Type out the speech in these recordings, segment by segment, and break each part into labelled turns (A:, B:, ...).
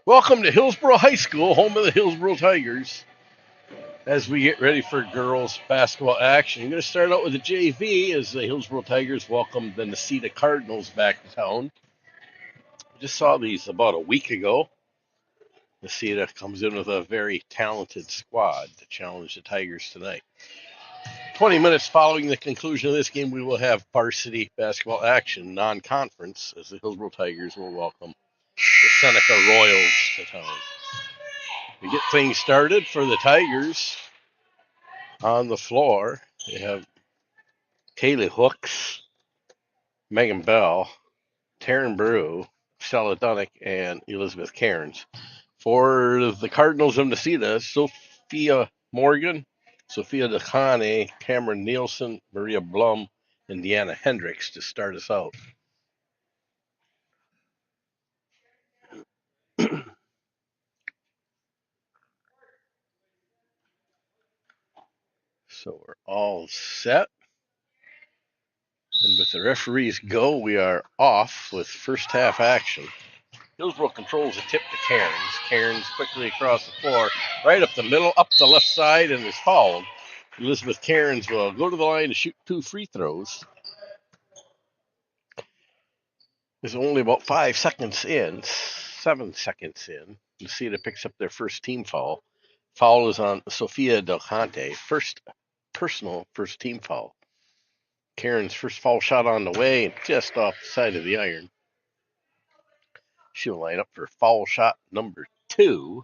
A: Welcome to Hillsboro High School, home of the Hillsboro Tigers. As we get ready for girls basketball action, I'm going to start out with the JV as the Hillsboro Tigers welcome the Necedah Cardinals back to town. Just saw these about a week ago. Necedah comes in with a very talented squad to challenge the Tigers tonight. 20 minutes following the conclusion of this game, we will have varsity basketball action, non-conference, as the Hillsboro Tigers will welcome the Seneca Royals to town. We get things started for the Tigers on the floor. They have Kaylee Hooks, Megan Bell, Taryn Brew, Stella Dunnick, and Elizabeth Cairns. For the Cardinals of Necedah, Sophia Morgan, Sophia DeCane, Cameron Nielsen, Maria Blum, and Deanna Hendricks to start us out. So we're all set. And with the referees go, we are off with first half action. Hillsboro controls a tip to Cairns. Cairns quickly across the floor, right up the middle, up the left side, and is fouled. Elizabeth Cairns will go to the line to shoot 2 free throws. There's only about 7 seconds in. Necedah picks up their first team foul. Foul is on Sophia Del Conte. First team foul. Cairns' first foul shot on the way and just off the side of the iron. She'll line up for foul shot number 2.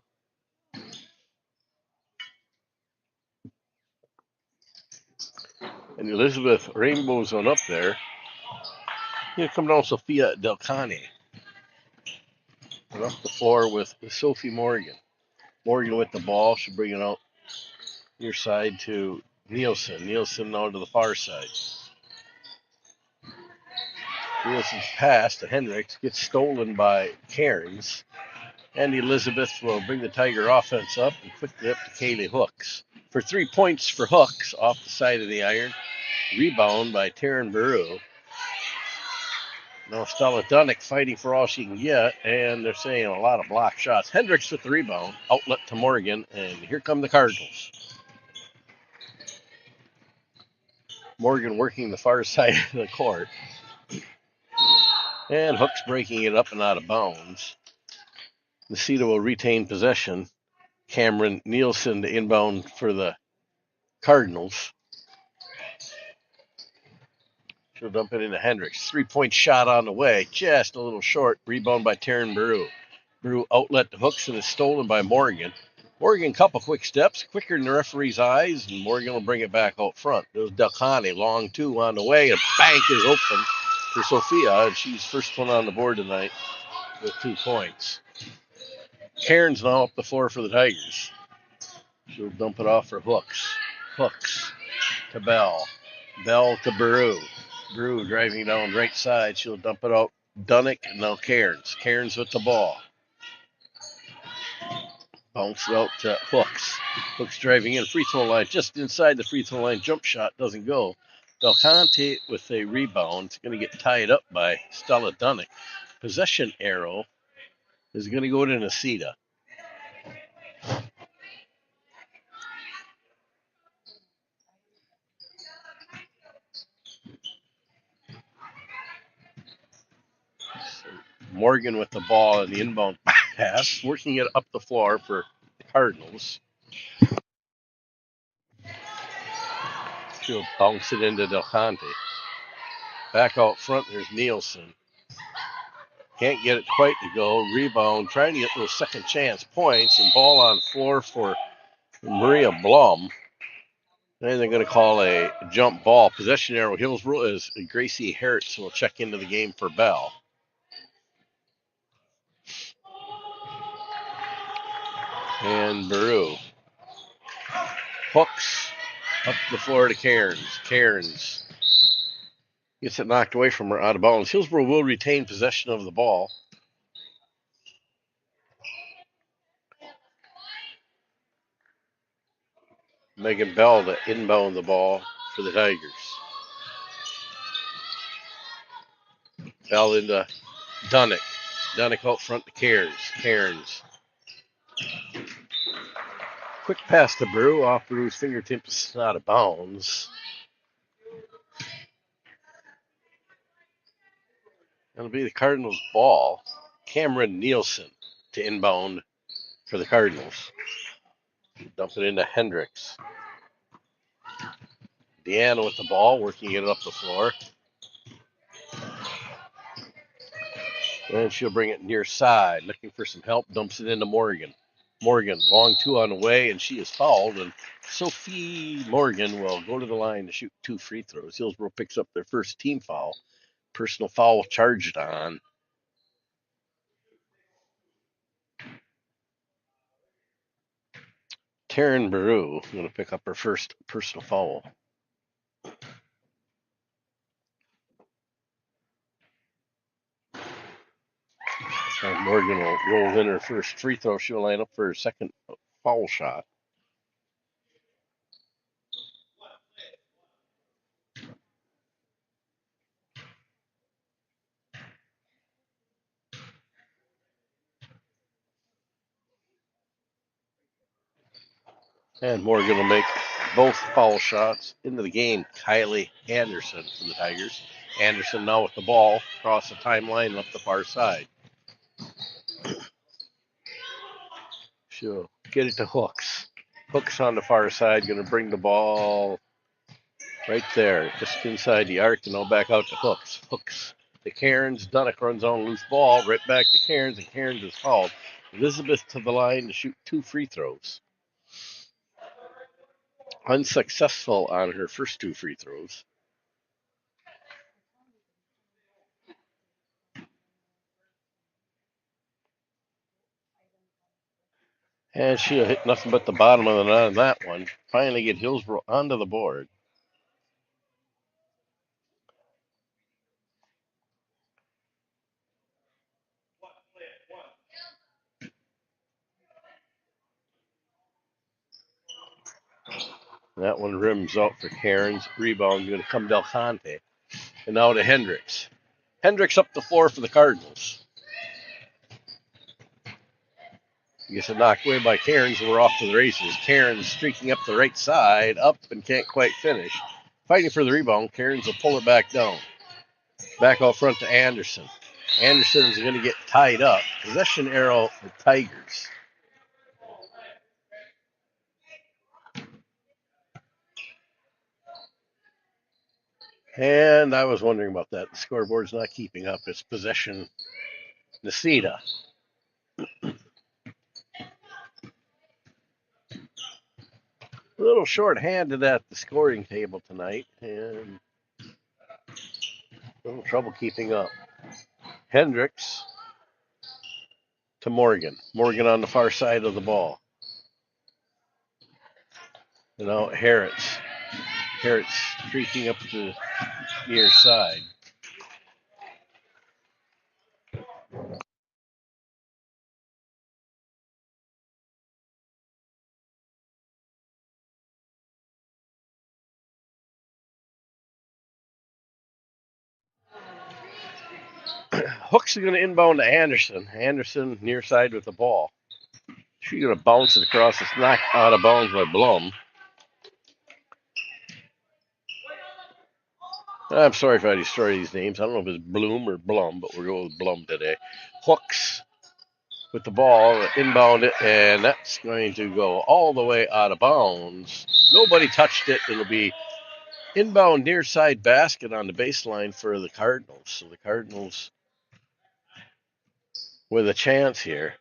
A: And Elizabeth rainbows on up there. Here comes down Sophia Del Cane. Off the floor with Sophie Morgan. Morgan with the ball. She'll bring it out near side to Nielsen. Nielsen now to the far side. Nielsen's pass to Hendricks gets stolen by Cairns. And Elizabeth will bring the Tiger offense up and quickly up to Kaylee Hooks. For 3 points for Hooks off the side of the iron. Rebound by Taryn Baru. Now Stella Dunnick fighting for all she can get, and they're saying a lot of block shots. Hendricks with the rebound, outlet to Morgan, and here come the Cardinals. Morgan working the far side of the court. And Hooks breaking it up and out of bounds. Necedah will retain possession. Cameron Nielsen to inbound for the Cardinals. She'll dump it into Hendricks. 3-point shot on the way. Just a little short. Rebound by Taryn Baru. Baru outlet to Hooks and is stolen by Morgan. Morgan, couple quick steps, quicker than the referee's eyes, and Morgan will bring it back out front. There's Delcani, long 2 on the way, and bank is open for Sophia, and she's first one on the board tonight with 2 points. Cairns now up the floor for the Tigers. She'll dump it off for Hooks. Hooks to Bell. Bell to Baru. Baru driving down right side. She'll dump it out. Dunnick, and now Cairns. Cairns with the ball. Bounce out to Hooks. Hooks driving in, free throw line, just inside the free throw line. Jump shot doesn't go. Del Conte with a rebound. It's going to get tied up by Stella Dunnick. Possession arrow is going to go to Necedah. Morgan with the ball in the inbound pass, working it up the floor for the Cardinals. She'll bounce it into Del Conte. Back out front, there's Nielsen. Can't get it quite to go. Rebound, trying to get those second chance points, and ball on floor for Maria Blum. And they're going to call a jump ball. Possession arrow. Hillsboro is Gracie Hertz will check into the game for Bell. And Baru. Hooks up the floor to Cairns. Cairns gets it knocked away from her out of bounds. Hillsboro will retain possession of the ball. Megan Bell to inbound the ball for the Tigers. Bell into Dunnick. Dunnick out front to Cairns. Cairns Quick pass to Brew, off Brew's fingertips, out of bounds. It'll be the Cardinals' ball. Cameron Nielsen to inbound for the Cardinals. Dump it into Hendricks. Deanna with the ball, working it up the floor. And she'll bring it near side, looking for some help, dumps it into Morgan. Morgan, long two on the way, and she is fouled, and Sophie Morgan will go to the line to shoot 2 free throws. Hillsboro picks up their first team foul. Personal foul charged on. Taryn Baru going to pick up her first personal foul. And Morgan will roll in her first free throw. She'll line up for her second foul shot. And Morgan will make both foul shots into the game. Kylie Anderson for the Tigers. Anderson now with the ball across the timeline up the far side. She'll get it to Hooks. Hooks on the far side, going to bring the ball right there, just inside the arc, and now back out to Hooks. Hooks to Cairns. Dunnock runs on loose ball, right back to Cairns, and Cairns is fouled. Elizabeth to the line to shoot 2 free throws. Unsuccessful on her first 2 free throws. And she'll hit nothing but the bottom of the net on that one. Finally get Hillsboro onto the board. That one rims out for Cairns. Rebound going to come Del Conte. And now to Hendricks. Hendricks up the floor for the Cardinals. Gets it knocked away by Cairns, and we're off to the races. Cairns streaking up the right side, up and can't quite finish. Fighting for the rebound. Cairns will pull it back down. Back out front to Anderson. Anderson's going to get tied up. Possession arrow for Tigers. And I was wondering about that. The scoreboard's not keeping up. It's possession Necedah. A little short-handed at the scoring table tonight, and a little trouble keeping up. Hendricks to Morgan. Morgan on the far side of the ball. And now Harris. Harris streaking up the near side. Hooks are going to inbound to Anderson. Anderson near side with the ball. She's going to bounce it across. It's knocked out of bounds by Blum. I'm sorry if I destroy these names. I don't know if it's Bloom or Blum, but we're going with Blum today. Hooks with the ball, inbound it, and that's going to go all the way out of bounds. Nobody touched it. It'll be inbound near side basket on the baseline for the Cardinals. So the Cardinals with a chance here.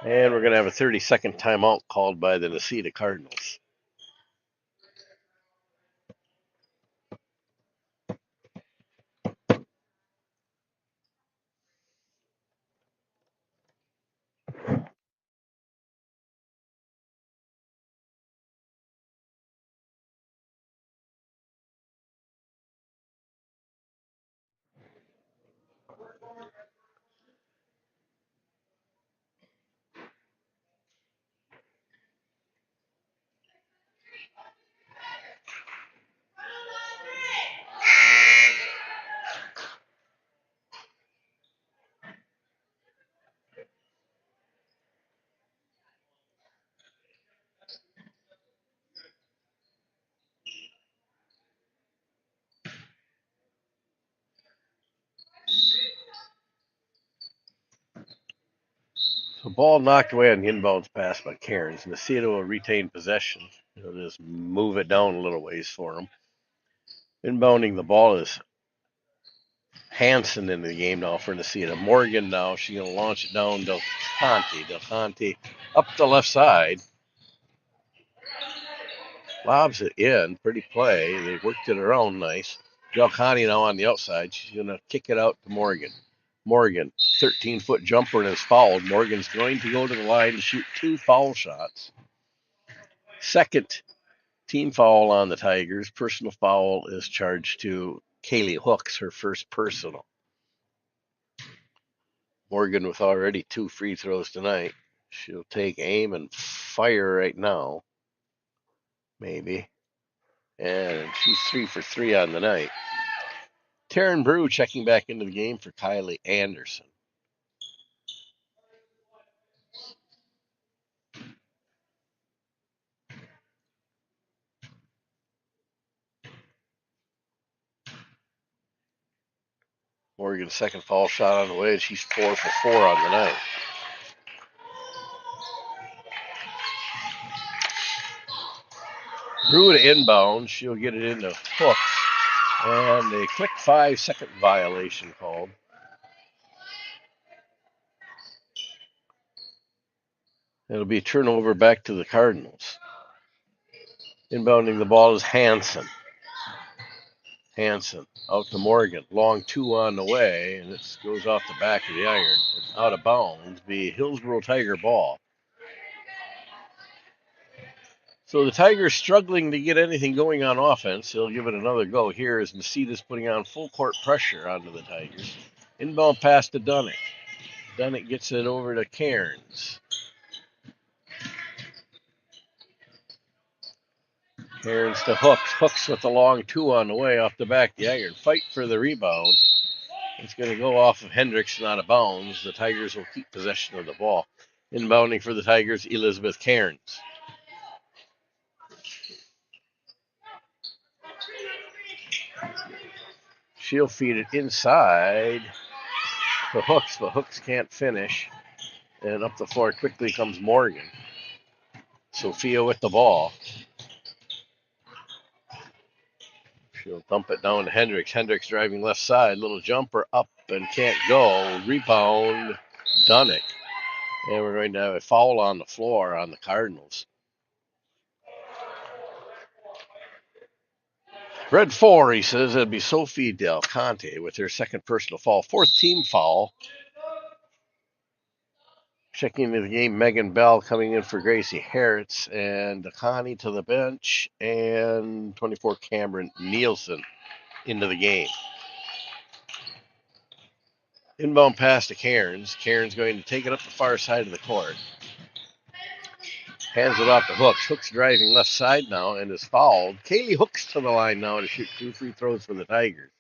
A: And we're going to have a 30-second timeout called by the Necedah Cardinals. So ball knocked away on the inbounds pass by Cairns. Necedah will retain possession. He'll just move it down a little ways for him. Inbounding the ball is Hanson in the game now for Necedah. Morgan now, she's going to launch it down to Conte. Del Conte up the left side. Lobs it in. Pretty play. They worked it around nice. Del Conte now on the outside. She's going to kick it out to Morgan. Morgan, 13-foot jumper and is fouled. Morgan's going to go to the line to shoot 2 foul shots. Second team foul on the Tigers. Personal foul is charged to Kaylee Hooks, her first personal. Morgan with already 2 free throws tonight. She'll take aim and fire right now. Maybe. And she's 3 for 3 on the night. Taryn Brew checking back into the game for Kylie Anderson. Morgan's second foul shot on the way, and she's 4 for 4 on the night. Brew to inbound. She'll get it into Hooks. And a quick 5-second violation called. It'll be a turnover back to the Cardinals. Inbounding the ball is Hanson. Hanson out to Morgan. Long 2 on the way, and it goes off the back of the iron. It's out of bounds. Be Hillsboro Tiger ball. So the Tigers struggling to get anything going on offense. They'll give it another go here as Necedah's putting on full court pressure onto the Tigers. Inbound pass to Dunnick. Dunnick gets it over to Cairns. Cairns to Hooks. Hooks with the long 2 on the way off the back of the iron. Fight for the rebound. It's going to go off of Hendricks and out of bounds. The Tigers will keep possession of the ball. Inbounding for the Tigers, Elizabeth Cairns. She'll feed it inside to Hooks, but Hooks can't finish. And up the floor quickly comes Morgan. Sophia with the ball. She'll dump it down to Hendricks. Hendricks driving left side. Little jumper up and can't go. Rebound, Dunnick. And we're going to have a foul on the floor on the Cardinals. Red 4, he says. It'd be Sophie Del Conte with her second personal foul. 4th team foul. Checking into the game, Megan Bball coming in for Gracie Harritz, and Connie to the bench, and 24 Cameron Nielsen into the game. Inbound pass to Cairns. Cairns going to take it up the far side of the court. Hands it off to Hooks. Hooks driving left side now and is fouled. Kaylee Hooks to the line now to shoot 2 free throws for the Tigers.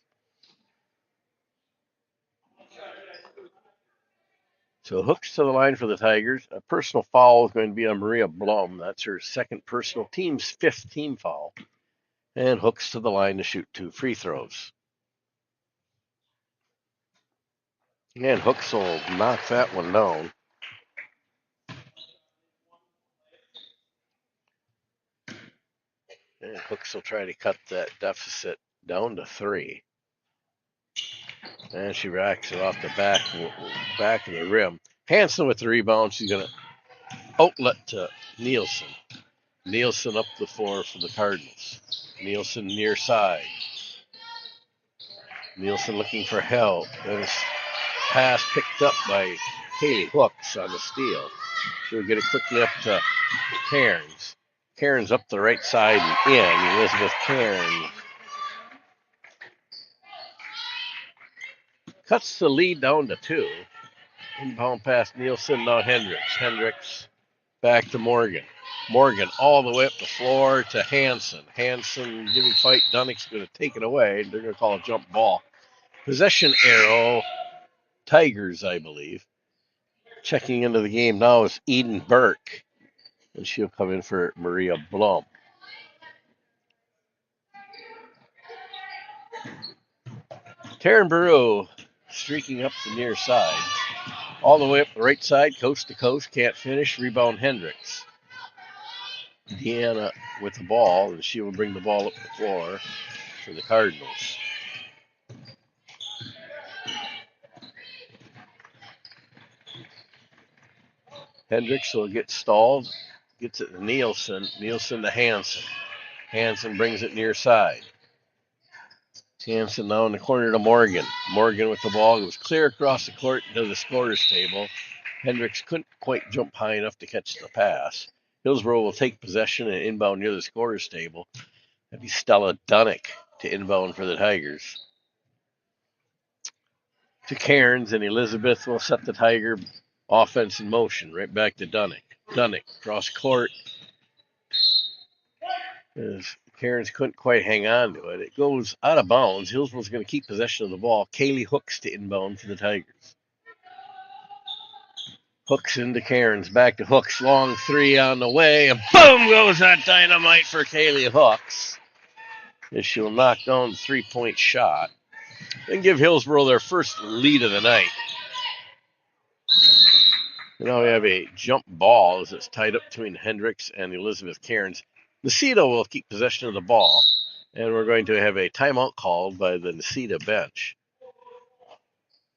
A: So Hooks to the line for the Tigers. A personal foul is going to be on Maria Blum. That's her second personal, team's 5th team foul. And Hooks to the line to shoot 2 free throws. And Hooks will knock that one down. And Hooks will try to cut that deficit down to 3. And she racks it off the back of the rim. Hanson with the rebound. She's going to outlet to Nielsen. Nielsen up the floor for the Cardinals. Nielsen near side. Nielsen looking for help. And his pass picked up by Kaylee Hooks on the steal. She'll get it quickly up to Cairns. Cairns up the right side and in. Elizabeth Cairns cuts the lead down to 2. Inbound pass Nielsen, now Hendricks. Hendricks back to Morgan. Morgan all the way up the floor to Hanson. Hanson giving fight. Dunnick's going to take it away. They're going to call a jump ball. Possession arrow. Tigers, I believe. Checking into the game now is Eden Burke. And she'll come in for Maria Blum. Taryn Burrow streaking up the near side. All the way up the right side, coast to coast, can't finish. Rebound Hendricks. Deanna with the ball, and she will bring the ball up the floor for the Cardinals. Hendricks will get stalled, gets it to Nielsen. Nielsen to Hansen. Hansen brings it near side. Hansen now in the corner to Morgan. Morgan with the ball. It was clear across the court to the scorer's table. Hendricks couldn't quite jump high enough to catch the pass. Hillsboro will take possession and inbound near the scorer's table. That'd be Stella Dunnick to inbound for the Tigers. To Cairns, and Elizabeth will set the Tiger offense in motion. Right back to Dunnick. Dunnick cross court. As Cairns couldn't quite hang on to it. It goes out of bounds. Hillsboro's going to keep possession of the ball. Kaylee Hooks to inbound for the Tigers. Hooks into Cairns. Back to Hooks. Long three on the way. And boom goes that dynamite for Kaylee Hooks. As she'll knock down the three-point shot and give Hillsboro their first lead of the night. Now we have a jump ball as it's tied up between Hendricks and Elizabeth Cairns. Necedah will keep possession of the ball, and we're going to have a timeout called by the Necedah bench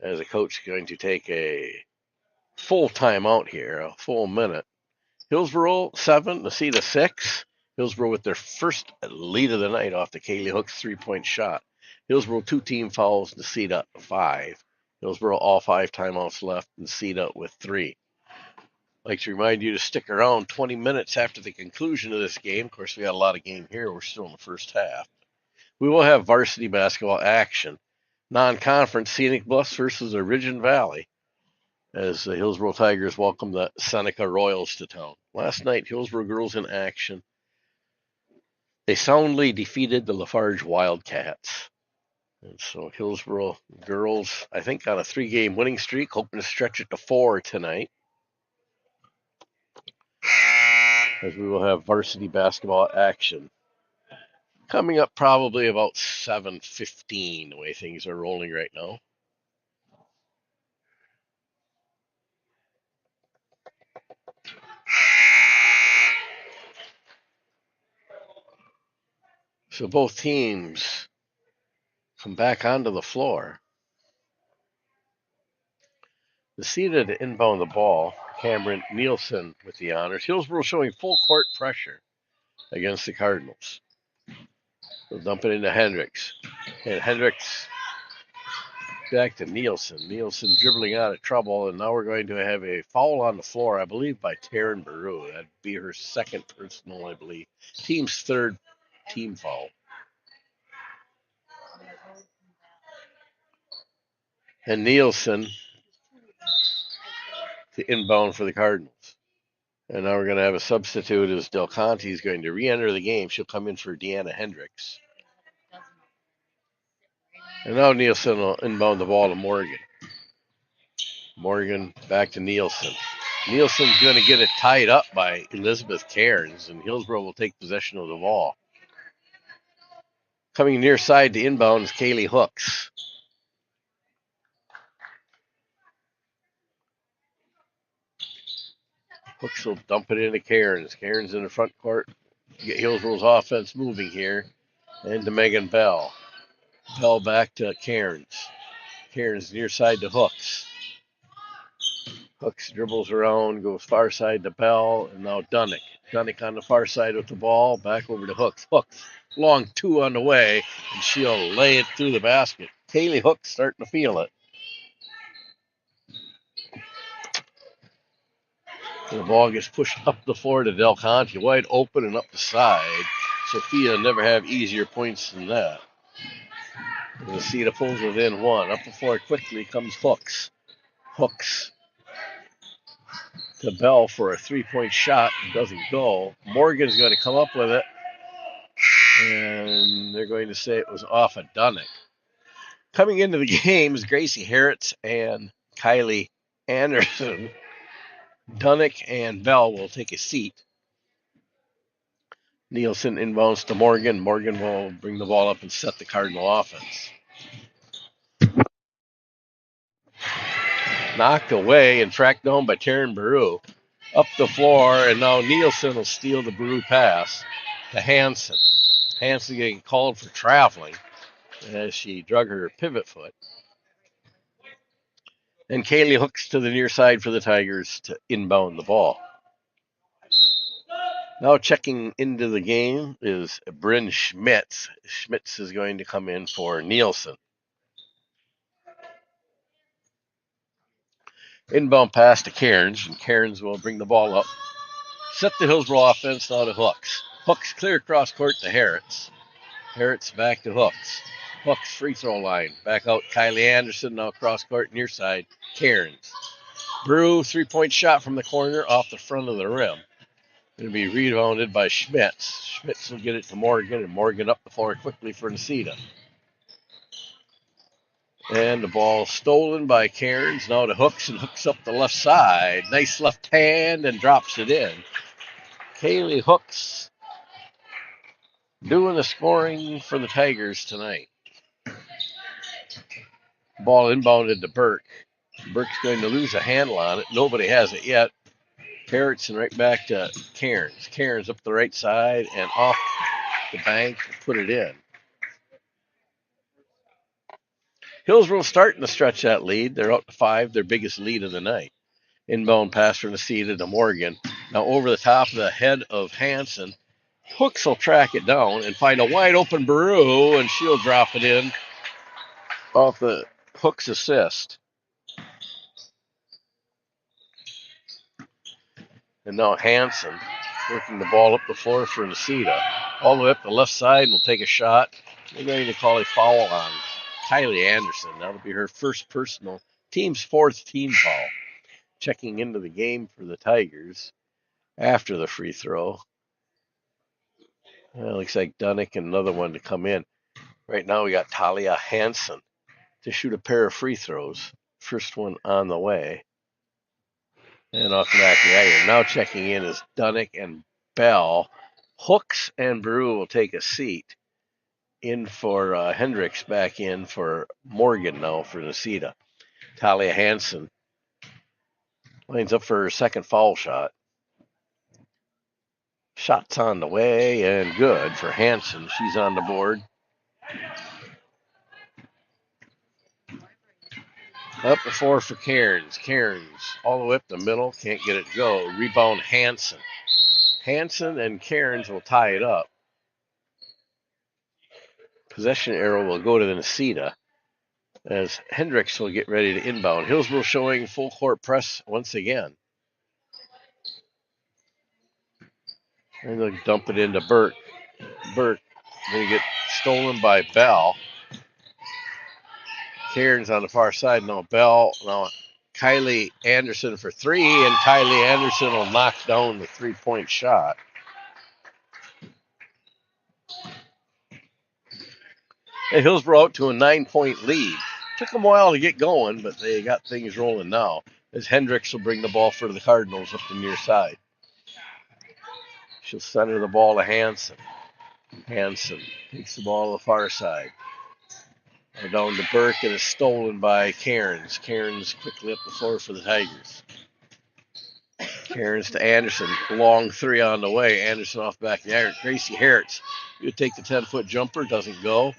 A: as the coach is going to take a full timeout here, a full minute. Hillsboro 7, Necedah 6. Hillsboro with their first lead of the night off the Kaylee Hooks three-point shot. Hillsboro 2 team fouls, Necedah 5. Hillsboro all 5 timeouts left, Necedah with 3. I'd like to remind you to stick around 20 minutes after the conclusion of this game. Of course, we got a lot of game here. We're still in the first half. We will have varsity basketball action. Non-conference, Scenic Bluffs versus Ridgeon Valley, as the Hillsboro Tigers welcome the Seneca Royals to town. Last night, Hillsboro girls in action. They soundly defeated the Lafarge Wildcats. And so Hillsboro girls, I think, on a 3-game winning streak, hoping to stretch it to 4 tonight. As we will have varsity basketball action coming up probably about 7:15, the way things are rolling right now. So both teams come back onto the floor. Necedah to inbound the ball. Cameron Nielsen with the honors. Hillsboro showing full court pressure against the Cardinals. They'll dump it into Hendricks. And Hendricks back to Nielsen. Nielsen dribbling out of trouble, and now we're going to have a foul on the floor, I believe, by Taryn Baru. That'd be her second personal, I believe. Team's third team foul. And Nielsen to inbound for the Cardinals. And now we're going to have a substitute as Del Conte is going to re-enter the game. She'll come in for Deanna Hendricks. And now Nielsen will inbound the ball to Morgan. Morgan back to Nielsen. Nielsen's going to get it tied up by Elizabeth Cairns, and Hillsboro will take possession of the ball. Coming near side to inbound is Kaylee Hooks. Hooks will dump it into Cairns. Cairns in the front court. Get Hillsboro's offense moving here. And to Megan Bell. Bell back to Cairns. Cairns near side to Hooks. Hooks dribbles around, goes far side to Bell, and now Dunnick. Dunnick on the far side with the ball, back over to Hooks. Hooks, long 2 on the way, and she'll lay it through the basket. Kaylee Hooks starting to feel it. And the ball gets pushed up the floor to Del Conte, wide open and up the side. Sophia never have easier points than that. Necedah pulls within 1. Up the floor quickly comes Hooks. Hooks to Bell for a 3-point shot. It doesn't go. Morgan's going to come up with it. And they're going to say it was off of Dunnick. Coming into the game is Gracie Harritz and Kylie Anderson. Dunnick and Bell will take a seat. Nielsen inbounds to Morgan. Morgan will bring the ball up and set the Cardinal offense. Knocked away and tracked down by Taryn Baru. Up the floor, and now Nielsen will steal the Baru pass to Hansen. Hansen getting called for traveling as she drug her pivot foot. And Kaylee hooks to the near side for the Tigers to inbound the ball. Now checking into the game is Bryn Schmitz. Schmitz is going to come in for Nielsen. Inbound pass to Cairns, and Cairns will bring the ball up. Set the Hillsboro offense now to Hooks. Hooks clear across court to Harretts. Harretts back to Hooks. Hooks free throw line. Back out Kylie Anderson, now cross court near side. Cairns. Brew, 3-point shot from the corner off the front of the rim. Going to be rebounded by Schmitz. Schmitz will get it to Morgan, and Morgan up the floor quickly for Necedah. And the ball stolen by Cairns, now to Hooks, and Hooks up the left side. Nice left hand and drops it in. Kaylee Hooks doing the scoring for the Tigers tonight. Ball inbounded to Burke. Burke's going to lose a handle on it. Nobody has it yet. Harretson right back to Cairns. Cairns up the right side and off the bank to put it in. Hillsboro starting to stretch that lead. They're up to 5, their biggest lead of the night. Inbound pass from Necedah to Morgan. Now over the top of the head of Hansen. Hooks will track it down and find a wide open Baru, and she'll drop it in off the Hooks assist. And now Hansen working the ball up the floor for Necedah. All the way up the left side, and will take a shot. They're going to call a foul on Kylie Anderson. That'll be her first personal, team's 4th team foul. Checking into the game for the Tigers after the free throw. Well, looks like Dunnick and another one to come in. Right now we got Talia Hansen to shoot a pair of free throws. First one on the way. And off the back of the iron. Now checking in is Dunnick and Bball. Hooks and Brew will take a seat. In for Hendricks, back in for Morgan now for Necedah. Talia Hansen lines up for her second foul shot. Shots on the way and good for Hansen. She's on the board. Up the floor for Cairns. Cairns all the way up the middle. Can't get it to go. Rebound Hansen. Hansen and Cairns will tie it up. Possession arrow will go to the Necedah as Hendricks will get ready to inbound. Hillsboro showing full court press once again. And they'll dump it into Burke. Burke going to get stolen by Bball. Cairns on the far side. Now Bball. Now Kylie Anderson for 3, and Kylie Anderson will knock down the 3-point shot. And Hillsboro out to a 9-point lead. Took them a while to get going, but they got things rolling now. As Hendricks will bring the ball for the Cardinals up the near side. She'll center the ball to Hansen. Hansen takes the ball to the far side. Down to Burke, and is stolen by Cairns. Cairns quickly up the floor for the Tigers. Cairns to Anderson. Long 3 on the way. Anderson off the back of the iron. Gracie Harretts. You take the 10-foot jumper. Doesn't go.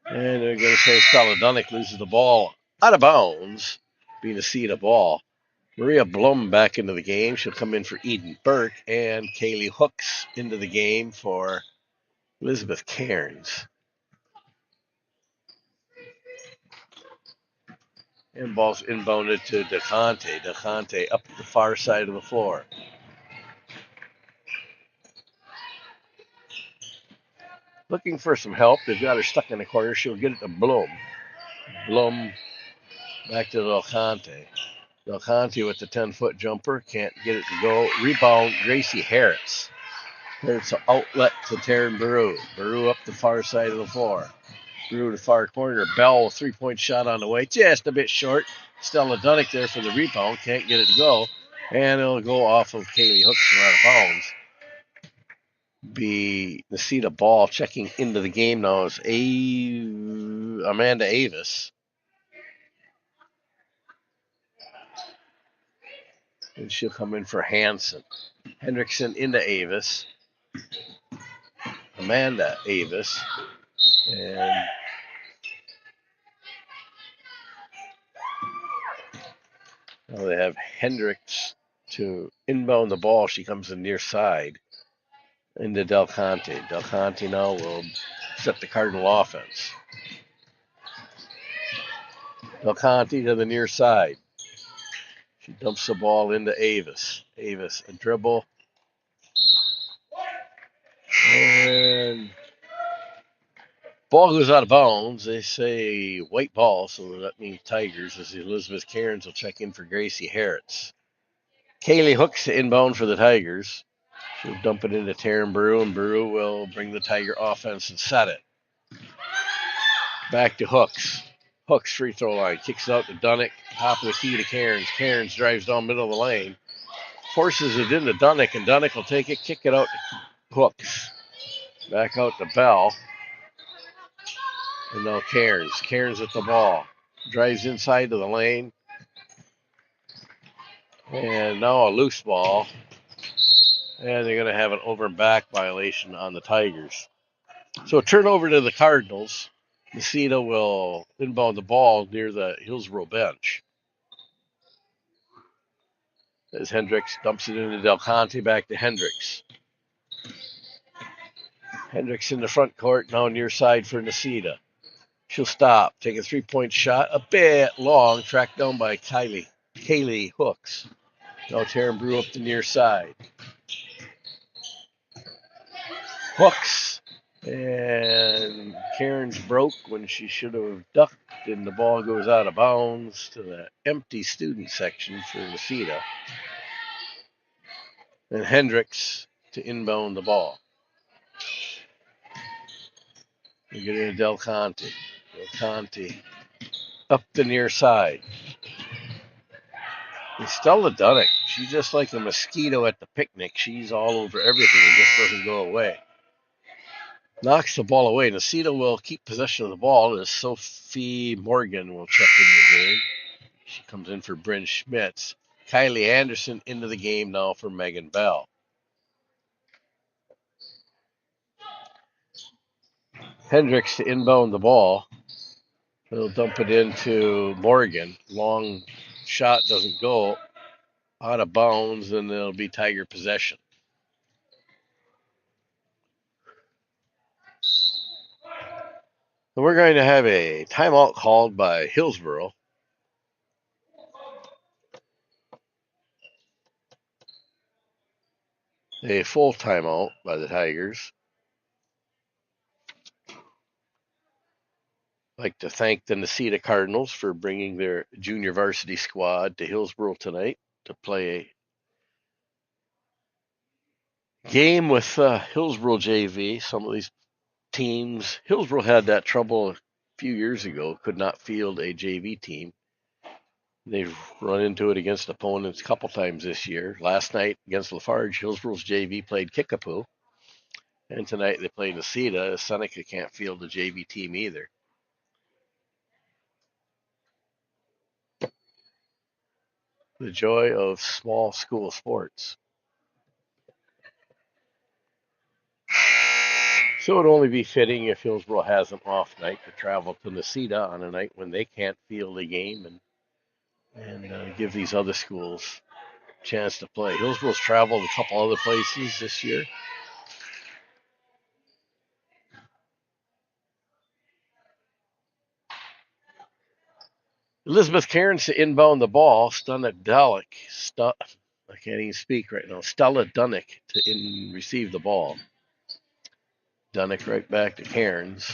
A: And they're going to say Saladonic loses the ball out of bounds, being a Necedah ball. Maria Blum back into the game. She'll come in for Eden Burke, and Kaylee Hooks into the game for Elizabeth Cairns. And ball's inbounded to DeConte. DeConte up the far side of the floor. Looking for some help. They've got her stuck in the corner. She'll get it to Blum. Blum back to DeConte. DeConte with the 10-foot jumper. Can't get it to go. Rebound, Gracie Harretts. Harretts outlet to Taryn Baru. Baru up the far side of the floor. Baru to far corner. Bball, 3-point shot on the way. Just a bit short. Stella Dunnick there for the rebound. Can't get it to go. And it'll go off of Kaylee Hooks and out of bounds. Be Necedah ball. Checking into the game now is Amanda Avis. And she'll come in for Hansen. Hendrickson into Avis. Amanda Avis. And now they have Hendricks to inbound the ball. She comes in near side into Del Conte. Del Conte now will set the Cardinal offense. Del Conte to the near side. She dumps the ball into Avis. Avis, a dribble. And ball goes out of bounds. They say white ball, so that means Tigers, as Elizabeth Cairns will check in for Gracie Harris. Kaylee Hooks to inbound for the Tigers. She'll dump it into Taryn Brew, and Brew will bring the Tiger offense and set it. Back to Hooks. Hooks free throw line. Kicks it out to Dunnick. Top of the key to Cairns. Cairns drives down middle of the lane. Forces it into Dunnick, and Dunnick will take it, kick it out to Hooks. Back out to Bball. And now Cairns. Cairns at the ball. Drives inside to the lane. And now a loose ball. And they're going to have an over and back violation on the Tigers. So a turnover to the Cardinals. Necedah will inbound the ball near the Hillsboro bench. As Hendricks dumps it into Del Conte, back to Hendricks. Hendricks in the front court, now near side for Necedah. She'll stop, take a three-point shot, a bit long, tracked down by Kaylee Hooks. Now Taryn Brew up the near side. Hooks. And Cairns broke when she should have ducked, and the ball goes out of bounds to the empty student section for Necedah. And Hendricks to inbound the ball. We get into Del Conte. Del Conte up the near side. And Stella Dunnick, she's just like a mosquito at the picnic. She's all over everything and just doesn't go away. Knocks the ball away. Necedah will keep possession of the ball as Sophie Morgan will check in the game. She comes in for Bryn Schmitz. Kylie Anderson into the game now for Megan Bell. Hendricks to inbound the ball. They'll dump it into Morgan. Long shot doesn't go. Out of bounds, and it'll be Tiger possession. And we're going to have a timeout called by Hillsboro. A full timeout by the Tigers. I'd like to thank the Necedah Cardinals for bringing their junior varsity squad to Hillsboro tonight to play a game with Hillsboro JV. Some of these teams, Hillsboro had that trouble a few years ago, could not field a JV team. They've run into it against opponents a couple times this year. Last night against Lafarge, Hillsboro's JV played Kickapoo. And tonight they play Necedah. Seneca can't field a JV team either. The joy of small school sports. So it would only be fitting if Hillsboro has an off night to travel to Necedah on a night when they can't field a game and give these other schools a chance to play. Hillsboro's traveled a couple other places this year. Elizabeth Cairns to inbound the ball. Stella Dunnick. I can't even speak right now. Stella Dunnick to receive the ball. Dunnick right back to Cairns.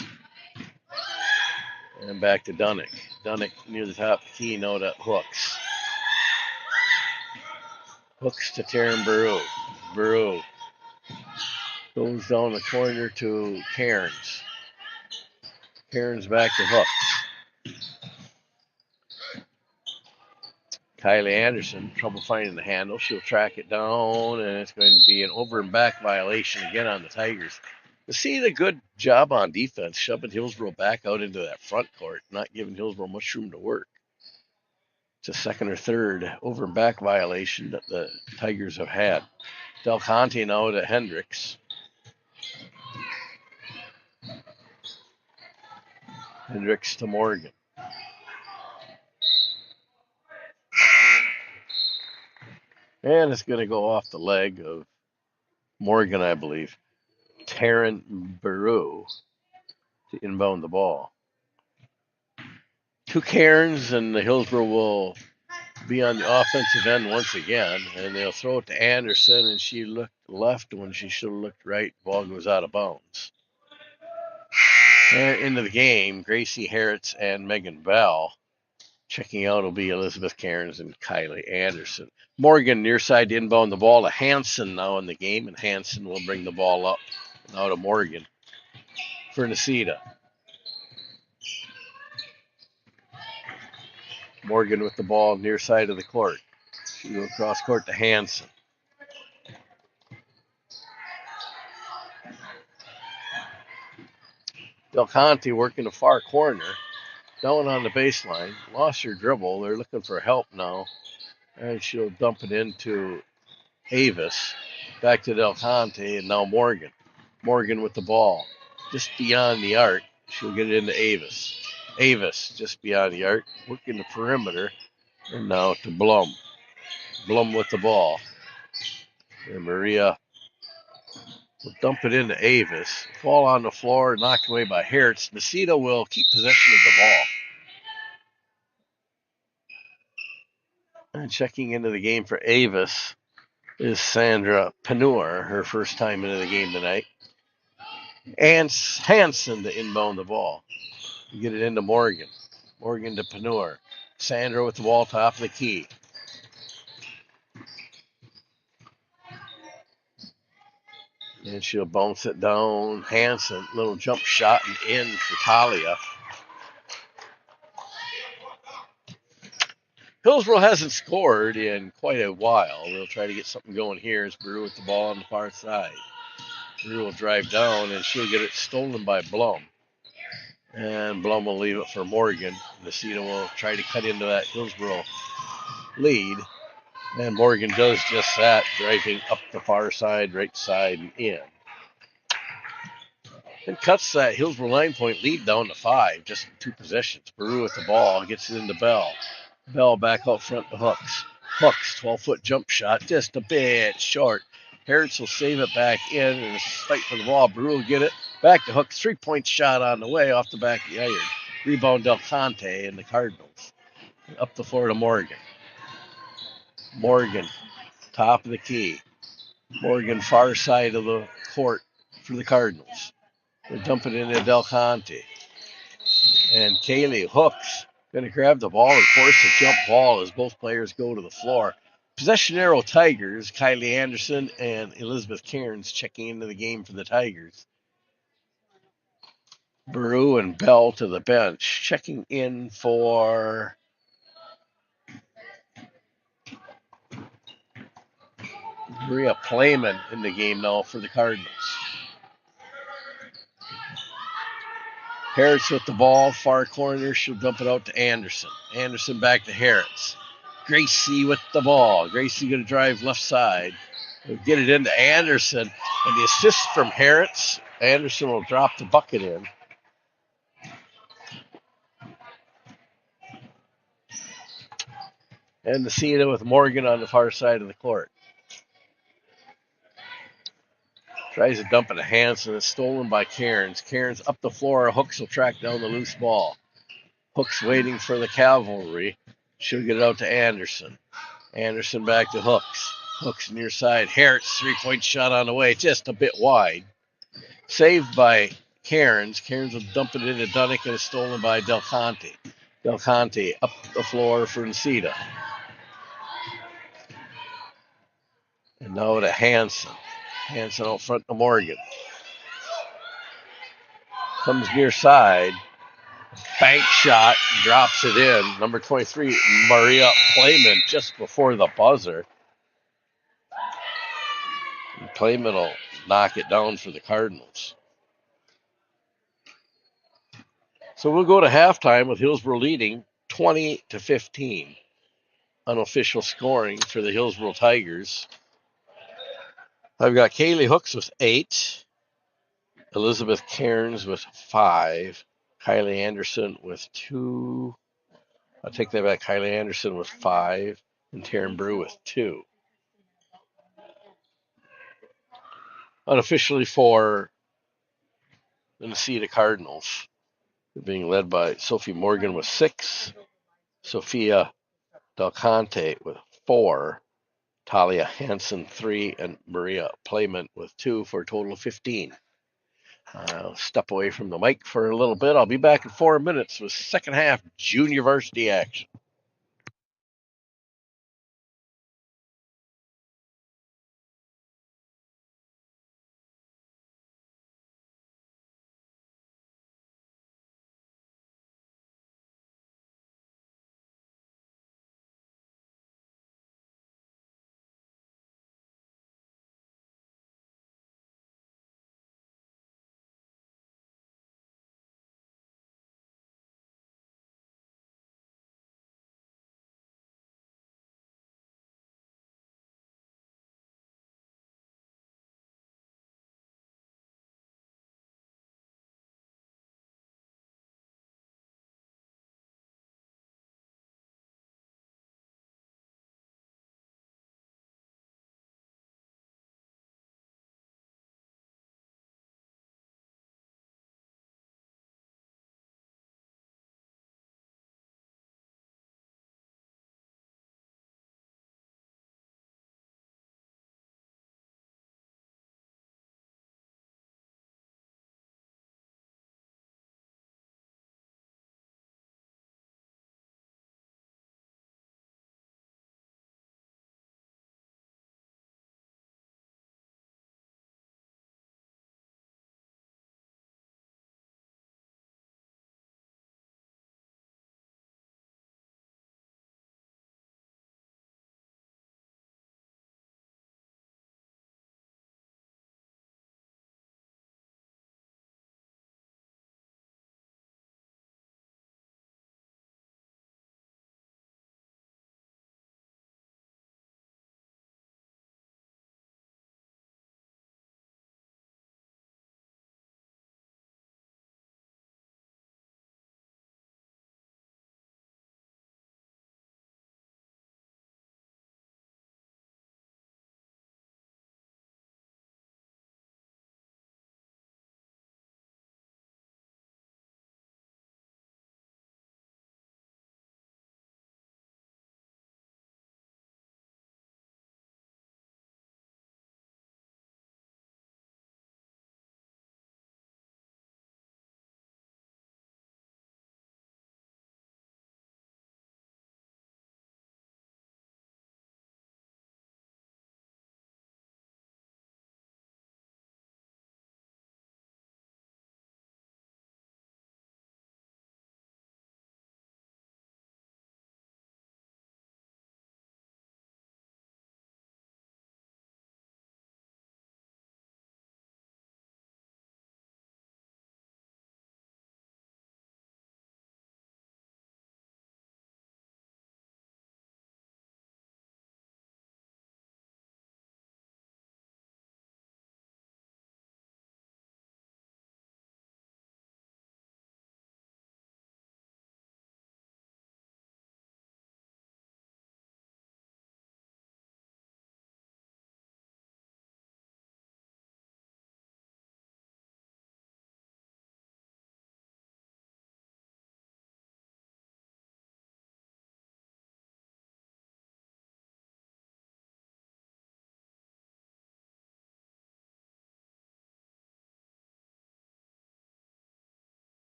A: And back to Dunnick. Dunnick near the top of the key, now to Hooks. Hooks to Taryn Brew. Brew goes down the corner to Cairns. Cairns back to Hooks. Kylie Anderson, trouble finding the handle. She'll track it down, and it's going to be an over and back violation again on the Tigers. See the good job on defense, shoving Hillsboro back out into that front court, not giving Hillsboro much room to work. It's a second or third over and back violation that the Tigers have had. Del Conte now to Hendricks. Hendricks to Morgan. And it's going to go off the leg of Morgan, I believe. Taryn Baru to inbound the ball. Two Cairns, and the Hillsboro will be on the offensive end once again, and they'll throw it to Anderson, and she looked left when she should have looked right. Ball goes out of bounds. And into the game, Gracie Harritz and Megan Bball. Checking out will be Elizabeth Cairns and Kylie Anderson. Morgan near side to inbound the ball to Hanson now in the game, and Hanson will bring the ball up now to Morgan for Necedah. Morgan with the ball near side of the court. She goes cross court to Hanson. Del Conte working the far corner, down on the baseline, lost her dribble. They're looking for help now, and she'll dump it into Avis. Back to Del Conte, and now Morgan. Morgan with the ball, just beyond the arc. She'll get it into Avis. Avis just beyond the arc, working the perimeter, and now to Blum. Blum with the ball. And Maria will dump it into Avis. Fall on the floor, knocked away by Hertz. Necedah will keep possession of the ball. And checking into the game for Avis is Sandra Panur, her first time into the game tonight. And Hanson to inbound the ball. Get it into Morgan. Morgan to Panur. Sandra with the ball top of the key. And she'll bounce it down. Hanson, little jump shot and in for Talia. Hillsboro hasn't scored in quite a while. They'll try to get something going here as Brew with the ball on the far side. Brew will drive down, and she'll get it stolen by Blum. And Blum will leave it for Morgan. Necedah will try to cut into that Hillsboro lead. And Morgan does just that, driving up the far side, right side, and in. And cuts that Hillsboro 9-point lead down to 5, just in 2 possessions. Brew with the ball, gets it into Bball. Bball back out front to Hooks. Hooks, 12-foot jump shot, just a bit short. Harris will save it back in, and a fight for the ball. Brew will get it back to Hooks. 3-point shot on the way off the back of the iron. Rebound Del Conte and the Cardinals. Up the floor to Morgan. Morgan, top of the key. Morgan, far side of the court for the Cardinals. They dump it into Del Conte. And Kaylee Hooks going to grab the ball and force a jump ball as both players go to the floor. Possession arrow Tigers, Kylie Anderson and Elizabeth Cairns checking into the game for the Tigers. Baru and Bell to the bench, checking in for Maria Playman in the game now for the Cardinals. Harris with the ball, far corner. She'll dump it out to Anderson. Anderson back to Harris. Gracie with the ball. Gracie going to drive left side. We'll get it into Anderson. And the assist from Harris. Anderson will drop the bucket in. And Necedah with Morgan on the far side of the court. Tries to dump it to Hanson. It's stolen by Cairns. Cairns up the floor. Hooks will track down the loose ball. Hooks waiting for the cavalry. She'll get it out to Anderson. Anderson back to Hooks. Hooks near side. Harris, 3-point shot on the way. Just a bit wide. Saved by Cairns. Cairns will dump it into Dunnick, and it's stolen by Del Conte. Del Conte up the floor for Necedah. And now to Hanson. Hanson out front to Morgan. Comes near side. Bank shot. Drops it in. Number 23, Maria Playman, just before the buzzer. And Playman will knock it down for the Cardinals. So we'll go to halftime with Hillsboro leading 20-15. unofficial scoring for the Hillsboro Tigers. I've got Kaylee Hooks with 8, Elizabeth Cairns with 5, Kylie Anderson with 2. I'll take that back. Kylie Anderson with 5, and Taryn Brew with 2. Unofficially for the Necedah Cardinals, being led by Sophie Morgan with 6, Sophia Del Conte with 4, Talia Hansen 3, and Maria Playman with 2 for a total of 15. I'll step away from the mic for a little bit. I'll be back in 4 minutes with second half junior varsity action.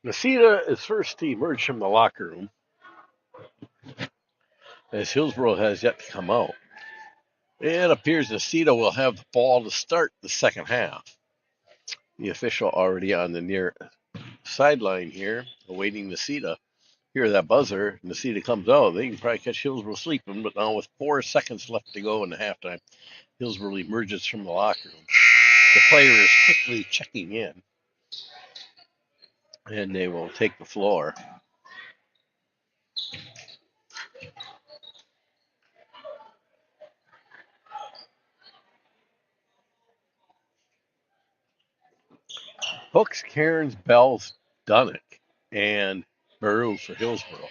A: Necedah is first to emerge from the locker room, as Hillsboro has yet to come out. It appears Necedah will have the ball to start the second half. The official already on the near sideline here, awaiting Necedah. Hear that buzzer, Necedah comes out. They can probably catch Hillsboro sleeping, but now with 4 seconds left to go in the halftime, Hillsboro emerges from the locker room. The player is quickly checking in, and they will take the floor. Hooks, Cairns, Bells, Dunnick, and Baru for Hillsboro.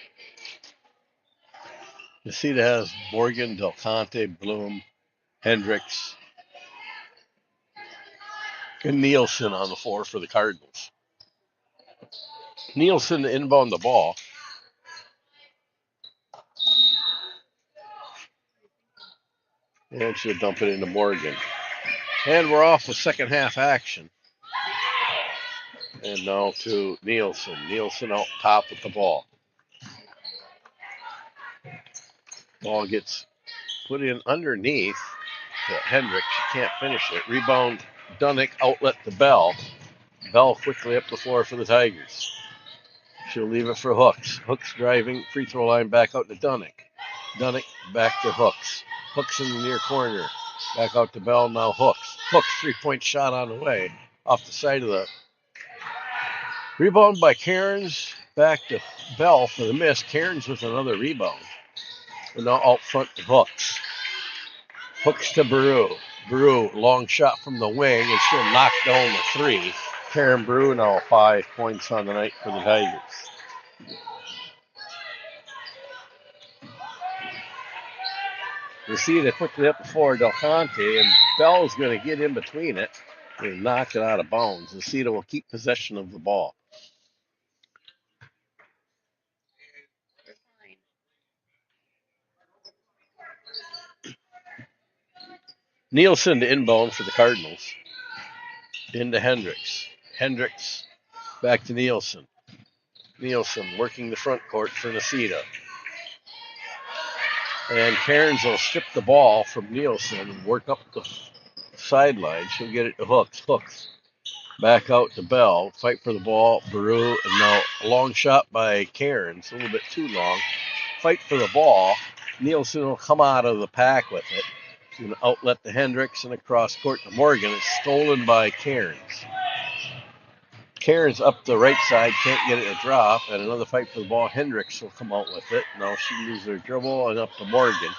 A: Necedah has Morgan, Del Conte, Bloom, Hendricks, and Nielsen on the floor for the Cardinals. Nielsen to inbound the ball. And she'll dump it into Morgan. And we're off with second half action. And now to Nielsen. Nielsen out top with the ball. Ball gets put in underneath to Hendricks. She can't finish it. Rebound Dunnick, outlet to Bell. Bell quickly up the floor for the Tigers. She'll leave it for Hooks. Hooks driving, free throw line back out to Dunnick. Dunnick back to Hooks. Hooks in the near corner. Back out to Bell, now Hooks. Hooks, 3-point shot on the way. Off the side of the rebound by Cairns. Back to Bell for the miss. Cairns with another rebound. And now out front to Hooks. Hooks to Baru. Baru, long shot from the wing, and she'll knock down the 3. Karen Baru now 5 points on the night for the Tigers. Necedah quickly up the floor, Del Conte, and Bell's going to get in between it and knock it out of bounds. Necedah will keep possession of the ball. Nielsen to inbound for the Cardinals. Into Hendricks. Hendricks back to Nielsen. Nielsen working the front court for Necedah. And Cairns will strip the ball from Nielsen and work up the sideline. She'll get it to Hooks. Hooks back out to Bell. Fight for the ball. Baru. And now a long shot by Cairns. A little bit too long. Fight for the ball. Nielsen will come out of the pack with it. She's going to outlet to Hendricks and across court to Morgan. It's stolen by Cairns. Cairns up the right side, can't get it to drop, and another fight for the ball. Hendricks will come out with it. Now she loses her dribble and up to Morgan.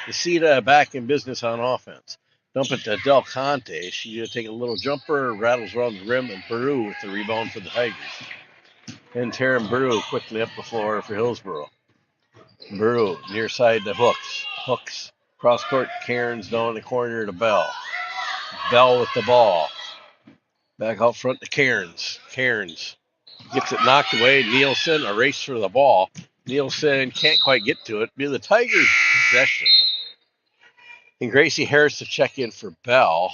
A: Necedah back in business on offense. Dump it to Del Conte. She's going to take a little jumper, rattles around the rim, and Baru with the rebound for the Tigers. And Taryn Baru quickly up the floor for Hillsboro. Baru near side to Hooks. Hooks cross court, Cairns down the corner to Bell. Bell with the ball. Back out front to Cairns. Cairns gets it knocked away. Nielsen, a race for the ball. Nielsen can't quite get to it. Be the Tigers' possession. And Gracie Harris to check in for Bell.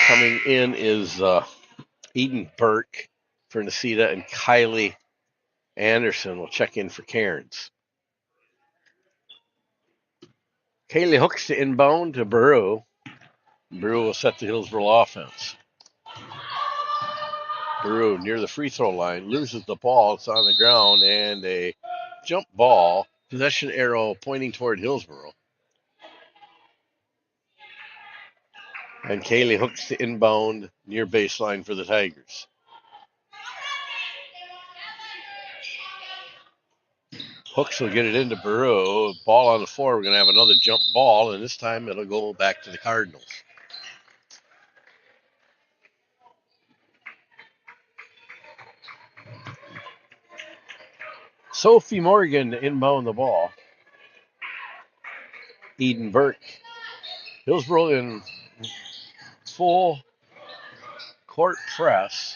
A: Coming in is Eden Burke for Necedah, and Kylie Anderson will check in for Cairns. Kaylee Hooks to inbound to Baru. Baru will set the Hillsboro offense. Baru near the free throw line, loses the ball. It's on the ground, and a jump ball. Possession arrow pointing toward Hillsboro. And Kaylee Hooks to inbound near baseline for the Tigers. Hooks will get it into Baru. Ball on the floor. We're going to have another jump ball, and this time it'll go back to the Cardinals. Sophie Morgan inbound the ball. Eden Burke. Hillsboro in full court press.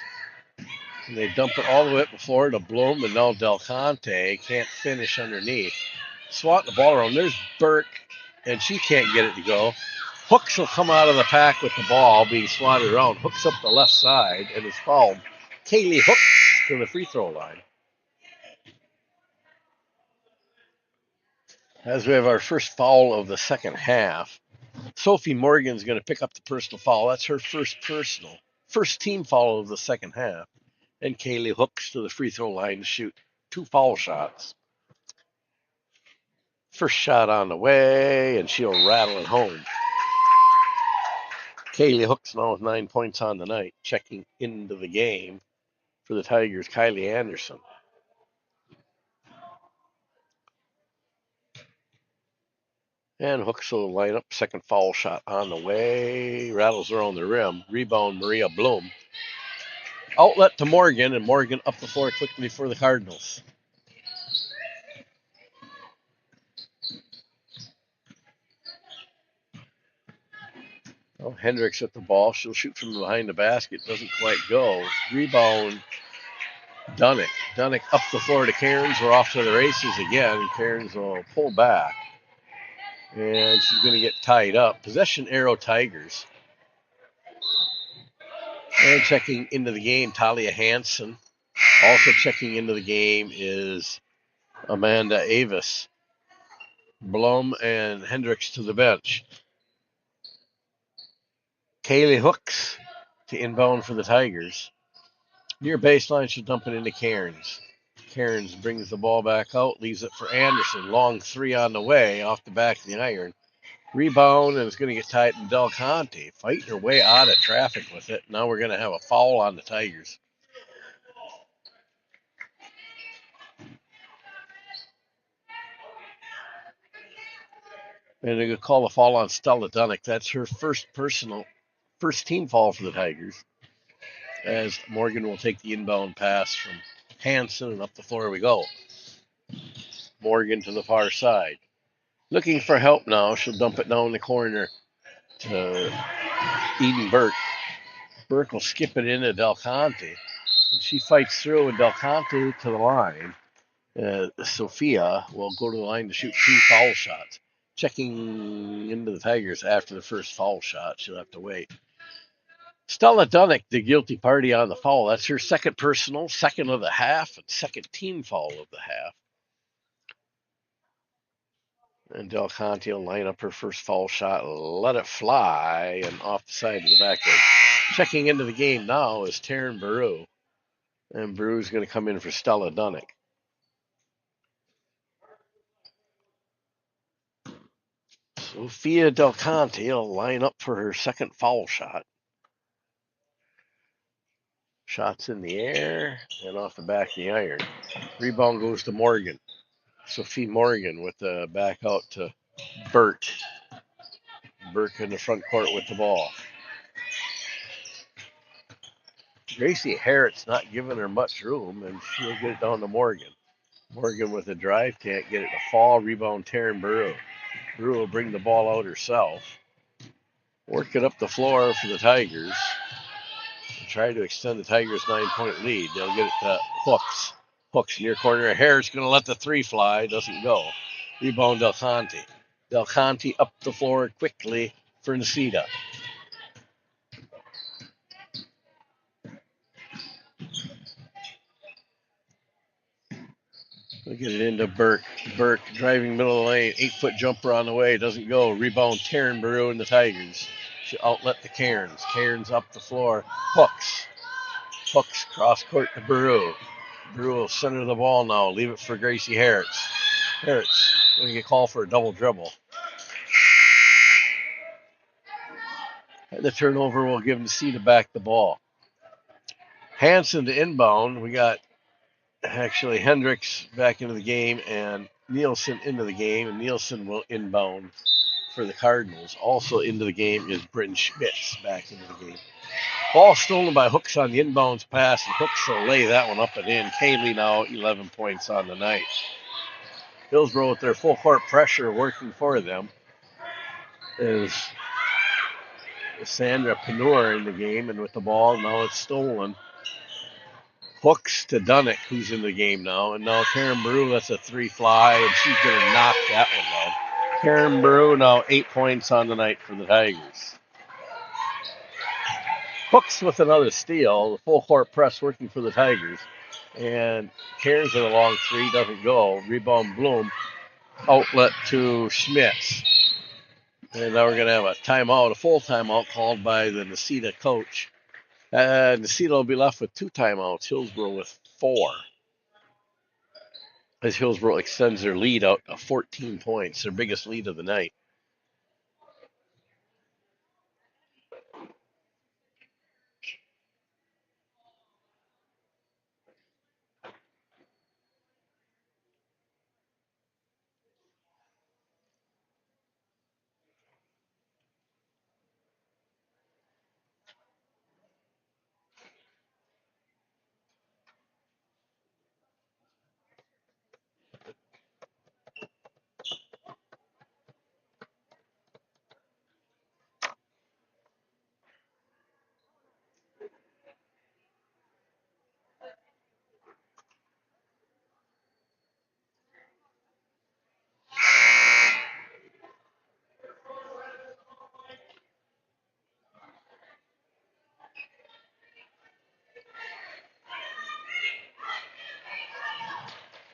A: And they dump it all the way up the floor to Bloom, and now Del Conte can't finish underneath. Swatting the ball around. There's Burke, and she can't get it to go. Hooks will come out of the pack with the ball being swatted around. Hooks up the left side, and is fouled. Kaylee Hooks to the free throw line. As we have our first foul of the second half, Sophie Morgan's going to pick up the personal foul. That's her first first team foul of the second half. And Kaylee hooks to the free throw line to shoot 2 foul shots. First shot on the way, and she'll rattle it home. Kaylee hooks now with 9 points on the night. Checking into the game for the Tigers, Kylie Anderson. And hooks will line up. Second foul shot on the way. Rattles around the rim. Rebound, Maria Bloom. Outlet to Morgan, and Morgan up the floor quickly for the Cardinals. Oh, Hendricks at the ball. She'll shoot from behind the basket. Doesn't quite go. Rebound, Dunnick. Dunnick up the floor to Cairns. We're off to the races again. Cairns will pull back. And she's going to get tied up. Possession arrow Tigers. And checking into the game, Talia Hansen. Also checking into the game is Amanda Avis. Blum and Hendricks to the bench. Kaylee hooks to inbound for the Tigers. Near baseline, she'll dump it into Cairns. Cairns brings the ball back out, leaves it for Anderson. Long three on the way, off the back of the iron. Rebound, and it's going to get tight in Del Conte, fighting her way out of traffic with it. Now we're going to have a foul on the Tigers. And they're going to call a foul on Stella Dunnick. That's her first team foul for the Tigers. As Morgan will take the inbound pass from Hansen, and up the floor we go. Morgan to the far side. Looking for help now. She'll dump it down the corner to Eden Burke. Burke will skip it into Del Conte. And she fights through, and Del Conte to the line. Sophia will go to the line to shoot 2 foul shots. Checking into the Tigers after the first foul shot. She'll have to wait. Stella Dunnick, the guilty party on the foul. That's her second personal, second of the half, and second team foul of the half. And Del Conte will line up her first foul shot, let it fly, and off the side of the backboard. Checking into the game now is Taryn Baru. And Baru's going to come in for Stella Dunnick. Sophia Del Conte will line up for her second foul shot. Shots in the air and off the back of the iron. Rebound goes to Morgan. Sophie Morgan with the back out to Burt. Burke in the front court with the ball. Gracie Harrett's not giving her much room, and she'll get it down to Morgan. Morgan with a drive, can't get it to fall. Rebound, Taryn Baru. Baru will bring the ball out herself. Work it up the floor for the Tigers. Try to extend the Tigers' 9-point lead. They'll get it to Hooks. Hooks near corner. Harris going to let the three fly. Doesn't go. Rebound Del Conte. Del Conte up the floor quickly for Necedah. We'll get it into Burke. Burke driving middle of the lane. 8-foot jumper on the way. Doesn't go. Rebound Taryn Baru and the Tigers. She outlet to Cairns. Cairns up the floor. Hooks. Hooks cross court to Baru. Baru will center the ball now. Leave it for Gracie Harris. Harris going to get called for a double dribble. And the turnover will give Necedah back the ball. Hansen to inbound. We got actually Hendricks back into the game and Nielsen into the game. And Nielsen will inbound for the Cardinals. Also into the game is Bryn Schmitz back into the game. Ball stolen by Hooks on the inbounds pass, and Hooks will lay that one up and in. Kaylee now 11 points on the night. Hillsboro with their full court pressure working for them is Sandra Panur in the game, and with the ball, now it's stolen. Hooks to Dunnick, who's in the game now, and now Karen Baru lets a three fly, and she's going to knock that one down. Karen Baru now 8 points on the night for the Tigers. Hooks with another steal, the full court press working for the Tigers, and Cairns with a long three, doesn't go. Rebound Bloom, outlet to Schmitz. And now we're going to have a timeout, a full timeout called by the Necedah coach. Necedah will be left with 2 timeouts. Hillsboro with 4. As Hillsboro extends their lead out to 14 points, their biggest lead of the night.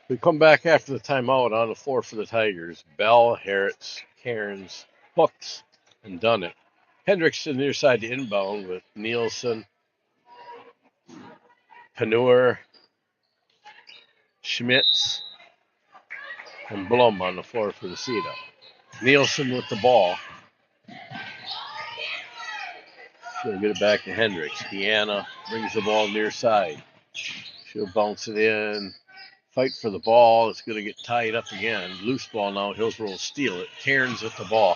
A: We come back after the timeout on the floor for the Tigers. Bball, Harris, Cairns, Hooks, and Dunnick. Hendricks to the near side to inbound with Nielsen, Panur, Schmitz, and Blum on the floor for the Necedah. Nielsen with the ball. She'll get it back to Hendricks. Deanna brings the ball near side. She'll bounce it in. Fight for the ball. It's going to get tied up again. Loose ball now. Hillsboro will steal it. Cairns with the ball.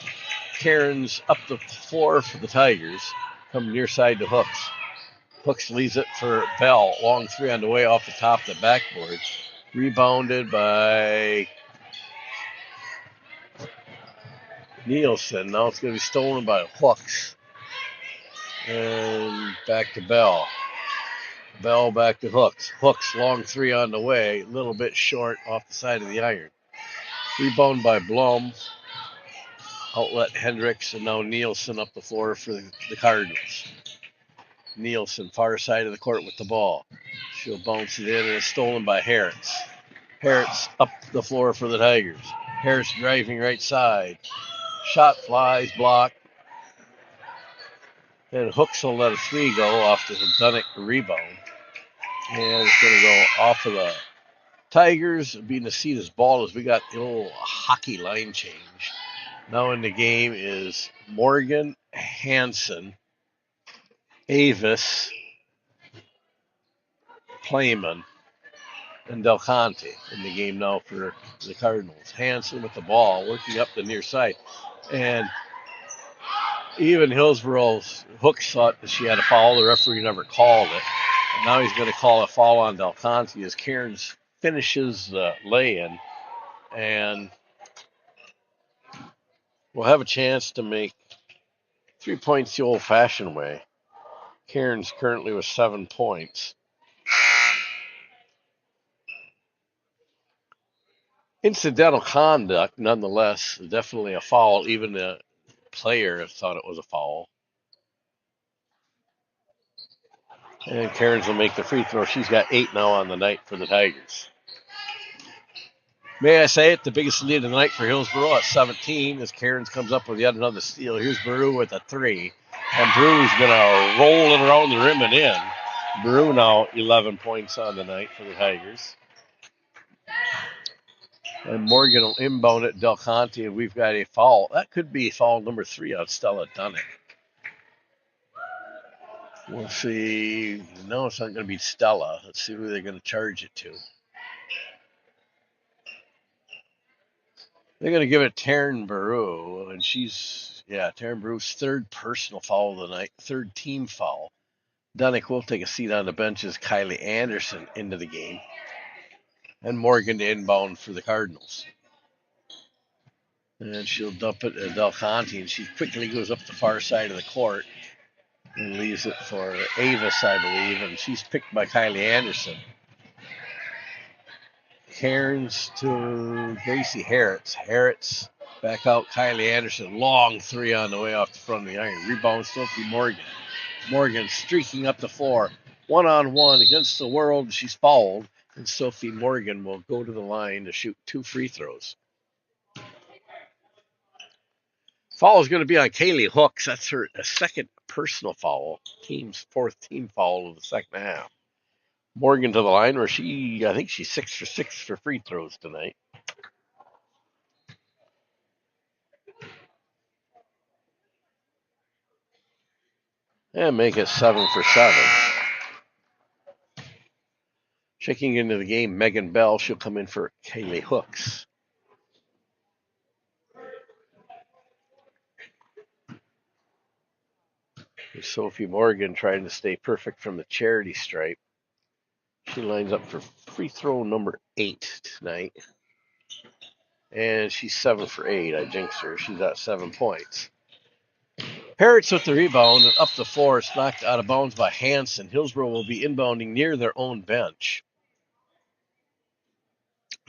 A: Cairns up the floor for the Tigers. Come near side to Hooks. Hooks leaves it for Bell. Long 3 on the way off the top of the backboard. Rebounded by Nielsen. Now it's going to be stolen by Hooks. And back to Bell. Bell back to Hooks. Hooks, long 3 on the way. A little bit short off the side of the iron. Rebound by Blum. Outlet Hendricks, and now Nielsen up the floor for the Cardinals. Nielsen, far side of the court with the ball. She'll bounce it in, and it's stolen by Harris. Harris up the floor for the Tigers. Harris driving right side. Shot flies, blocked. And Hooks will let a 3 go off the Dunnick rebound. And it's going to go off of the Tigers. It'll be Necedah's ball as we got a little hockey line change. Now in the game is Morgan, Hansen, Avis, Playman, and Del Conte in the game now for the Cardinals. Hansen with the ball, working up the near side. And even Hillsboro's Hooks thought that she had a foul. The referee never called it. And now he's going to call a foul on Del Conte as Cairns finishes the lay-in. And we'll have a chance to make 3 points the old-fashioned way. Cairns currently with 7 points. Incidental conduct, nonetheless, definitely a foul. Even the player thought it was a foul. And Cairns will make the free throw. She's got 8 now on the night for the Tigers. May I say it, the biggest lead of the night for Hillsboro at 17 as Cairns comes up with yet another steal. Here's Baru with a 3. And Baru's going to roll it around the rim and in. Baru now 11 points on the night for the Tigers. And Morgan will inbound it, Del Conte, and we've got a foul. That could be foul number 3 on Stella Dunnick. We'll see. No, it's not going to be Stella. Let's see who they're going to charge it to. They're going to give it Taryn Baru, and Taryn Baru's 3rd personal foul of the night, 3rd team foul. Dunnick will take a seat on the bench as Kylie Anderson into the game. And Morgan to inbound for the Cardinals. And she'll dump it at Del Conte, and she quickly goes up the far side of the court and leaves it for Avis, I believe, and she's picked by Kylie Anderson. Cairns to Gracie Harris. Harris back out, Kylie Anderson. Long 3 on the way off the front of the iron. Rebound, Sophie Morgan. Morgan streaking up the floor. 1-on-1 against the world. She's fouled, and Sophie Morgan will go to the line to shoot 2 free throws. Foul is going to be on Kaylee Hooks. That's her second personal foul. Team's fourth team foul of the second half. Morgan to the line where I think she's 6 for 6 for free throws tonight. And make it 7 for 7. Checking into the game, Megan Bball. She'll come in for Kaylee Hooks. Sophie Morgan trying to stay perfect from the charity stripe. She lines up for free throw number 8 tonight. And she's 7 for 8. I jinxed her. She's at 7 points. Parrots with the rebound and up the floor. It's knocked out of bounds by Hanson. Hillsboro will be inbounding near their own bench.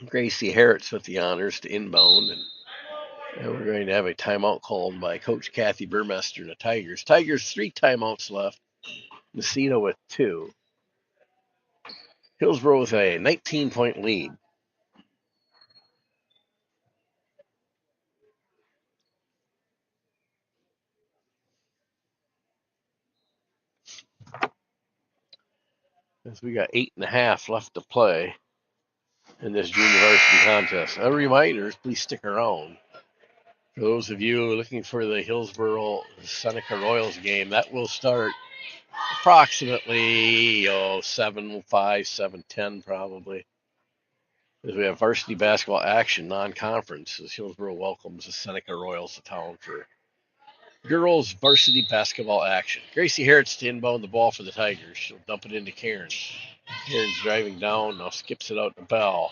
A: Gracie Harrots with the honors to inbound. And we're going to have a timeout called by Coach Kathy Burmester and the Tigers. Tigers 3 timeouts left. Necedah with 2. Hillsboro with a 19-point lead. As we got 8.5 left to play in this junior varsity contest. A reminder, please stick around. For those of you looking for the Hillsboro Seneca Royals game, that will start approximately 7:05, 7:10 probably. As we have varsity basketball action, non-conference, as Hillsboro welcomes the Seneca Royals to town for girls varsity basketball action. Gracie Harrots to inbound the ball for the Tigers. She'll dump it into Cairns. Cairns driving down, now skips it out to Bball.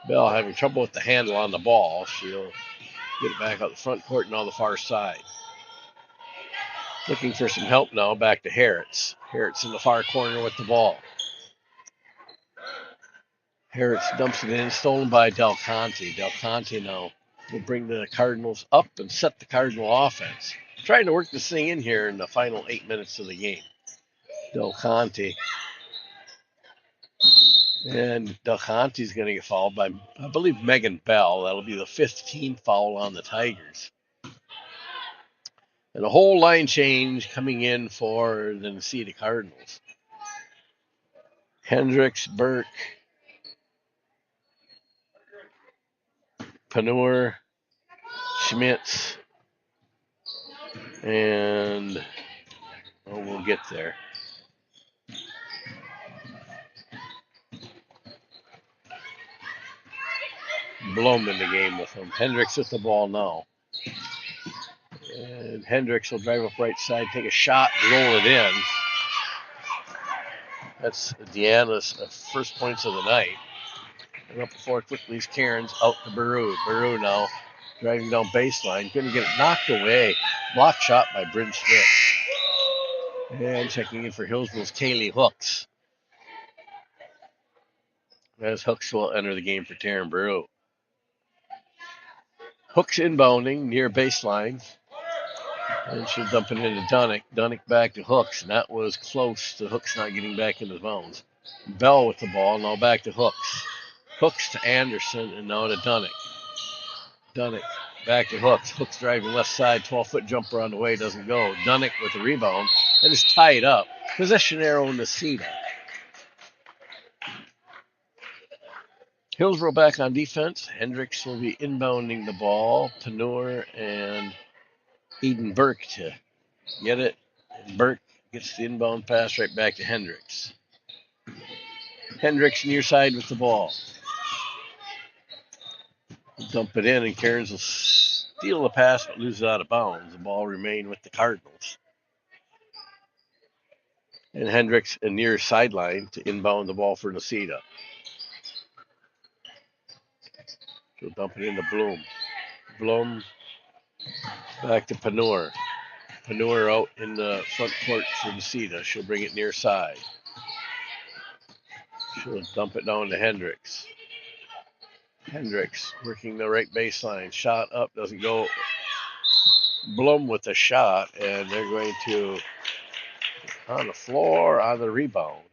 A: Bball having trouble with the handle on the ball. She'll get it back out the front court and on the far side. Looking for some help now, back to Harrots. Harrots in the far corner with the ball. Harrots dumps it in, stolen by Del Conte. Del Conte now will bring the Cardinals up and set the Cardinal offense. Trying to work this thing in here in the final 8 minutes of the game. Del Conte. And Del Conte is going to get fouled by, I believe, Megan Bball. That'll be the 5th team foul on the Tigers. And a whole line change coming in for the Necedah Cardinals. Hendricks, Burke, Panur, Schmitz, and we'll get there. Blum in the game with him. Hendricks with the ball now. And Hendricks will drive up right side, take a shot, roll it in. That's Deanna's first points of the night. And up the floor quickly is Cairns out to Baru. Baru now driving down baseline. Going to get it knocked away. Block shot by Bryn Schmidt. And checking in for Hillsboro's Kaylee Hooks. As Hooks will enter the game for Taryn Baru. Hooks inbounding near baseline. And she'll dump it into Dunnick. Dunnick back to Hooks. And that was close to Hooks not getting back into the bounds. Bell with the ball. Now back to Hooks. Hooks to Anderson. And now to Dunnick. Dunnick back to Hooks. Hooks driving left side. 12-foot jumper on the way. Doesn't go. Dunnick with the rebound. And it's tied up. Possession arrow in Necedah. Hillsboro back on defense. Hendricks will be inbounding the ball. Panur and Eden Burke to get it. And Burke gets the inbound pass right back to Hendricks. Hendricks near side with the ball. Dump it in, and Cairns will steal the pass but lose it out of bounds. The ball remain with the Cardinals. And Hendricks a near sideline to inbound the ball for Necedah. She'll dump it into Bloom. Bloom back to Panur. Panur out in the front court for Necedah. She'll bring it near side. She'll dump it down to Hendricks. Hendricks working the right baseline. Shot up, doesn't go. Blum with the shot, and they're going to, on the floor, on the rebound.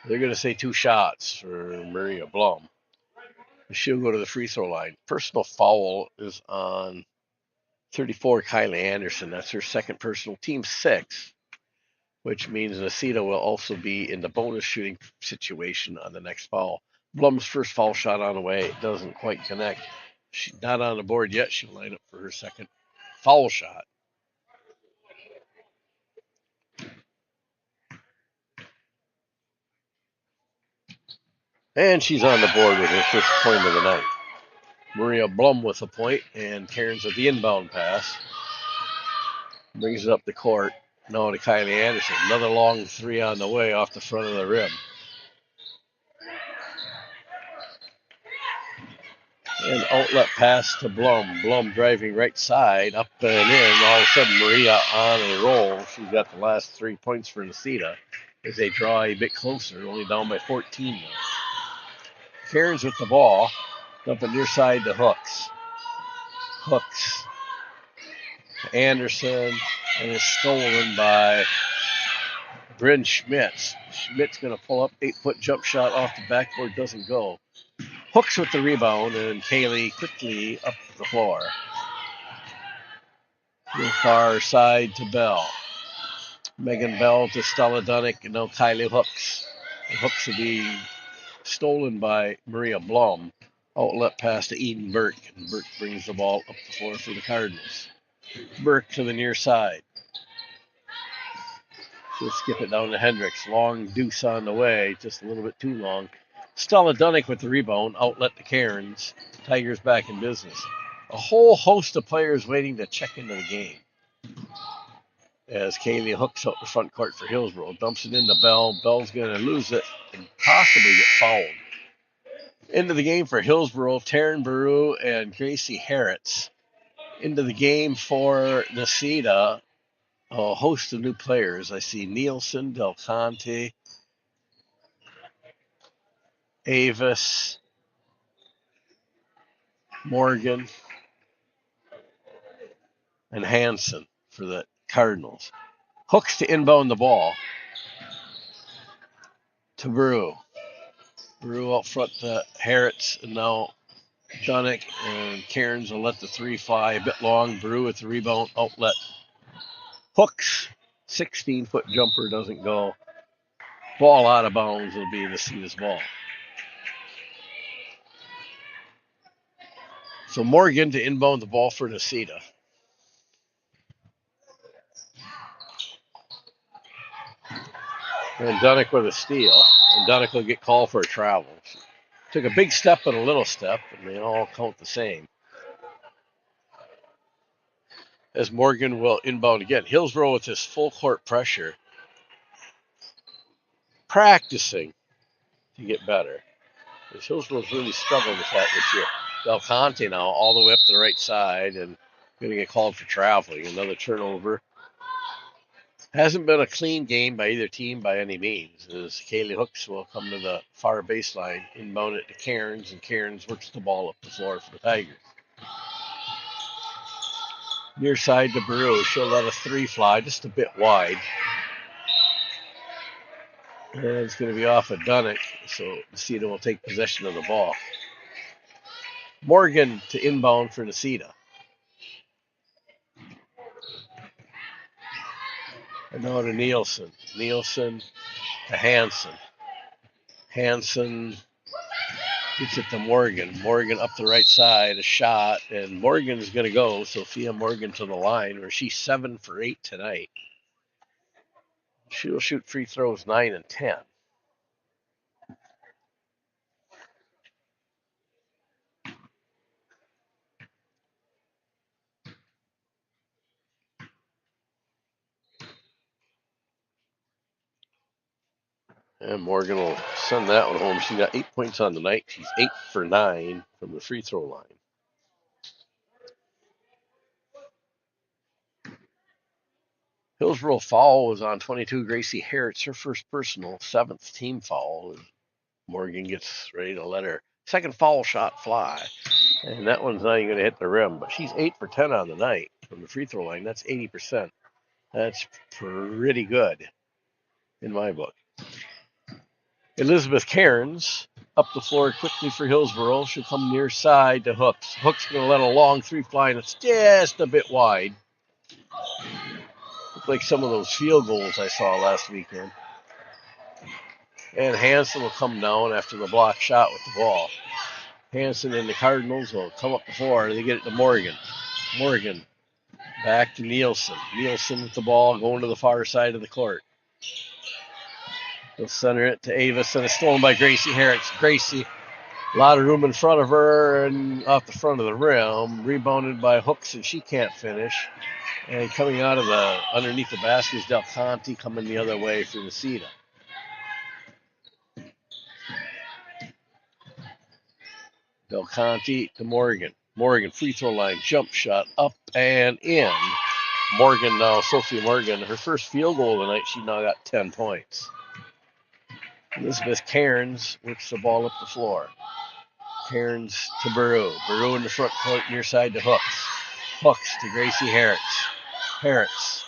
A: They're going to say 2 shots for Maria Blum. She'll go to the free throw line. Personal foul is on 34, Kylie Anderson. That's her second personal, team 6, which means Necedah will also be in the bonus shooting situation on the next foul. Blum's first foul shot on the way. It doesn't quite connect. She's not on the board yet. She'll line up for her second foul shot. And she's on the board with her first point of the night. Maria Blum with a point, and Cairns with the inbound pass. Brings it up the court. Now to Kylie Anderson. Another long three on the way off the front of the rim. And outlet pass to Blum. Blum driving right side, up and in. All of a sudden, Maria on a roll. She's got the last 3 points for Necedah as they draw a bit closer, only down by 14 now. Cairns with the ball. Dumping near side to Hooks. Hooks to Anderson, and is stolen by Bryn Schmitz. Schmitz going to pull up, 8-foot jump shot off the backboard, doesn't go. Hooks with the rebound, and Kaylee quickly up the floor. The far side to Bell. Megan Bell to Stella Dunnick, and now Kylie Hooks. And Hooks will be stolen by Maria Blum. Outlet pass to Eden Burke, and Burke brings the ball up the floor for the Cardinals. Burke to the near side. She'll skip it down to Hendricks. Long deuce on the way, just a little bit too long. Stella Dunnick with the rebound, outlet to Cairns. Tigers back in business. A whole host of players waiting to check into the game. As Kaylee Hooks up the front court for Hillsboro, dumps it into Bell. Bell's going to lose it and possibly get fouled. Into the game for Hillsboro, Taryn Baru and Gracie Harritz. Into the game for Necedah, a host of new players. I see Nielsen, Del Conte, Avis, Morgan, and Hanson for the Cardinals. Hooks to inbound the ball to Brew. Brew out front to Harritz, and now Dunnick and Cairns will let the 3 fly a bit long. Brew with the rebound, outlet. Hooks, 16-foot jumper, doesn't go. Ball out of bounds will be Necedah's ball. So Morgan to inbound the ball for Necedah. And Dunnick with a steal. And Dunnick will get called for a travel. Took a big step and a little step, and they all count the same. As Morgan will inbound again. Hillsboro with his full court pressure. Practicing to get better. Because Hillsboro's really struggled with that this year. Del Conte now all the way up to the right side and going to get called for traveling. Another turnover. Hasn't been a clean game by either team by any means, as Kaylee Hooks will come to the far baseline, inbound it to Cairns, and Cairns works the ball up the floor for the Tigers. Near side to Baru. She'll let a 3 fly, just a bit wide. And it's going to be off of Dunnick, so Necedah will take possession of the ball. Morgan to inbound for Necedah. And now to Nielsen. Nielsen to Hanson. Hanson gets it to Morgan. Morgan up the right side, a shot, and Morgan's going to go. Sophia Morgan to the line, where she's 7 for 8 tonight. She will shoot free throws 9 and 10. And Morgan will send that one home. She got 8 points on the night. She's 8 for 9 from the free throw line. Hillsboro foul was on 22, Gracie Harritz, her first personal, 7th team foul. Morgan gets ready to let her second foul shot fly. And that one's not even going to hit the rim. But she's 8 for 10 on the night from the free throw line. That's 80%. That's pretty good in my book. Elizabeth Cairns Up the floor quickly for Hillsboro. She'll come near side to Hooks. Hooks going to let a long three fly, and it's just a bit wide. Looked like some of those field goals I saw last weekend. And Hanson will come down after the block shot with the ball. Hanson and the Cardinals will come up the floor. They get it to Morgan. Morgan back to Nielsen. Nielsen with the ball going to the far side of the court. They'll center it to Avis, and it's stolen by Gracie Harris. Gracie, a lot of room in front of her and off the front of the rim. Rebounded by Hooks, and she can't finish. And coming out of the underneath the basket is Del Conte coming the other way for Necedah. Del Conte to Morgan. Morgan, free throw line, jump shot, up and in. Morgan now, Sophia Morgan, her first field goal of the night, she now got 10 points. Elizabeth Cairns works the ball up the floor. Cairns to Baru. Baru in the front court, near side to Hooks. Hooks to Gracie Harris. Harris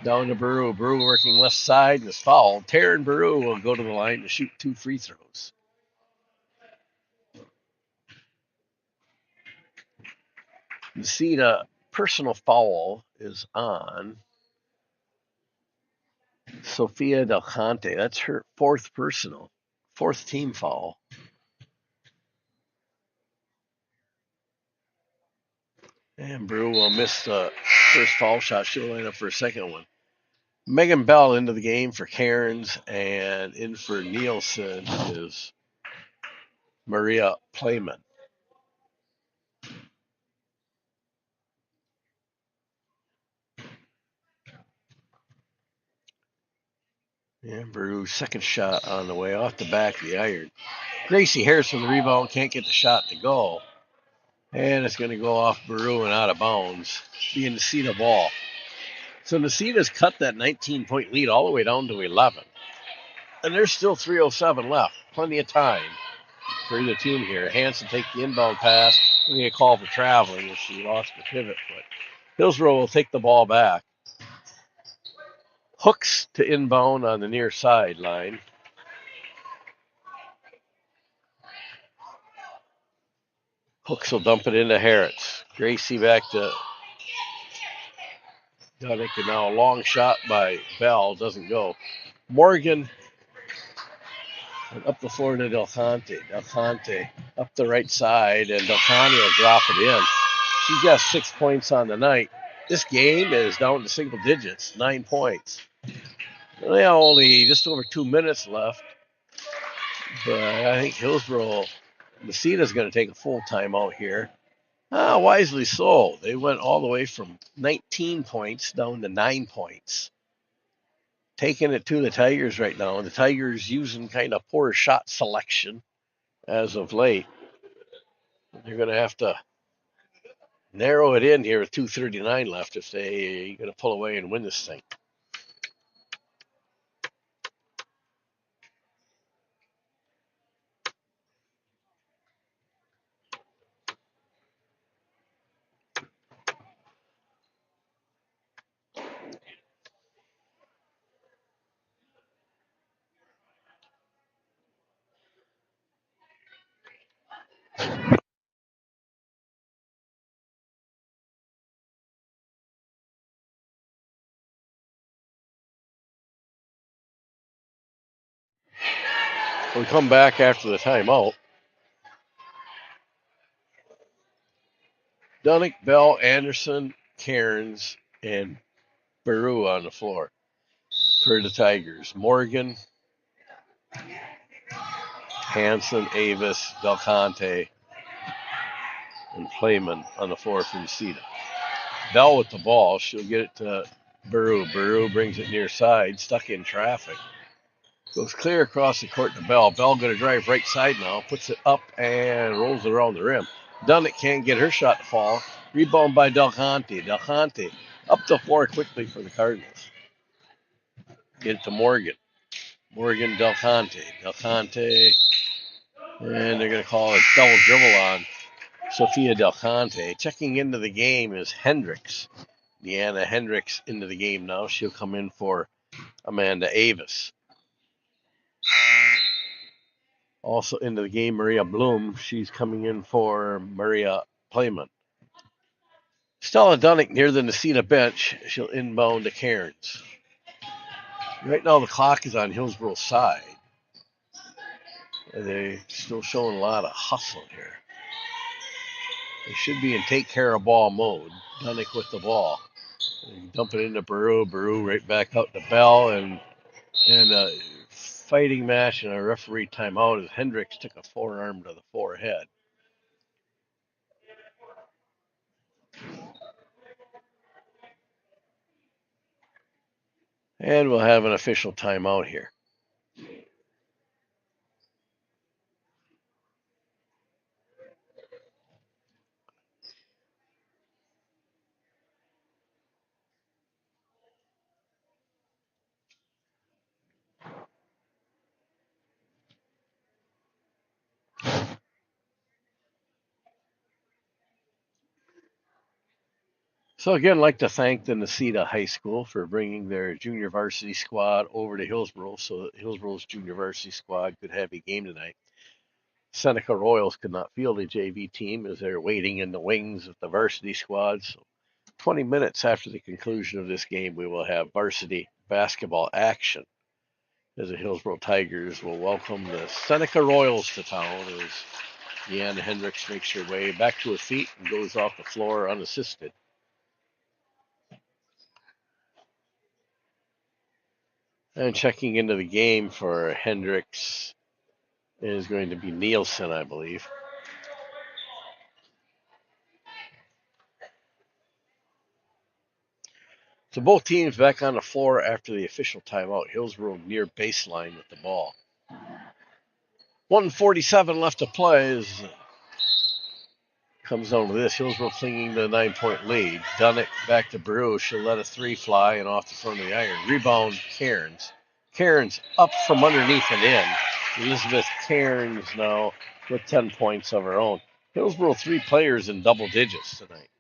A: down to Baru. Baru working left side and is fouled. Taryn Baru will go to the line to shoot 2 free throws. Necedah personal foul is on Sophia Del Conte. That's her 4th personal, 4th team foul. And Brew will miss the first foul shot. She'll line up for a second one. Megan Bell into the game for Cairns, and in for Nielsen is Maria Playman. And Brew, second shot on the way off the back of the iron. Gracie Harris from the rebound, can't get the shot to go. And it's going to go off Baru and out of bounds, being Necedah ball. So Necedah's cut that 19-point lead all the way down to 11. And there's still 3:07 left. Plenty of time for either team here. Hanson take the inbound pass. Going to get a call for traveling as she lost the pivot foot. Hillsboro will take the ball back. Hooks to inbound on the near sideline. Hooks will dump it into Harris. Gracie back to Dunnick, and now a long shot by Bell. Doesn't go. Morgan up the floor to Del Conte. Del Conte up the right side, and Del Conte will drop it in. She's got 6 points on the night. This game is down to single digits, 9 points. They only just over 2 minutes left, but I think Hillsboro, Necedah's going to take a full timeout here. Wisely so. They went all the way from 19 points down to 9 points. Taking it to the Tigers right now, and the Tigers using kind of poor shot selection as of late. They're going to have to narrow it in here with 2:39 left if they're going to pull away and win this thing. We come back after the timeout. Dunnick, Bell, Anderson, Cairns, and Baru on the floor for the Tigers. Morgan, Hanson, Avis, Del Conte, and Playman on the floor for Necedah. Bell with the ball. She'll get it to Baru. Baru brings it near side, stuck in traffic. Goes clear across the court to Bell. Bell going to drive right side now. Puts it up and rolls it around the rim. Dunnick can't get her shot to fall. Rebound by Del Conte. Del Conte up the floor quickly for the Cardinals. Get it to Morgan. Morgan, Del Conte. Del Conte. And they're going to call it double dribble on Sophia Del Conte. Checking into the game is Hendricks. Deanna Hendricks into the game now. She'll come in for Amanda Avis. Also into the game, Maria Bloom. She's coming in for Maria Playman. Stella Dunnick near the Necedah bench. She'll inbound to Cairns. Right now the clock is on Hillsboro's side. They're still showing a lot of hustle here. They should be in take care of ball mode. Dunnick with the ball. And dump it into Baru. Baru right back out to Bball, and a fighting match and a referee timeout as Hendricks took a forearm to the forehead. And we'll have an official timeout here. So again, I'd like to thank the Necedah High School for bringing their junior varsity squad over to Hillsboro so that Hillsboro's junior varsity squad could have a game tonight. Seneca Royals could not field a JV team as they're waiting in the wings of the varsity squads. So 20 minutes after the conclusion of this game, we will have varsity basketball action as the Hillsboro Tigers will welcome the Seneca Royals to town as Deanna Hendricks makes her way back to her feet and goes off the floor unassisted. And checking into the game for Hendricks is going to be Nielsen, I believe. So both teams back on the floor after the official timeout. Hillsboro near baseline with the ball. 1:47 left to play as comes down to this. Hillsboro clinging to the 9-point lead. Dunnick back to Brew. She'll let a three fly and off the front of the iron. Rebound, Cairns. Cairns up from underneath and in. Elizabeth Cairns now with 10 points of her own. Hillsboro 3 players in double digits tonight.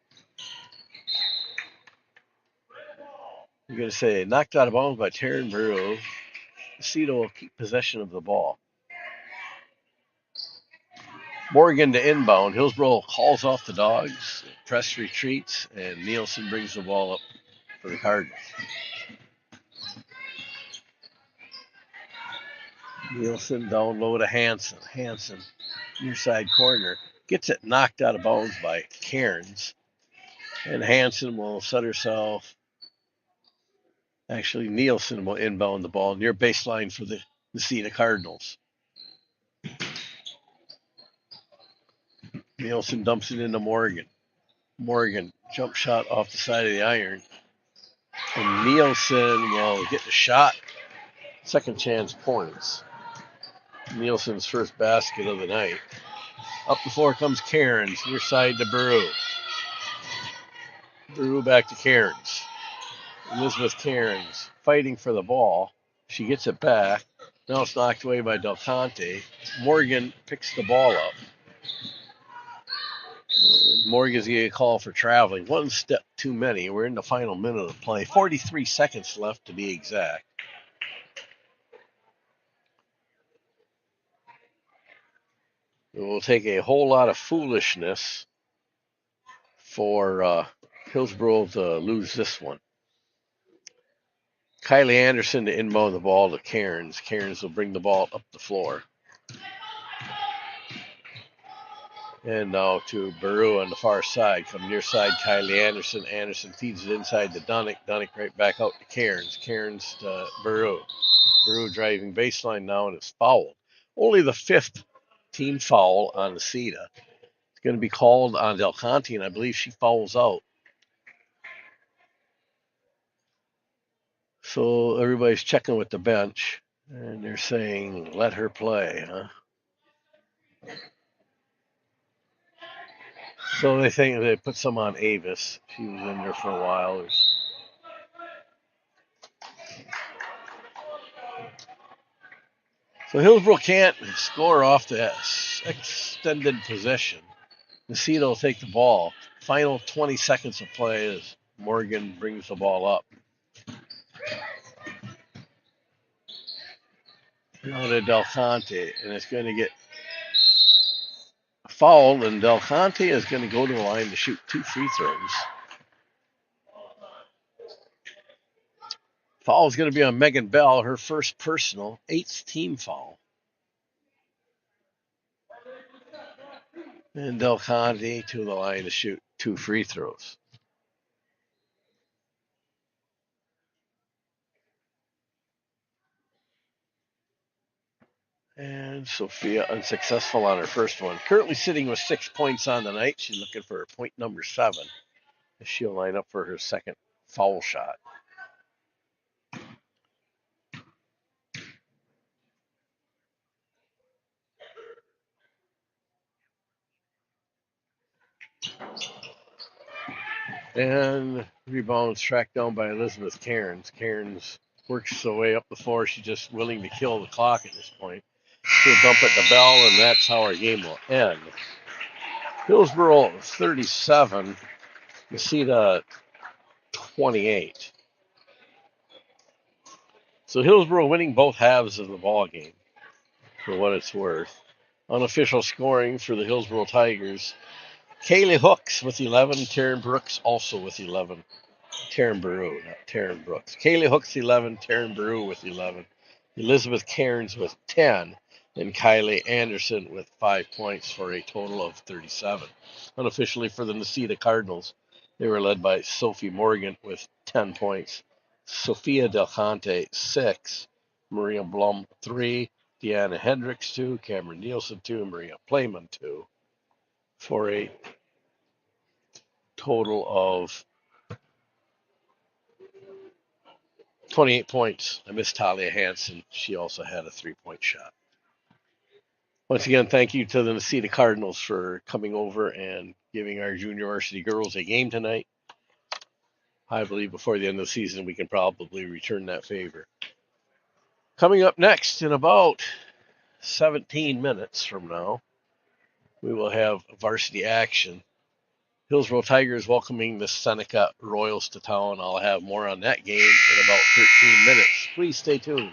A: You're going to say knocked out of bounds by Taryn Brew. Necedah will keep possession of the ball. Morgan to inbound. Hillsboro calls off the Dogs. Press retreats, and Nielsen brings the ball up for the Cardinals. Nielsen down low to Hansen. Hansen, near side corner, gets it knocked out of bounds by Cairns. And Hansen will set herself. Actually, Nielsen will inbound the ball near baseline for the Necedah Cardinals. Nielsen dumps it into Morgan. Morgan, jump shot off the side of the iron. And Nielsen will get the shot. Second chance points. Nielsen's first basket of the night. Up the floor comes Cairns, near side to Baru. Baru back to Cairns. Elizabeth Cairns fighting for the ball. She gets it back. Now it's knocked away by Del Conte. Morgan picks the ball up. Morgan's going to call for traveling. One step too many. We're in the final minute of play. 43 seconds left to be exact. It will take a whole lot of foolishness for Hillsboro to lose this one. Kylie Anderson to inbound the ball to Cairns. Cairns will bring the ball up the floor. And now to Baru on the far side. From near side, Kylie Anderson. Anderson feeds it inside to Dunnick. Dunnick right back out to Cairns. Cairns to Baru. Baru driving baseline now and is fouled. Only the 5th team foul on Necedah. It's going to be called on Del Conte, and I believe she fouls out. So everybody's checking with the bench, and they're saying, let her play, huh? So they think they put some on Avis. She was in there for a while. So Hillsboro can't score off the extended possession. Necedah will take the ball. Final 20 seconds of play as Morgan brings the ball up. Now to Del Conte, and it's going to get fouled, and Del Conte is going to go to the line to shoot 2 free throws. Foul is going to be on Megan Bball, her first personal, 8th team foul. And Del Conte to the line to shoot 2 free throws. And Sophia unsuccessful on her first one. Currently sitting with 6 points on the night. She's looking for her point number 7. She'll line up for her second foul shot. And rebounds tracked down by Elizabeth Cairns. Cairns works her way up the floor. She's just willing to kill the clock at this point. She'll dump it to Bball, and that's how our game will end. Hillsboro 37, Necedah 28. So Hillsboro winning both halves of the ball game, for what it's worth. Unofficial scoring for the Hillsboro Tigers: Kaylee Hooks with 11, Taryn Brooks also with 11. Taryn Baru, not Taryn Brooks. Kaylee Hooks 11, Taryn Baru with 11. Elizabeth Cairns with 10, and Kylie Anderson with 5 points for a total of 37. Unofficially for the Necedah Cardinals, they were led by Sophie Morgan with 10 points, Sophia Del Conte 6, Maria Blum 3, Deanna Hendricks 2, Cameron Nielsen 2, Maria Playman 2, for a total of 28 points. I missed Talia Hansen. She also had a 3-point shot. Once again, thank you to the Necedah Cardinals for coming over and giving our junior varsity girls a game tonight. I believe before the end of the season, we can probably return that favor. Coming up next in about 17 minutes from now, we will have varsity action. Hillsboro Tigers welcoming the Seneca Royals to town. I'll have more on that game in about 13 minutes. Please stay tuned.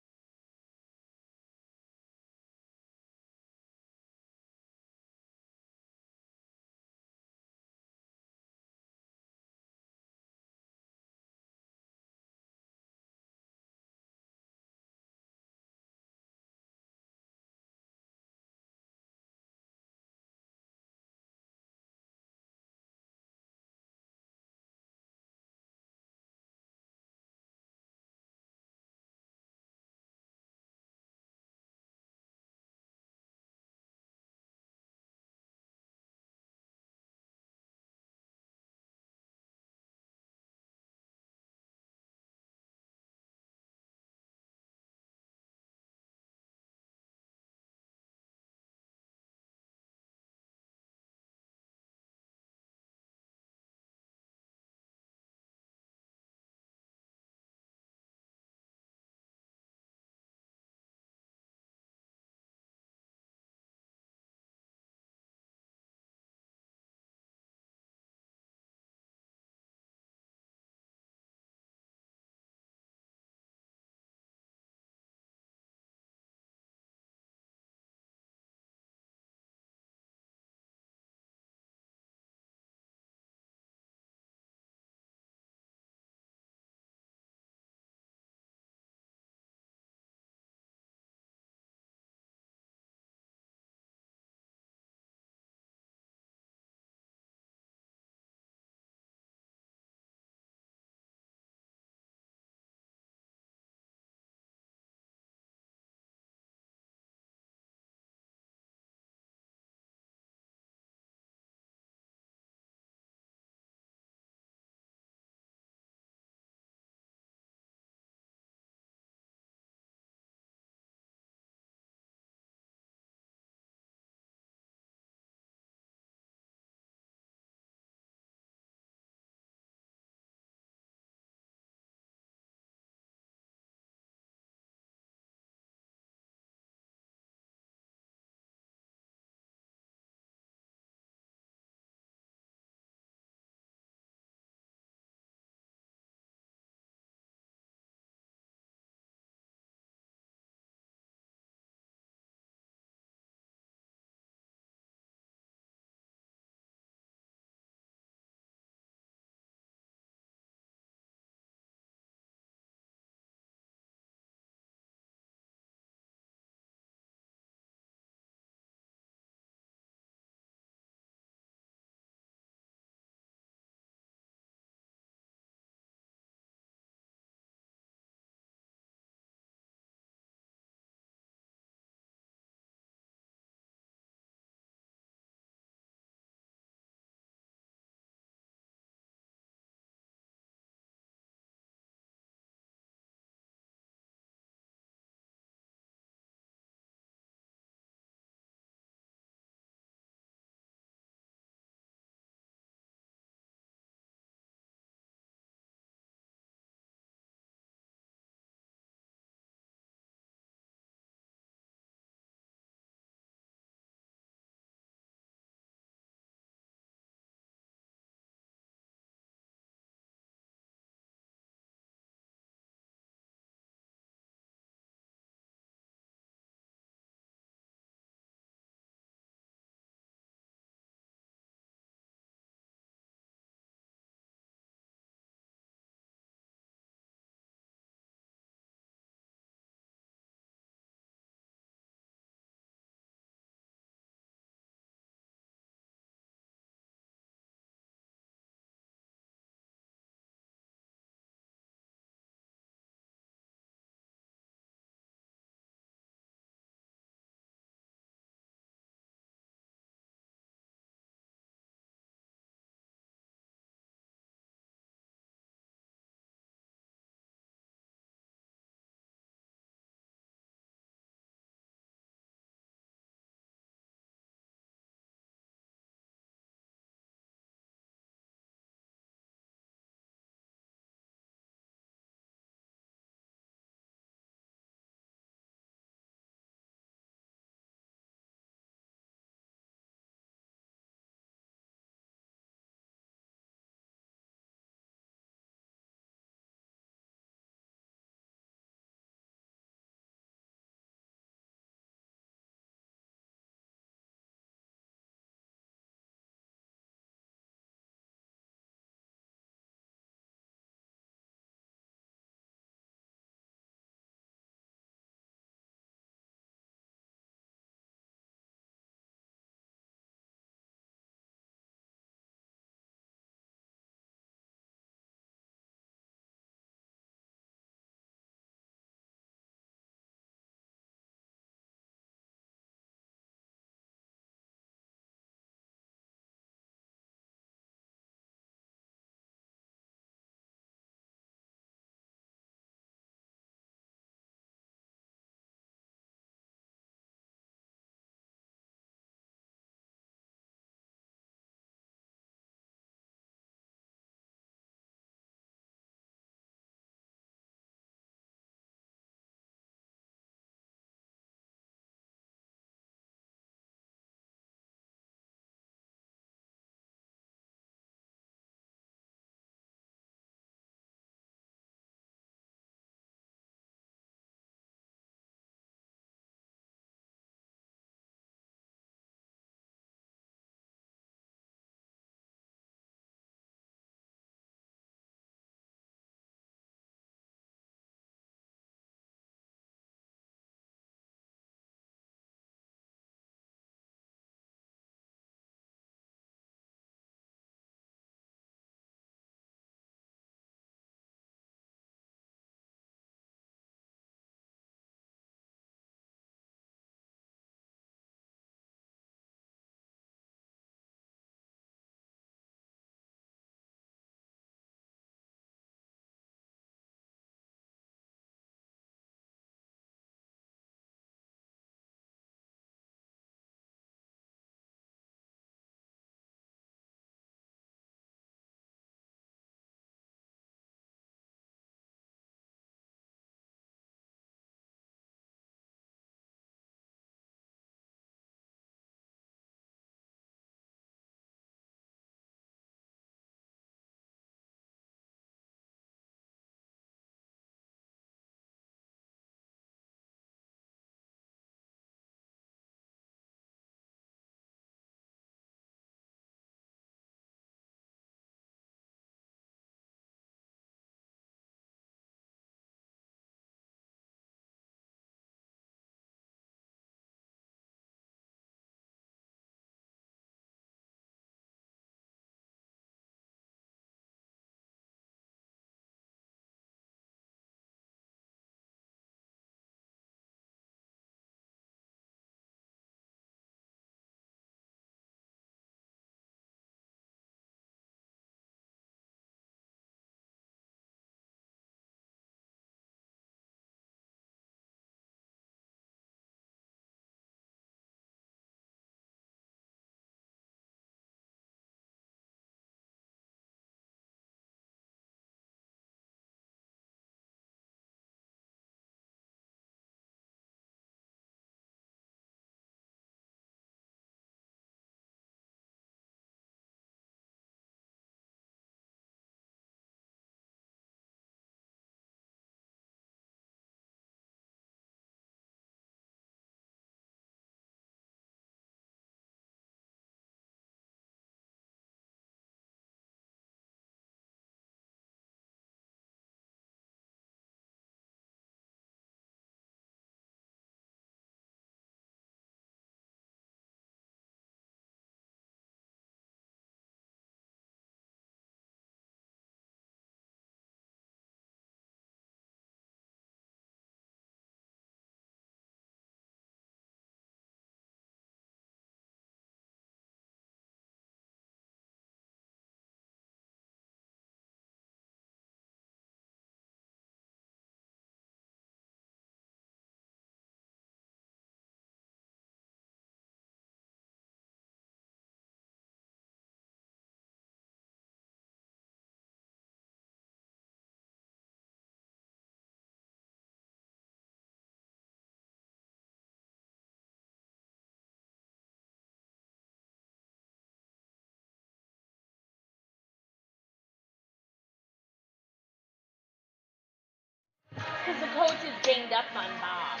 B: Because the coach is ganged up on Bob.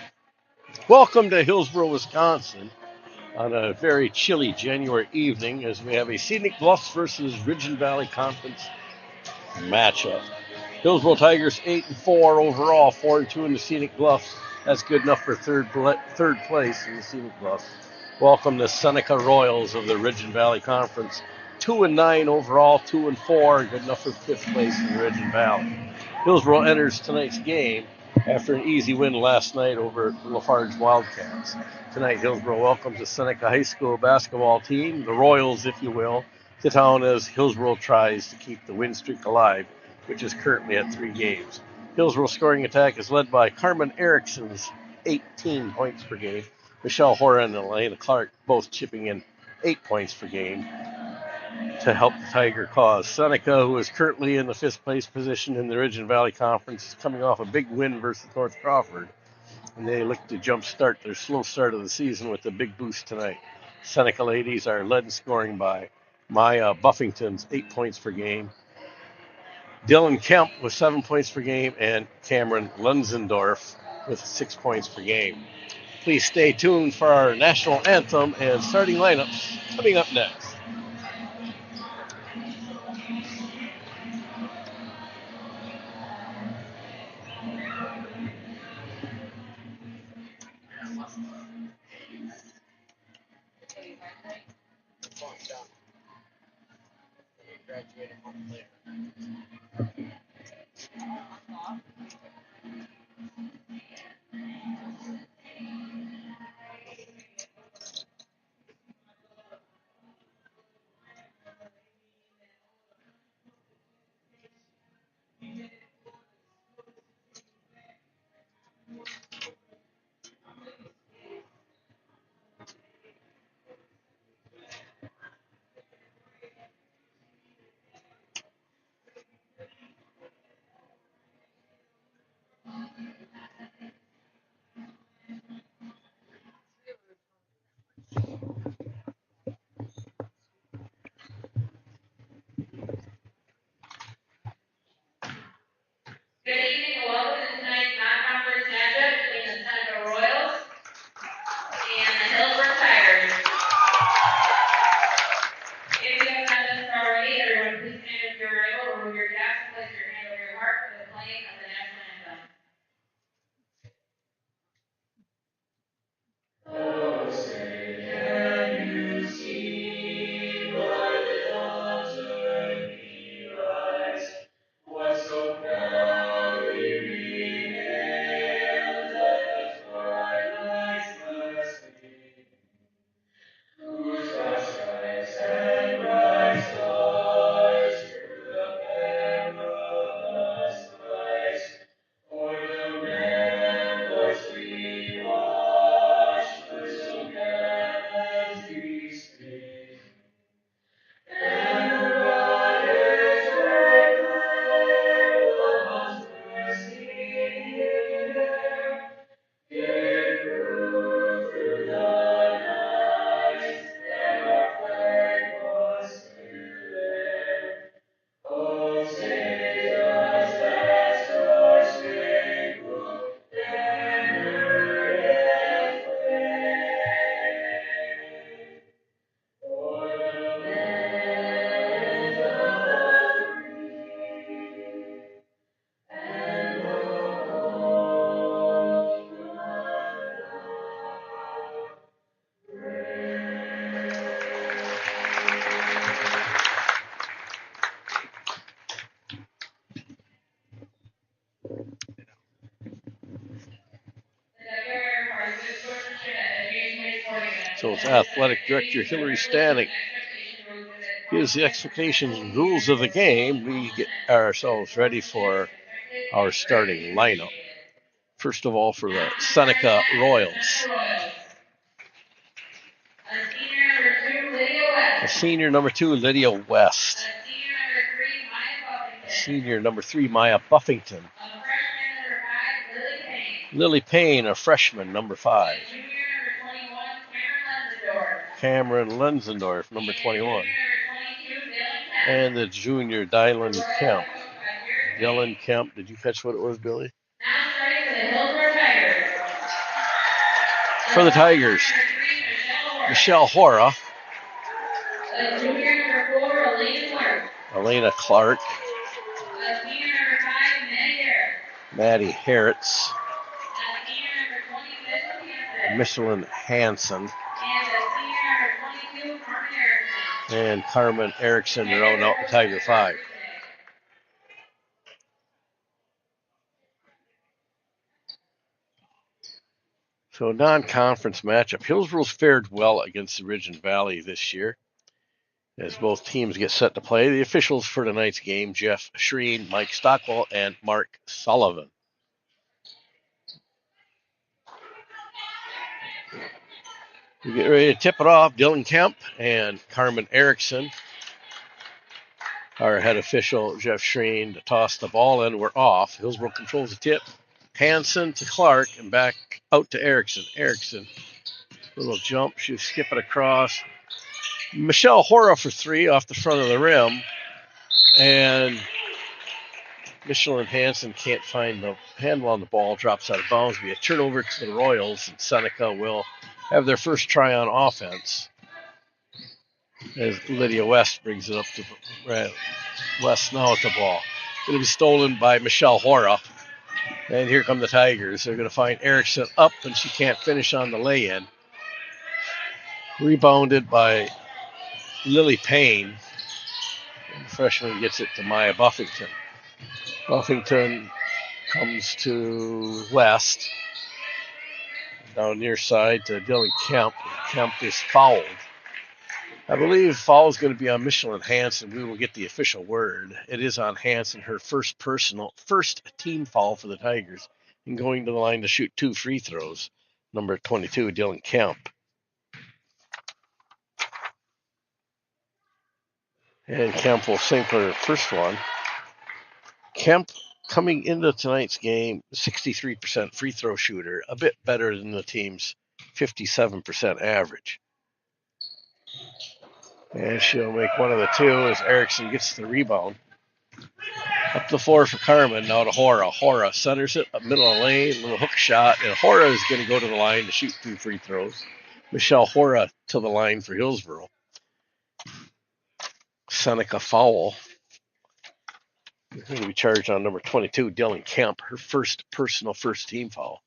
A: Welcome to Hillsboro, Wisconsin, on a very chilly January evening as we have a Scenic Bluffs versus Ridge and Valley Conference matchup. Hillsboro Tigers 8-4 overall, 4-2 in the Scenic Bluffs. That's good enough for third place in the Scenic Bluffs. Welcome to Seneca Royals of the Ridge and Valley Conference, 2-9 overall, 2-4, good enough for fifth place in the Ridge and Valley. Hillsboro enters tonight's game after an easy win last night over Lafarge Wildcats. Tonight, Hillsboro welcomes the Seneca High School basketball team, the Royals, if you will, to town as Hillsboro tries to keep the win streak alive, which is currently at 3 games. Hillsboro's scoring attack is led by Carmen Erickson's 18 points per game. Michelle Horan and Elena Clark both chipping in 8 points per game to help the Tiger cause. Seneca, who is currently in the fifth place position in the Ridge and Valley Conference, is coming off a big win versus North Crawford, and they look to jumpstart their slow start of the season with a big boost tonight. Seneca ladies are led in scoring by Maya Buffington's 8 points per game, Dylan Kemp with 7 points per game, and Cameron Lenzendorf with 6 points per game. Please stay tuned for our national anthem and starting lineups coming up next.
B: Good evening and welcome to tonight's non-conference matchup between the Seneca Royals and the Hillsboro Tigers. If you have not done so already, everyone please stand if you're able, remove your caps and place your hand over your heart for the playing of the national anthem. Oh, say, can you see by the dawn's early rise what so proudly we hailed at the twilight's last gleam, whose broad stripes and bright stars through the perilous skies o'er the ramparts we watched with so gallantly speed, and the rockets red glare almost bursting in air did prove through the night that our flag was still there. Oh, say does that star-spangled banner yet wave o'er the land of the free and the home of the brave?
A: So it's Athletic Director Hillary Stanek gives the expectations and rules of the game. We get ourselves ready for our starting lineup. First of all, for the Seneca Royals. A senior number 2, Lydia West. Senior number 3, Maya Buffington. Lily Payne, a freshman, number 5. Cameron Lenzendorf, number 21. And the junior, Dylan Kemp. Dylan Kemp, did you catch what it was, Billy?
B: Hillsboro Tigers.
A: For the Tigers, Michelle Hora.
B: Junior number 4,
A: Elena Clark.
B: Senior number 5,
A: Maddie Harritz.
B: senior number 20,
A: Michelin Hansen.
B: and senior number 22, Carmen Erickson.
A: And Carmen Erickson round out the Tiger 5. So non-conference matchup. Hillsboro's fared well against the Ridge and Valley this year as both teams get set to play. The officials for tonight's game, Jeff Shreen, Mike Stockwell, and Mark Sullivan. We get ready to tip it off. Dylan Kemp and Carmen Erickson. Our head official, Jeff Shreen, to toss the ball in. We're off. Hillsboro controls the tip. Hansen to Clark and back out to Erickson. Erickson, little jump. She'll skip it across. Michelle Hora for 3 off the front of the rim. And Michelin Hansen can't find the handle on the ball. Drops out of bounds. Be a turnover to the Royals. And Seneca will have their first try on offense. As Lydia West brings it up to West now at the ball. Going to be stolen by Michelle Hora. And here come the Tigers. They're going to find Erickson up, and she can't finish on the lay-in. Rebounded by Lily Payne. And the freshman gets it to Maya Buffington. Buffington comes to West. Down near side to Dylan Kemp. Kemp is fouled. I believe foul is going to be on Michelin Hansen. We will get the official word. It is on Hansen, her first team foul for the Tigers, and going to the line to shoot 2 free throws. Number 22, Dylan Kemp. And Kemp will sink her first one. Kemp, coming into tonight's game, 63% free throw shooter, a bit better than the team's 57% average. And she'll make one of the 2 as Erickson gets the rebound. Up the floor for Carmen, now to Hora. Hora centers it up middle of the lane, little hook shot, and Hora is going to go to the line to shoot 2 free throws. Michelle Hora to the line for Hillsboro. Seneca foul. Going to be charged on number 22, Dylan Kemp, her first team foul.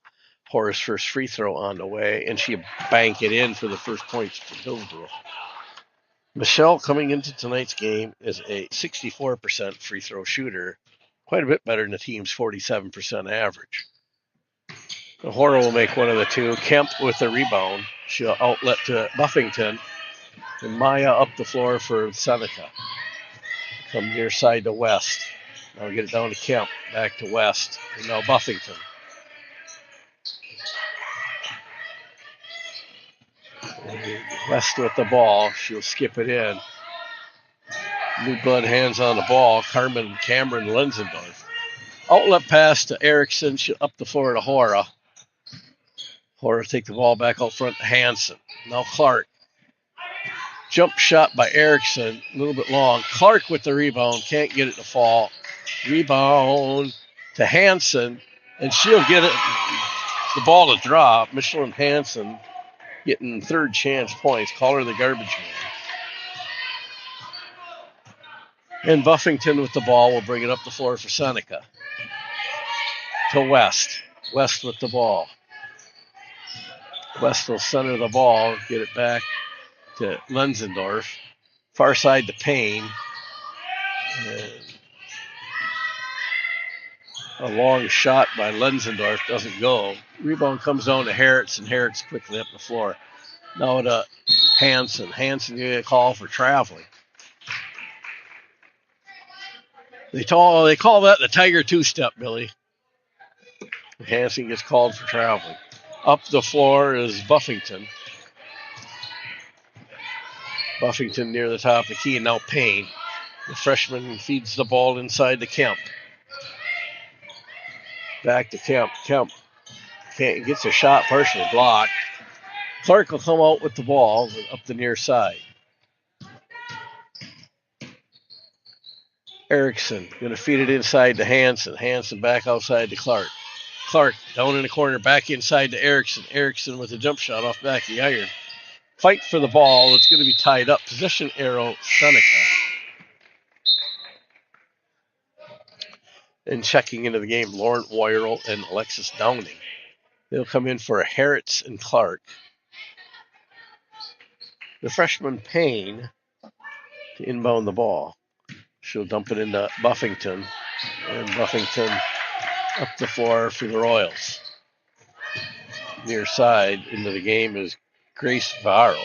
A: Hora's first free throw on the way, and she banked it in for the first points for Hillsboro. Michelle, coming into tonight's game, is a 64% free throw shooter, quite a bit better than the team's 47% average. Hora will make one of the 2. Kemp with the rebound. She'll outlet to Buffington, and Maya up the floor for Seneca. Come near side to West. Now get it down to Kemp, back to West, and now Buffington. West with the ball. She'll skip it in. New blood hands on the ball. Cameron Lenzendorf. Outlet pass to Erickson. She'll up the floor to Hora. Hora take the ball back out front to Hansen. Now Clark. Jump shot by Erickson. A little bit long. Clark with the rebound. Can't get it to fall. Rebound to Hansen. And she'll get it. The ball to drop. Michelin Hansen getting 3rd chance points. Call her the garbage man. And Buffington with the ball will bring it up the floor for Seneca. To West. West with the ball. West will center the ball. Get it back to Lenzendorf. Far side to Payne. And a long shot by Lenzendorf doesn't go. Rebound comes down to Harritz, and Harritz quickly up the floor. Now to Hansen. Hansen get a call for traveling. They call that the Tiger 2-step, Billy. Hansen gets called for traveling. Up the floor is Buffington. Buffington near the top of the key, and now Payne. The freshman feeds the ball inside to Kemp. Back to Kemp. Kemp gets a shot partially blocked. Clark will come out with the ball up the near side. Erickson going to feed it inside to Hansen. Hansen back outside to Clark. Clark down in the corner, back inside to Erickson. Erickson with a jump shot off the back of the iron. Fight for the ball. It's going to be tied up. Possession arrow, Seneca. And checking into the game, Lauren Woyerl and Alexis Downing. They'll come in for Harritz and Clark. The freshman Payne to inbound the ball. She'll dump it into Buffington. And Buffington up the floor for the Royals. Near side into the game is Grace Varro.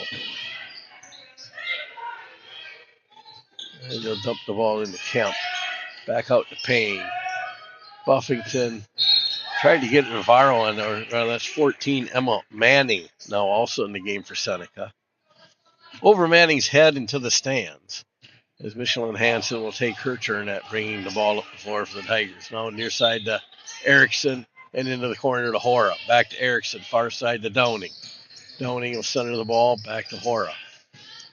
A: And they'll dump the ball into Kemp. Back out to Payne. Buffington tried to get Navarro on there. That's 14. Emma Manning now also in the game for Seneca. Over Manning's head into the stands as Michelin Hansen will take her turn at bringing the ball up the floor for the Tigers. Now near side to Erickson and into the corner to Hora. Back to Erickson, far side to Downing. Downing will center the ball back to Hora.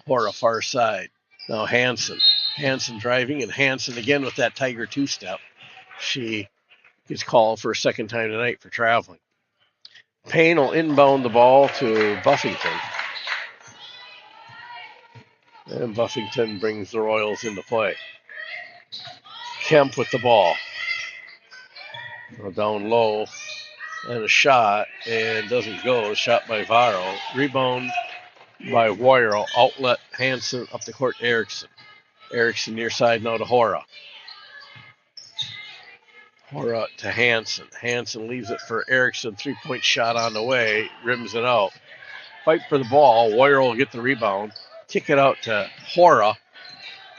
A: Hora far side. Now Hansen. Hansen driving and Hansen again with that Tiger two-step. She gets called for a second time tonight for traveling. Payne will inbound the ball to Buffington. And Buffington brings the Royals into play. Kemp with the ball. Down low. And a shot. And doesn't go. Shot by Varro. Rebound by Woyerl. Outlet Hansen up the court to Erickson. Erickson near side now to Hora. Hora to Hansen. Hansen leaves it for Erickson. 3-point shot on the way. Rims it out. Fight for the ball. Woyerl will get the rebound. Kick it out to Hora,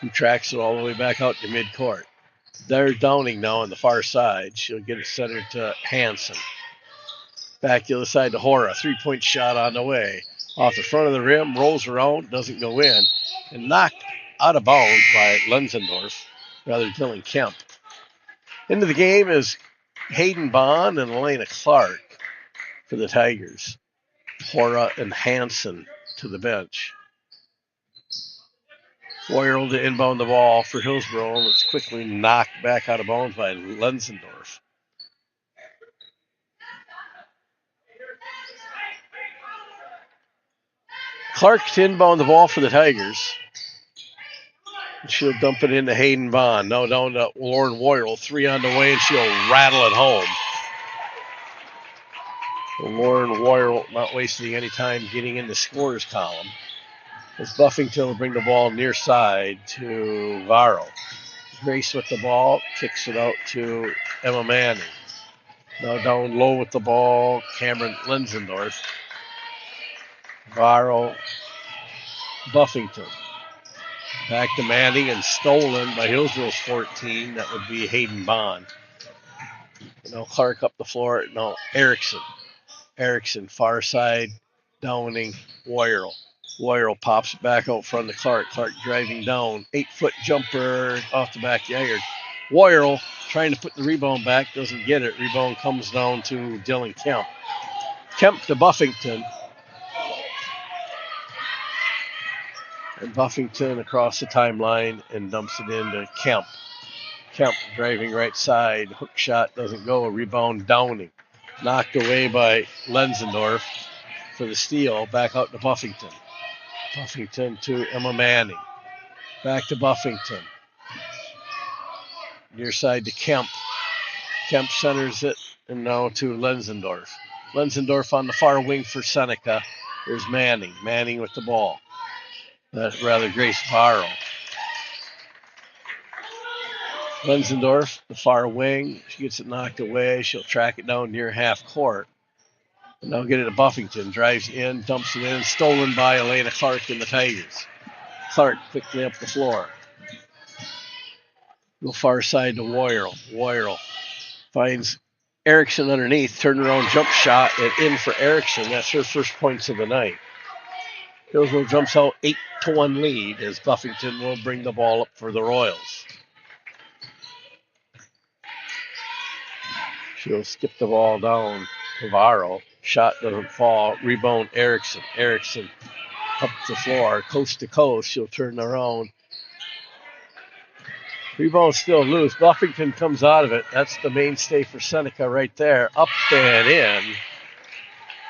A: who tracks it all the way back out to midcourt. There's Downing now on the far side. She'll get it centered to Hansen. Back the other side to Hora. 3-point shot on the way. Off the front of the rim, rolls around, doesn't go in, and knocked out of bounds by Lenzendorf, rather Dylan Kemp. Into the game is Hayden Bond and Elena Clark for the Tigers. Hora and Hansen to the bench. Woyerl to inbound the ball for Hillsboro, and it's quickly knocked back out of bounds by Lenzendorf. Clark to inbound the ball for the Tigers. She'll dump it into Hayden Bond. Now down to Lauren Woyerl. 3 on the way, and she'll rattle it home. Lauren Woyerl not wasting any time getting in the scorers column. As Buffington will bring the ball near side to Varro. Grace with the ball, kicks it out to Emma Manning. Now down low with the ball, Cameron Lenzendorf. Varro, Buffington. Back to Manning and stolen by Hillsboro's 14. That would be Hayden Bond. Now Clark up the floor. Now Erickson. Erickson, far side, Downing, Woyerl. Woyerl pops it back out front of Clark. Clark driving down. 8-foot jumper off the back of the iron. Woyerl trying to put the rebound back. Doesn't get it. Rebound comes down to Dylan Kemp. Kemp to Buffington. And Buffington across the timeline and dumps it into Kemp. Kemp driving right side. Hook shot doesn't go. Rebound Downing. Knocked away by Lenzendorf for the steal. Back out to Buffington. Buffington to Emma Manning. Back to Buffington. Near side to Kemp. Kemp centers it and now to Lenzendorf. Lenzendorf on the far wing for Seneca. There's Manning. Manning with the ball. That's rather Grace Varro. Lenzendorf, the far wing. She gets it knocked away. She'll track it down near half court. And now get it to Buffington. Drives in, dumps it in. Stolen by Elena Clark and the Tigers. Clark quickly up the floor. Go far side to Woyerl. Woyerl finds Erickson underneath. Turnaround jump shot and in for Erickson. That's her first points of the night. Hillsboro jumps out 8-1 lead as Buffington will bring the ball up for the Royals. She'll skip the ball down to Varro. Shot doesn't fall. Rebound Erickson. Erickson up the floor, coast to coast. She'll turn around Rebound still loose. Buffington comes out of it. That's the mainstay for Seneca right there. Up and in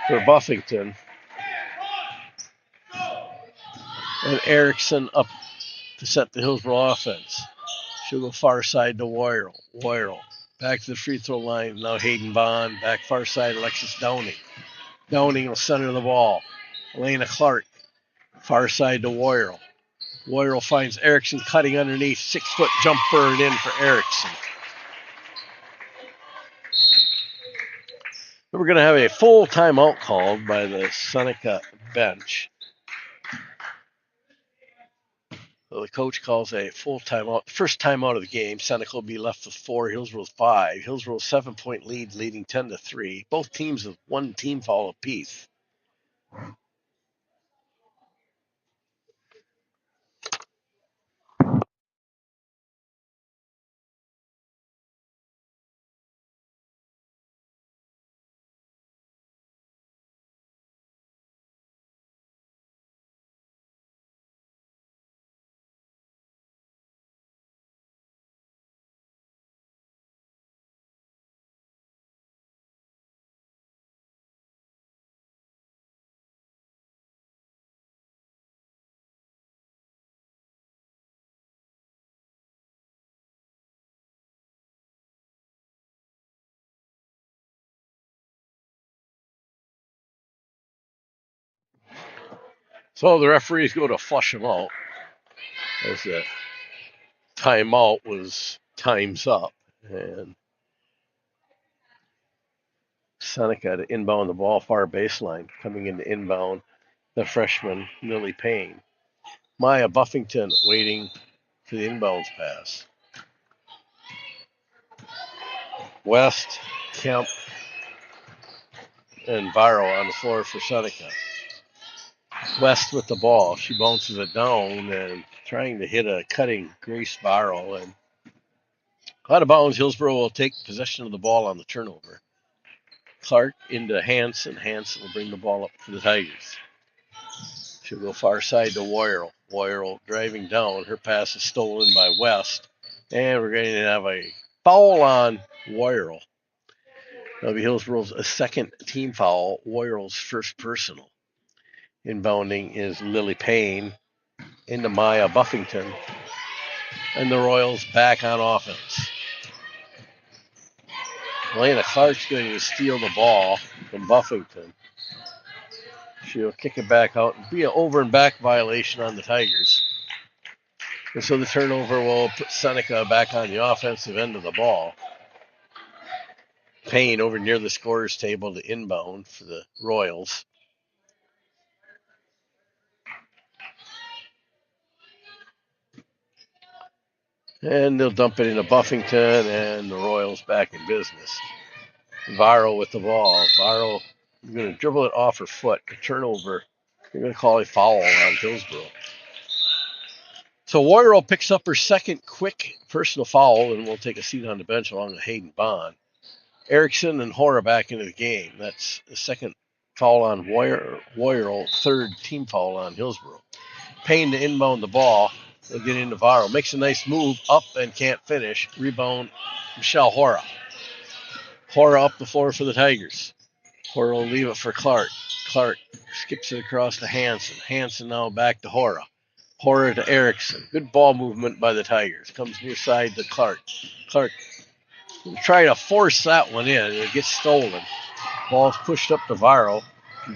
A: for Buffington. And Erickson up to set the Hillsboro offense. She'll go far side to Woyrell. Woyrell back to the free throw line. Now Hayden Bond. Back far side, Alexis Downing. Downing will center the ball. Elena Clark. Far side to Woyrell. Woyrell finds Erickson cutting underneath. 6-foot jumper and in for Erickson. We're going to have a full timeout called by the Seneca bench. So the coach calls a full timeout. First timeout of the game. Seneca will be left with 4. Hillsboro's 5. Hillsboro's 7-point lead, leading 10-3. Both teams with one team foul apiece. So the referees go to flush them out as the timeout was time's up. And Seneca to inbound the ball far baseline. Coming into inbound, the freshman, Lily Payne. Maya Buffington waiting for the inbounds pass. West, Kemp, and Viro on the floor for Seneca. West with the ball. She bounces it down and trying to hit a cutting Grace Viro. And out of bounds, Hillsboro will take possession of the ball on the turnover. Clark into Hanson. Hanson will bring the ball up for the Tigers. She'll go far side to Woyrell. Woyrell driving down. Her pass is stolen by West. And we're going to have a foul on Woyrell. That'll be Hillsboro's a second team foul. Woyrell's first personal. Inbounding is Lily Payne into Maya Buffington. And the Royals back on offense. Elena Clark's going to steal the ball from Buffington. She'll kick it back out and be an over and back violation on the Tigers. And so the turnover will put Seneca back on the offensive end of the ball. Payne over near the scorer's table to inbound for the Royals. And they'll dump it into Buffington, and the Royals back in business. Viro with the ball. Viro going to dribble it off her foot. A turnover. They're going to call a foul on Hillsboro. So Woyrell picks up her second quick personal foul and will take a seat on the bench along with Hayden Bond. Erickson and Hora back into the game. That's the second foul on Woyrell, third team foul on Hillsboro. Payne to inbound the ball. They'll get into Viro. Makes a nice move up and can't finish. Rebound, Michelle Hora. Hora up the floor for the Tigers. Hora will leave it for Clark. Clark skips it across to Hanson. Hanson now back to Hora. Hora to Erickson. Good ball movement by the Tigers. Comes near side to Clark. Clark try to force that one in. It gets stolen. Ball's pushed up to Viro.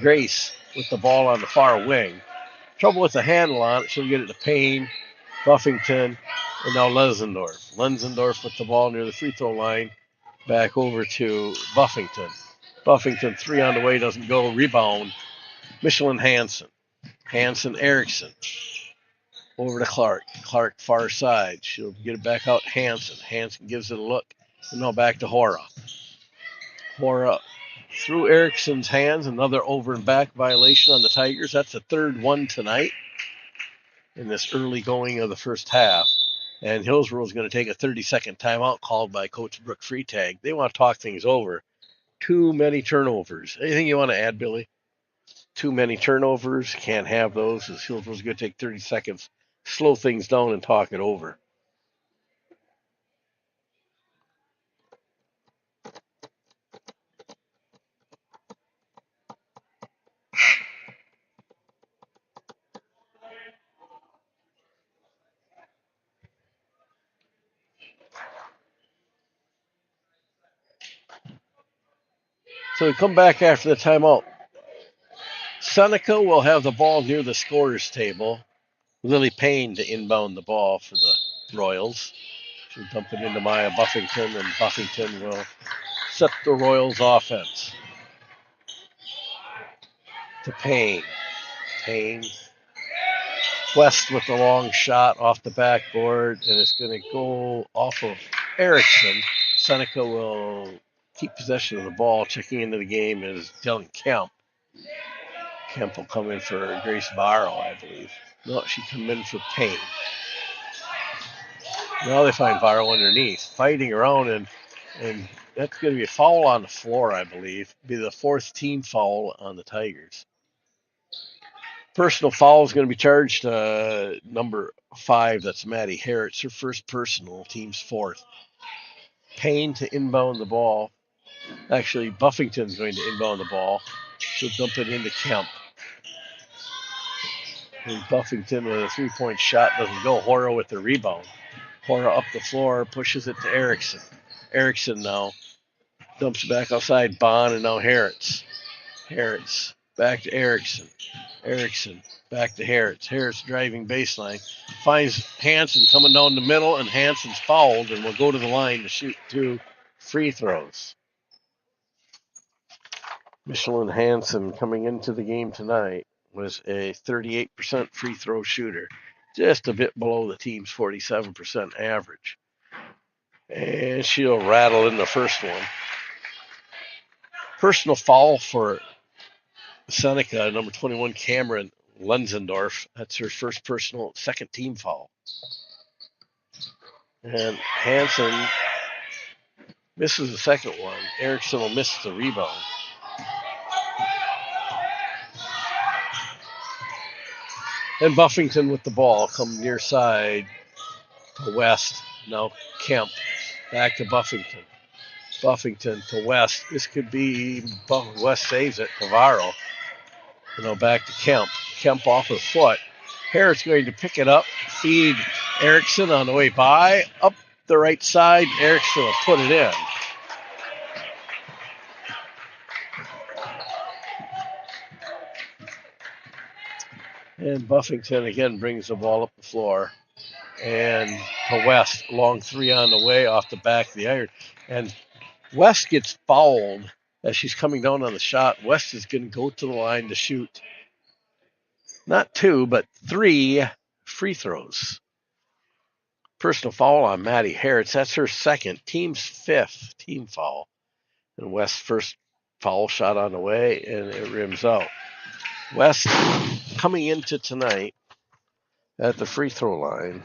A: Grace with the ball on the far wing. Trouble with the handle on it. She'll get it to Payne, Buffington, and now Lenzendorf. Lenzendorf with the ball near the free throw line. Back over to Buffington. Buffington, 3 on the way, doesn't go. Rebound, Michelin Hanson. Hanson, Erickson. Over to Clark. Clark, far side. She'll get it back out. Hanson. Hanson gives it a look. And now back to Hora. Hora through Erickson's hands. Another over and back violation on the Tigers. That's the third one tonight in this early going of the first half. And Hillsboro is going to take a 30-second timeout called by Coach Brooke Freitag. They want to talk things over. Too many turnovers. Anything you want to add, Billy? Too many turnovers. Can't have those. Hillsboro's going to take 30 seconds, slow things down, and talk it over. So we come back after the timeout. Seneca will have the ball near the scorer's table. Lily Payne to inbound the ball for the Royals. She'll dump it into Maya Buffington, and Buffington will set the Royals' offense. To Payne. Payne. West with the long shot off the backboard, and it's going to go off of Erickson. Seneca will keep possession of the ball. Checking into the game is Dylan Kemp. Kemp will come in for Grace Barrow, I believe. No, she come in for Payne. Now they find Barrow underneath, fighting around, and that's going to be a foul on the floor, I believe. Be the fourth team foul on the Tigers. Personal foul is going to be charged number 5. That's Maddie Harris. Her first personal, team's fourth. Payne to inbound the ball. Actually, Buffington's going to inbound the ball. She'll dump it into Kemp. And Buffington with a 3-point shot doesn't go. Hora with the rebound. Hora up the floor, pushes it to Erickson. Erickson now dumps it back outside Bond, and now Harris. Harris back to Erickson. Erickson back to Harris. Harris driving baseline. Finds Hansen coming down the middle, and Hansen's fouled and will go to the line to shoot 2 free throws. Michelin Hansen coming into the game tonight was a 38% free throw shooter, just a bit below the team's 47% average. And she'll rattle in the first one. Personal foul for Seneca, number 21, Cameron Lenzendorf. That's her first personal, second team foul. And Hansen misses the second one. Erickson will miss the rebound. And Buffington with the ball, come near side to West. Now Kemp back to Buffington. Buffington to West. This could be West saves it. Navarro. Back to Kemp. Kemp off her foot. Harris going to pick it up, feed Erickson on the way by. Up the right side. Erickson will put it in. And Buffington again brings the ball up the floor. And to West, long 3 on the way off the back of the iron. And West gets fouled as she's coming down on the shot. West is going to go to the line to shoot not 2, but 3 free throws. Personal foul on Maddie Harris. That's her second, team's 5th team foul. And West's first foul shot on the way, and it rims out. West coming into tonight at the free throw line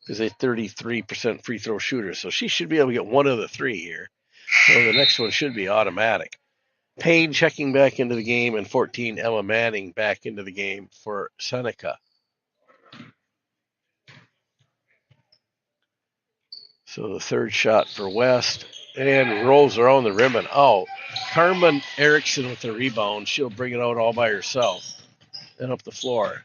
A: is a 33% free throw shooter, so she should be able to get 1 of the 3 here. So the next one should be automatic. Payne checking back into the game, and 14, Emma Manning back into the game for Seneca. So the third shot for West, and rolls around the rim and out. Carmen Erickson with the rebound. She'll bring it out all by herself and up the floor.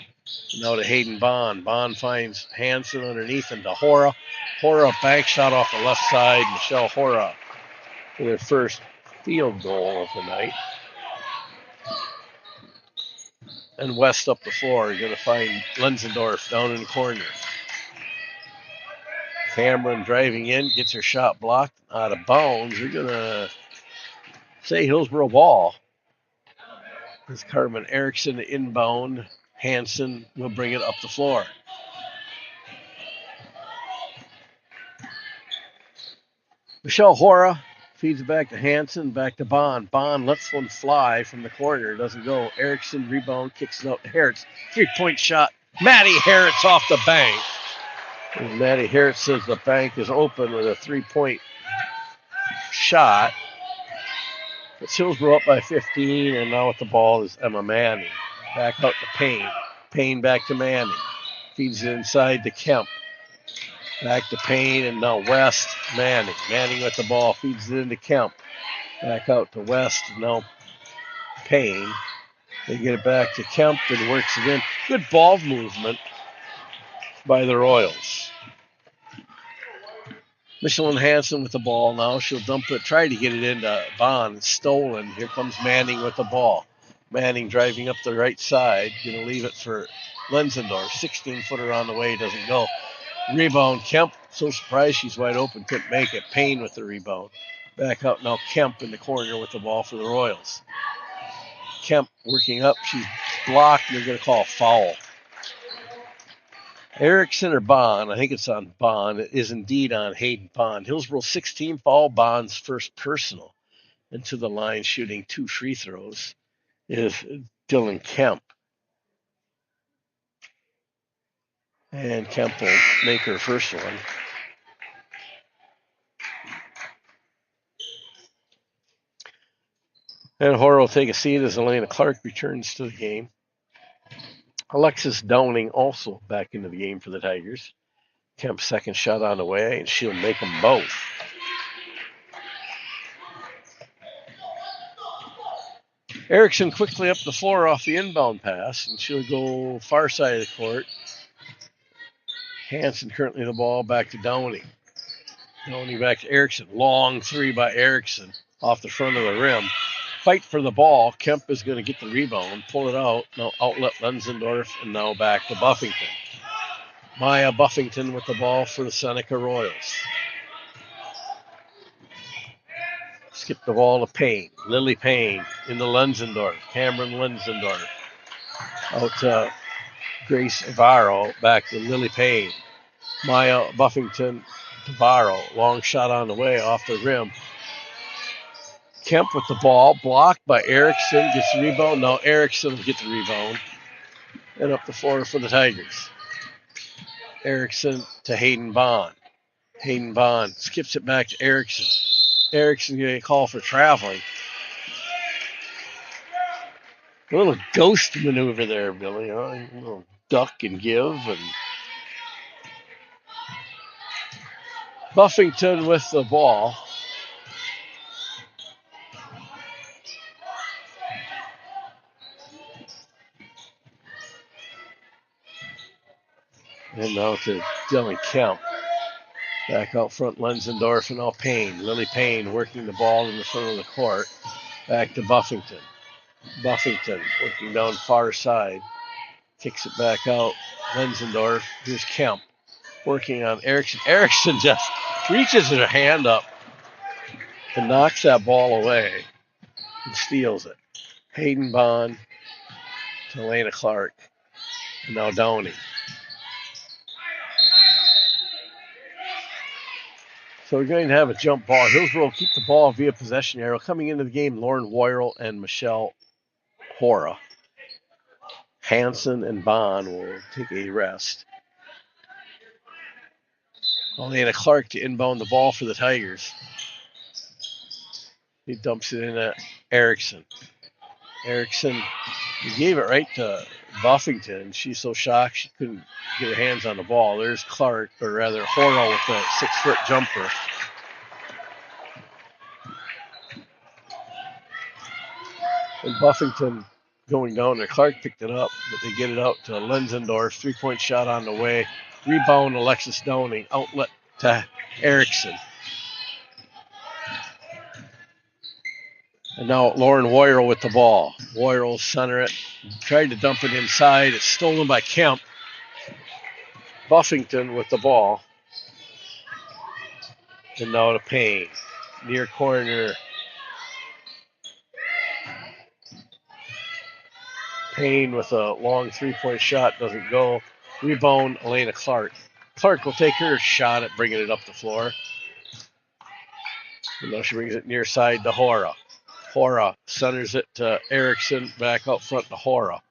A: Now to Hayden Bond. Bond finds Hansen underneath and to Hora. Hora bank shot off the left side. Michelle Hora for their first field goal of the night. And West up the floor. You're going to find Lenzendorf down in the corner. Cameron driving in, gets her shot blocked out of bounds. You're going to say Hillsboro ball. As Carmen Erickson inbound. Hansen will bring it up the floor. Michelle Hora feeds it back to Hansen, back to Bond. Bond lets one fly from the corner. Doesn't go. Erickson rebound, kicks it out to Harris. 3-point shot. Maddie Harris off the bank. And Maddie Harris says the bank is open with a 3-point shot. It's Hillsboro up by 15, and now with the ball is Emma Manning. Back out to Payne. Payne back to Manning. Feeds it inside to Kemp. Back to Payne, and now West. Manning. Manning with the ball. Feeds it into Kemp. Back out to West. Now Payne. They get it back to Kemp and works it in. Good ball movement by the Royals. Michelin Hansen with the ball now. She'll dump it, try to get it into Bond. Stolen. Here comes Manning with the ball. Manning driving up the right side. Going to leave it for Lenzendorf. 16-footer on the way. Doesn't go. Rebound. Kemp. So surprised she's wide open. Couldn't make it. Payne with the rebound. Back out now. Kemp in the corner with the ball for the Royals. Kemp working up. She's blocked. They're going to call a foul. Erickson or Bond, I think it's on Bond. It is indeed on Hayden Bond. Hillsboro 16 foul, Bond's first personal. And to the line shooting 2 free throws is Dylan Kemp. And Kemp will make her first one. And Horror will take a seat as Elena Clark returns to the game. Alexis Downing also back into the game for the Tigers. Kemp's second shot on the way, and she'll make them both. Erickson quickly up the floor off the inbound pass, and she'll go far side of the court. Hansen currently the ball back to Downey. Downey back to Erickson. Long three by Erickson off the front of the rim. Fight for the ball. Kemp is going to get the rebound, pull it out. Now outlet Lenzendorf, and now back to Buffington. Maya Buffington with the ball for the Seneca Royals. Skip the ball to Payne. Lily Payne into Lenzendorf. Cameron Lenzendorf. Out to Grace Varro. Back to Lily Payne. Maya Buffington to Varro. Long shot on the way off the rim. Kemp with the ball. Blocked by Erickson. Gets the rebound. Now Erickson will get the rebound. And up the floor for the Tigers. Erickson to Hayden Bond. Hayden Bond skips it back to Erickson. Erickson getting a call for traveling. A little ghost maneuver there, Billy. Huh? A little duck and give. And Buffington with the ball. And now to Dylan Kemp. Back out front, Lenzendorf and now Payne. Lily Payne working the ball in the front of the court. Back to Buffington. Buffington working down far side. Kicks it back out. Lenzendorf. Here's Kemp working on Erickson. Erickson just reaches her hand up and knocks that ball away and steals it. Hayden Bond to Elena Clark. And now Downey. So we're going to have a jump ball. Hillsboro will keep the ball via possession arrow. Coming into the game, Lauren Woyrell and Michelle Hora. Hansen and Bond will take a rest. Elena Clark to inbound the ball for the Tigers. He dumps it in at Erickson. Erickson, he gave it right to Buffington. She's so shocked she couldn't get her hands on the ball. There's Clark, or rather Hora with a 6-foot jumper. And Buffington going down there. Clark picked it up, but they get it out to Lenzendorf. 3-point shot on the way. Rebound, Alexis Downing. Outlet to Erickson. And now Lauren Woyrell with the ball. Woyrell center it. Tried to dump it inside. It's stolen by Kemp. Buffington with the ball. And now to Payne. Near corner. Payne with a long 3-point shot. Doesn't go. Rebound, Elena Clark. Clark will take her shot at bringing it up the floor. And now she brings it near side to Hora. Hora centers it to Erickson. Back out front to Hora.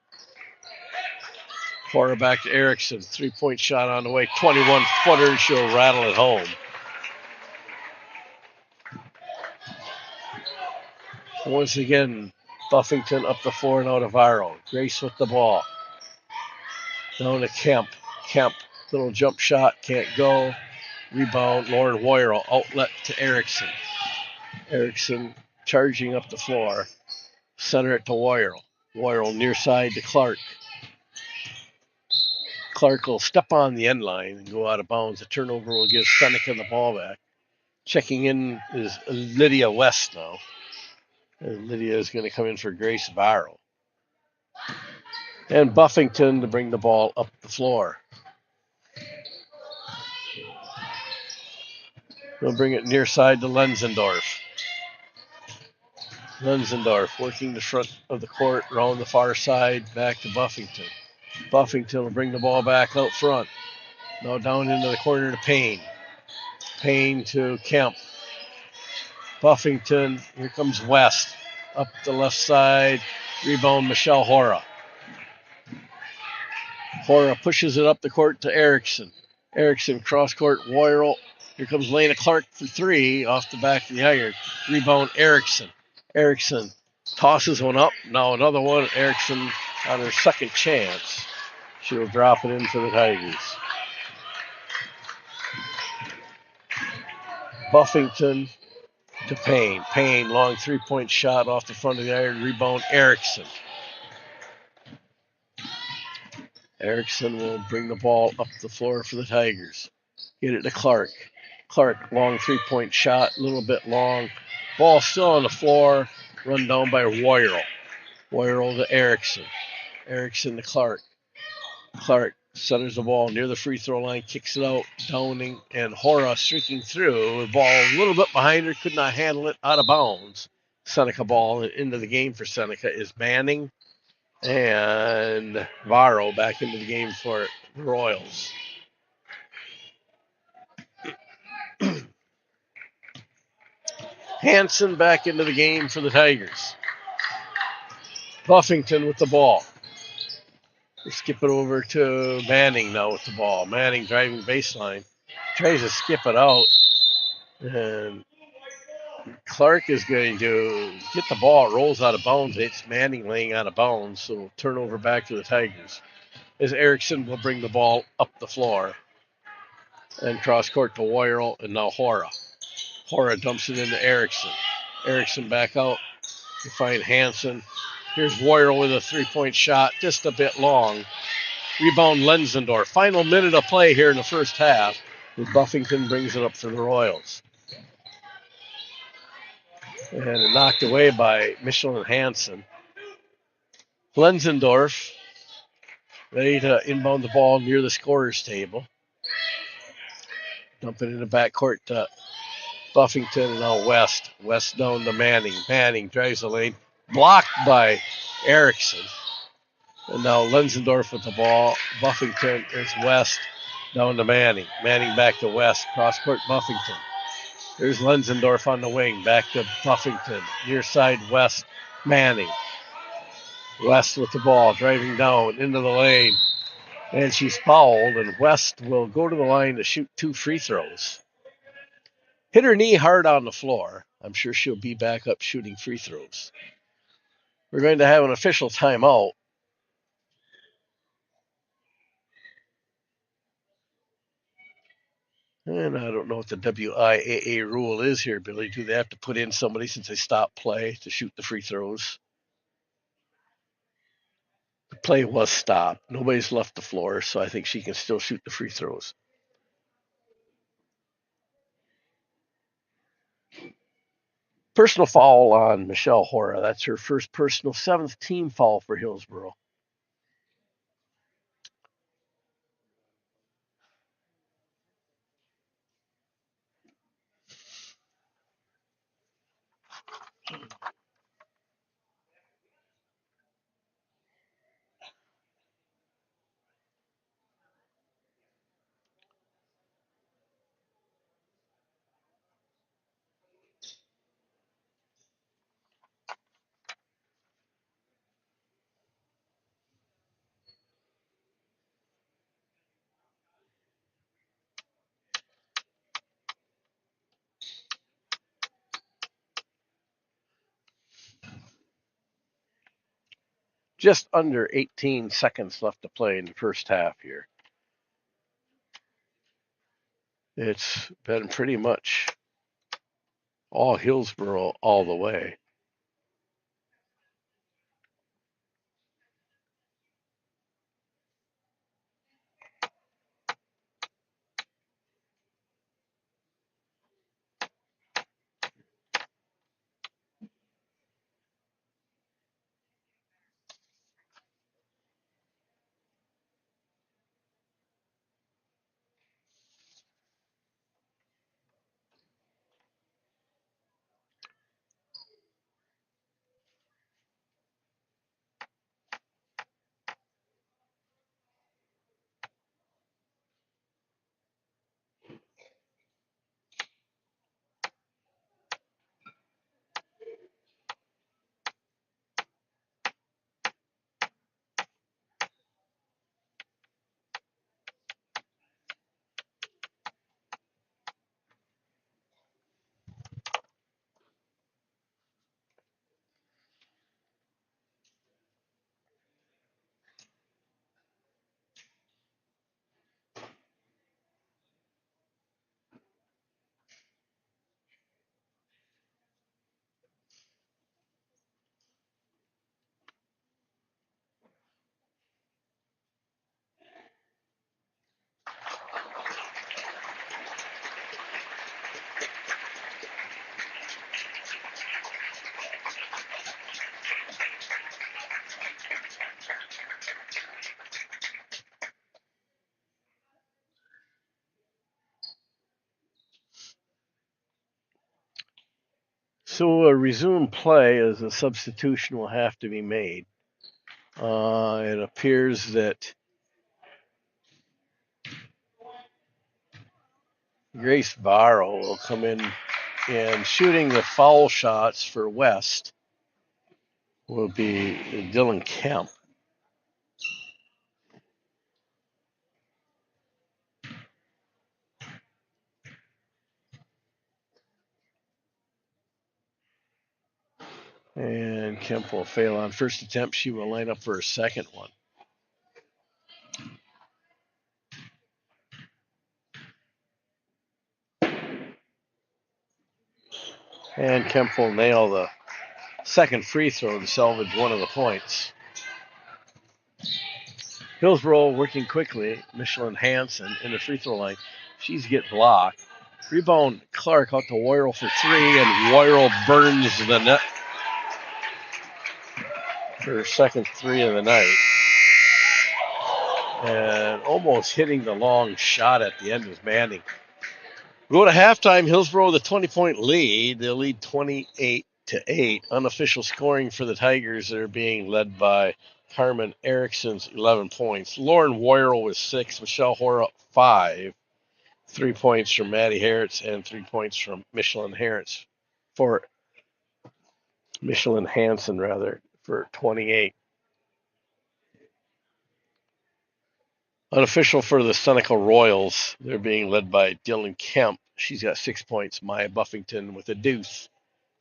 A: Hora back to Erickson. 3-point shot on the way. 21-footer. She'll rattle it home. Once again, Buffington up the floor now to Varro. Grace with the ball. Down to Kemp. Kemp, little jump shot, can't go. Rebound, Lauren Woyrell. Outlet to Erickson. Erickson charging up the floor. Center it to Woyrell. Woyrell near side to Clark. Clark will step on the end line and go out of bounds. The turnover will give Seneca the ball back. Checking in is Lydia West now. And Lydia is going to come in for Grace Barrow. And Buffington to bring the ball up the floor. They'll bring it near side to Lenzendorf. Lenzendorf working the front of the court, around the far side, back to Buffington. Buffington will bring the ball back out front. Now down into the corner to Payne. Payne to Kemp. Buffington, here comes West. Up the left side, rebound Michelle Hora. Hora pushes it up the court to Erickson. Erickson cross court, Royal. Here comes Lena Clark for three off the back of the iron. Rebound Erickson. Erickson tosses one up. Now another one. Erickson on her second chance. She'll drop it in for the Tigers. Buffington to Payne. Payne, long three-point shot off the front of the iron. Rebound Erickson. Erickson will bring the ball up the floor for the Tigers. Get it to Clark. Clark, long three-point shot, a little bit long. Ball still on the floor, run down by Royal. Royal to Erickson. Erickson to Clark. Clark centers the ball near the free throw line, kicks it out. Downing and Hora streaking through. The ball a little bit behind her, could not handle it, out of bounds. Seneca ball into the game for Seneca is Manning. And Varro back into the game for the Royals. Hanson back into the game for the Tigers. Buffington with the ball. We skip it over to Manning now with the ball. Manning driving baseline. Tries to skip it out. And Clark is going to get the ball. It rolls out of bounds. It's Manning laying out of bounds. So turnover back to the Tigers. As Erickson will bring the ball up the floor. And cross court to Royal and now Hora. Hora dumps it into Erickson. Erickson back out to find Hanson. Here's Royal with a three-point shot, just a bit long. Rebound Lenzendorf. Final minute of play here in the first half. And Buffington brings it up for the Royals. And knocked away by Michelin Hanson. Lenzendorf ready to inbound the ball near the scorer's table. Dump it in the backcourt to Buffington and now West. West down to Manning. Manning drives the lane. Blocked by Erickson. And now Lenzendorf with the ball. Buffington is West down to Manning. Manning back to West. Cross court Buffington. There's Lenzendorf on the wing. Back to Buffington. Near side West. Manning. West with the ball. Driving down into the lane. And she's fouled. And West will go to the line to shoot two free throws. Hit her knee hard on the floor. I'm sure she'll be back up shooting free throws. We're going to have an official timeout. And I don't know what the WIAA rule is here, Billy. Do they have to put in somebody since they stopped play to shoot the free throws? The play was stopped. Nobody's left the floor, so I think she can still shoot the free throws. Personal foul on Michelle Hora. That's her first personal, seventh team foul for Hillsboro. Just under 18 seconds left to play in the first half here. It's been pretty much all Hillsboro all the way. So a resume play as a substitution will have to be made. It appears that Grace Barrow will come in, and shooting the foul shots for West will be Dylan Kemp. And Kemp will fail on first attempt. She will line up for a second one. And Kemp will nail the second free throw to salvage one of the points. Hillsboro working quickly. Michelin Hansen in the free throw line. She's get blocked. Rebound Clark out to Worrell for three, and Worrell burns the net for her second three of the night. And almost hitting the long shot at the end was Manning. We go to halftime. Hillsboro with a 20-point lead. They'll lead 28-8. Unofficial scoring for the Tigers. They're being led by Carmen Erickson's 11 points. Lauren Worrell with 6. Michelle Hora 5. 3 points from Maddie Harris and 3 points from Michelin Harris for Michelin Hansen for 28. Unofficial for the Seneca Royals. They're being led by Dylan Kemp. She's got 6 points. Maya Buffington with a deuce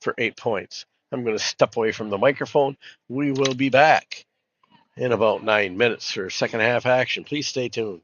A: for 8 points. I'm going to step away from the microphone. We will be back in about 9 minutes for second half action. Please stay tuned.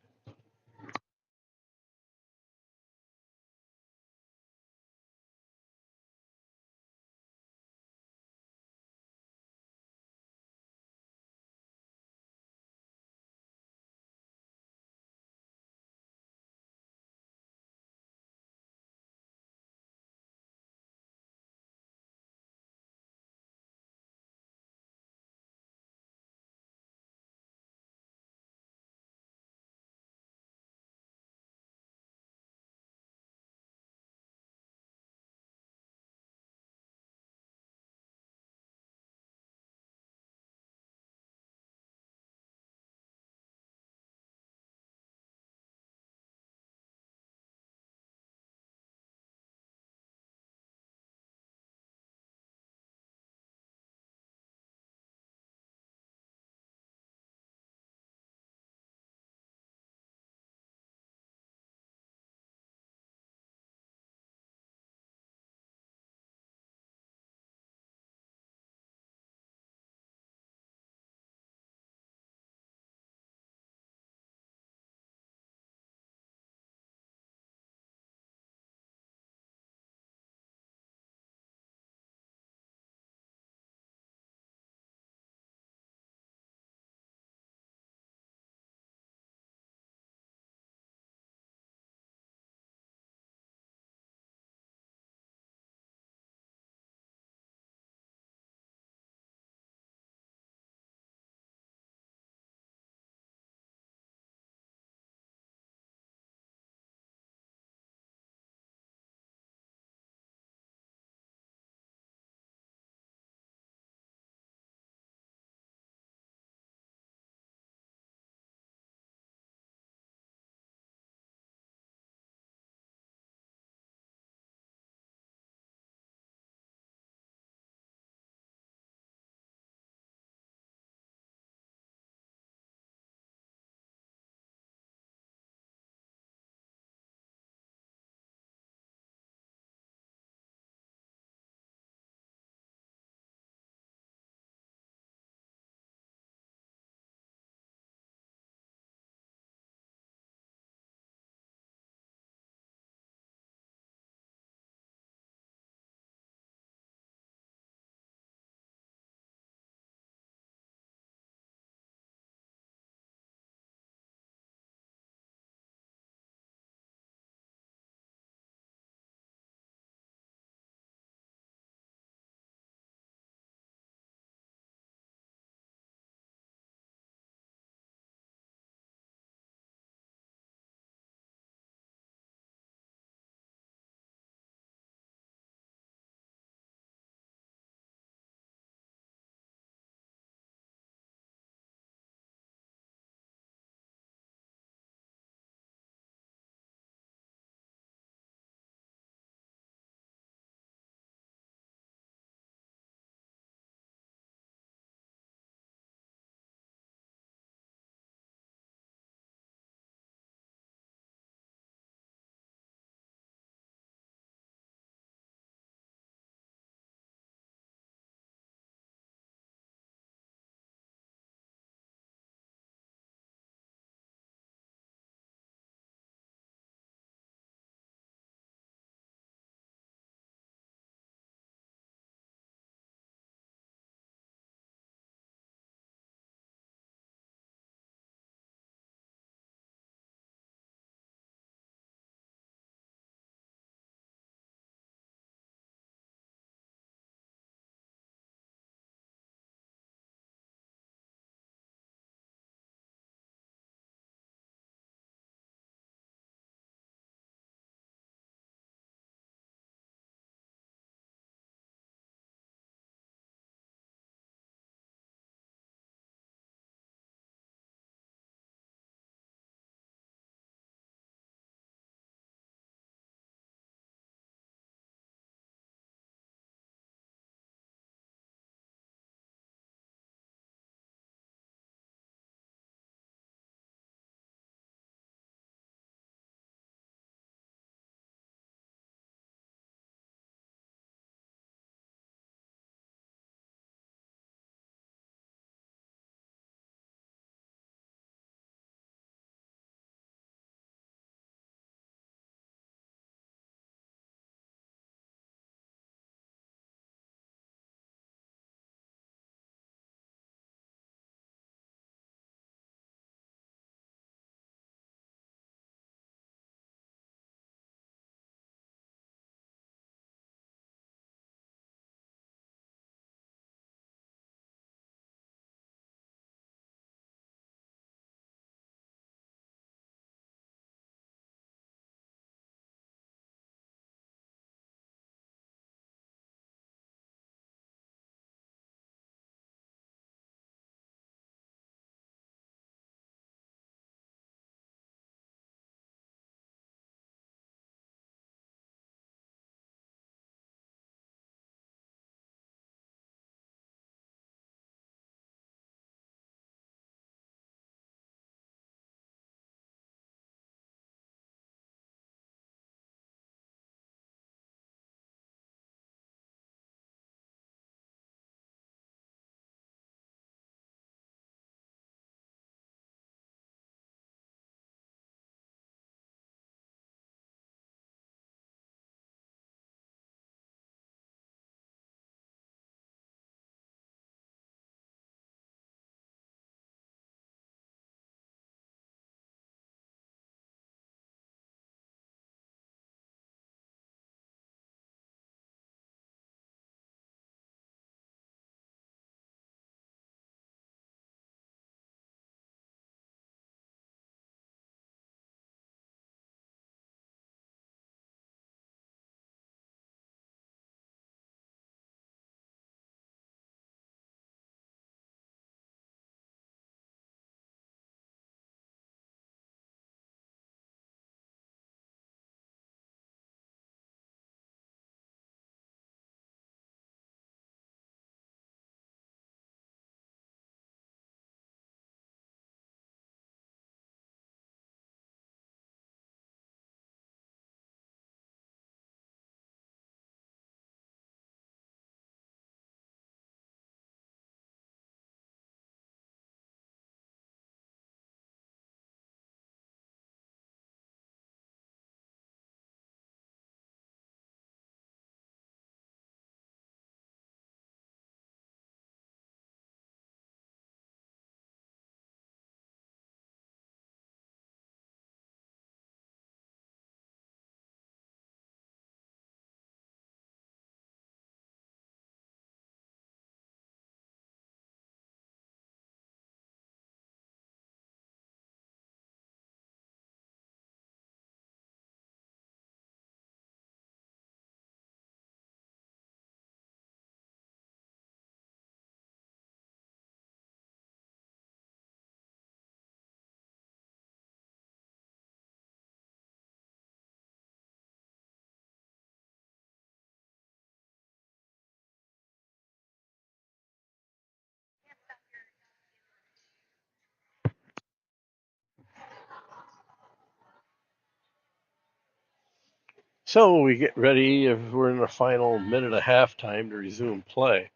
A: So we get ready. We're in the final minute of halftime to resume play.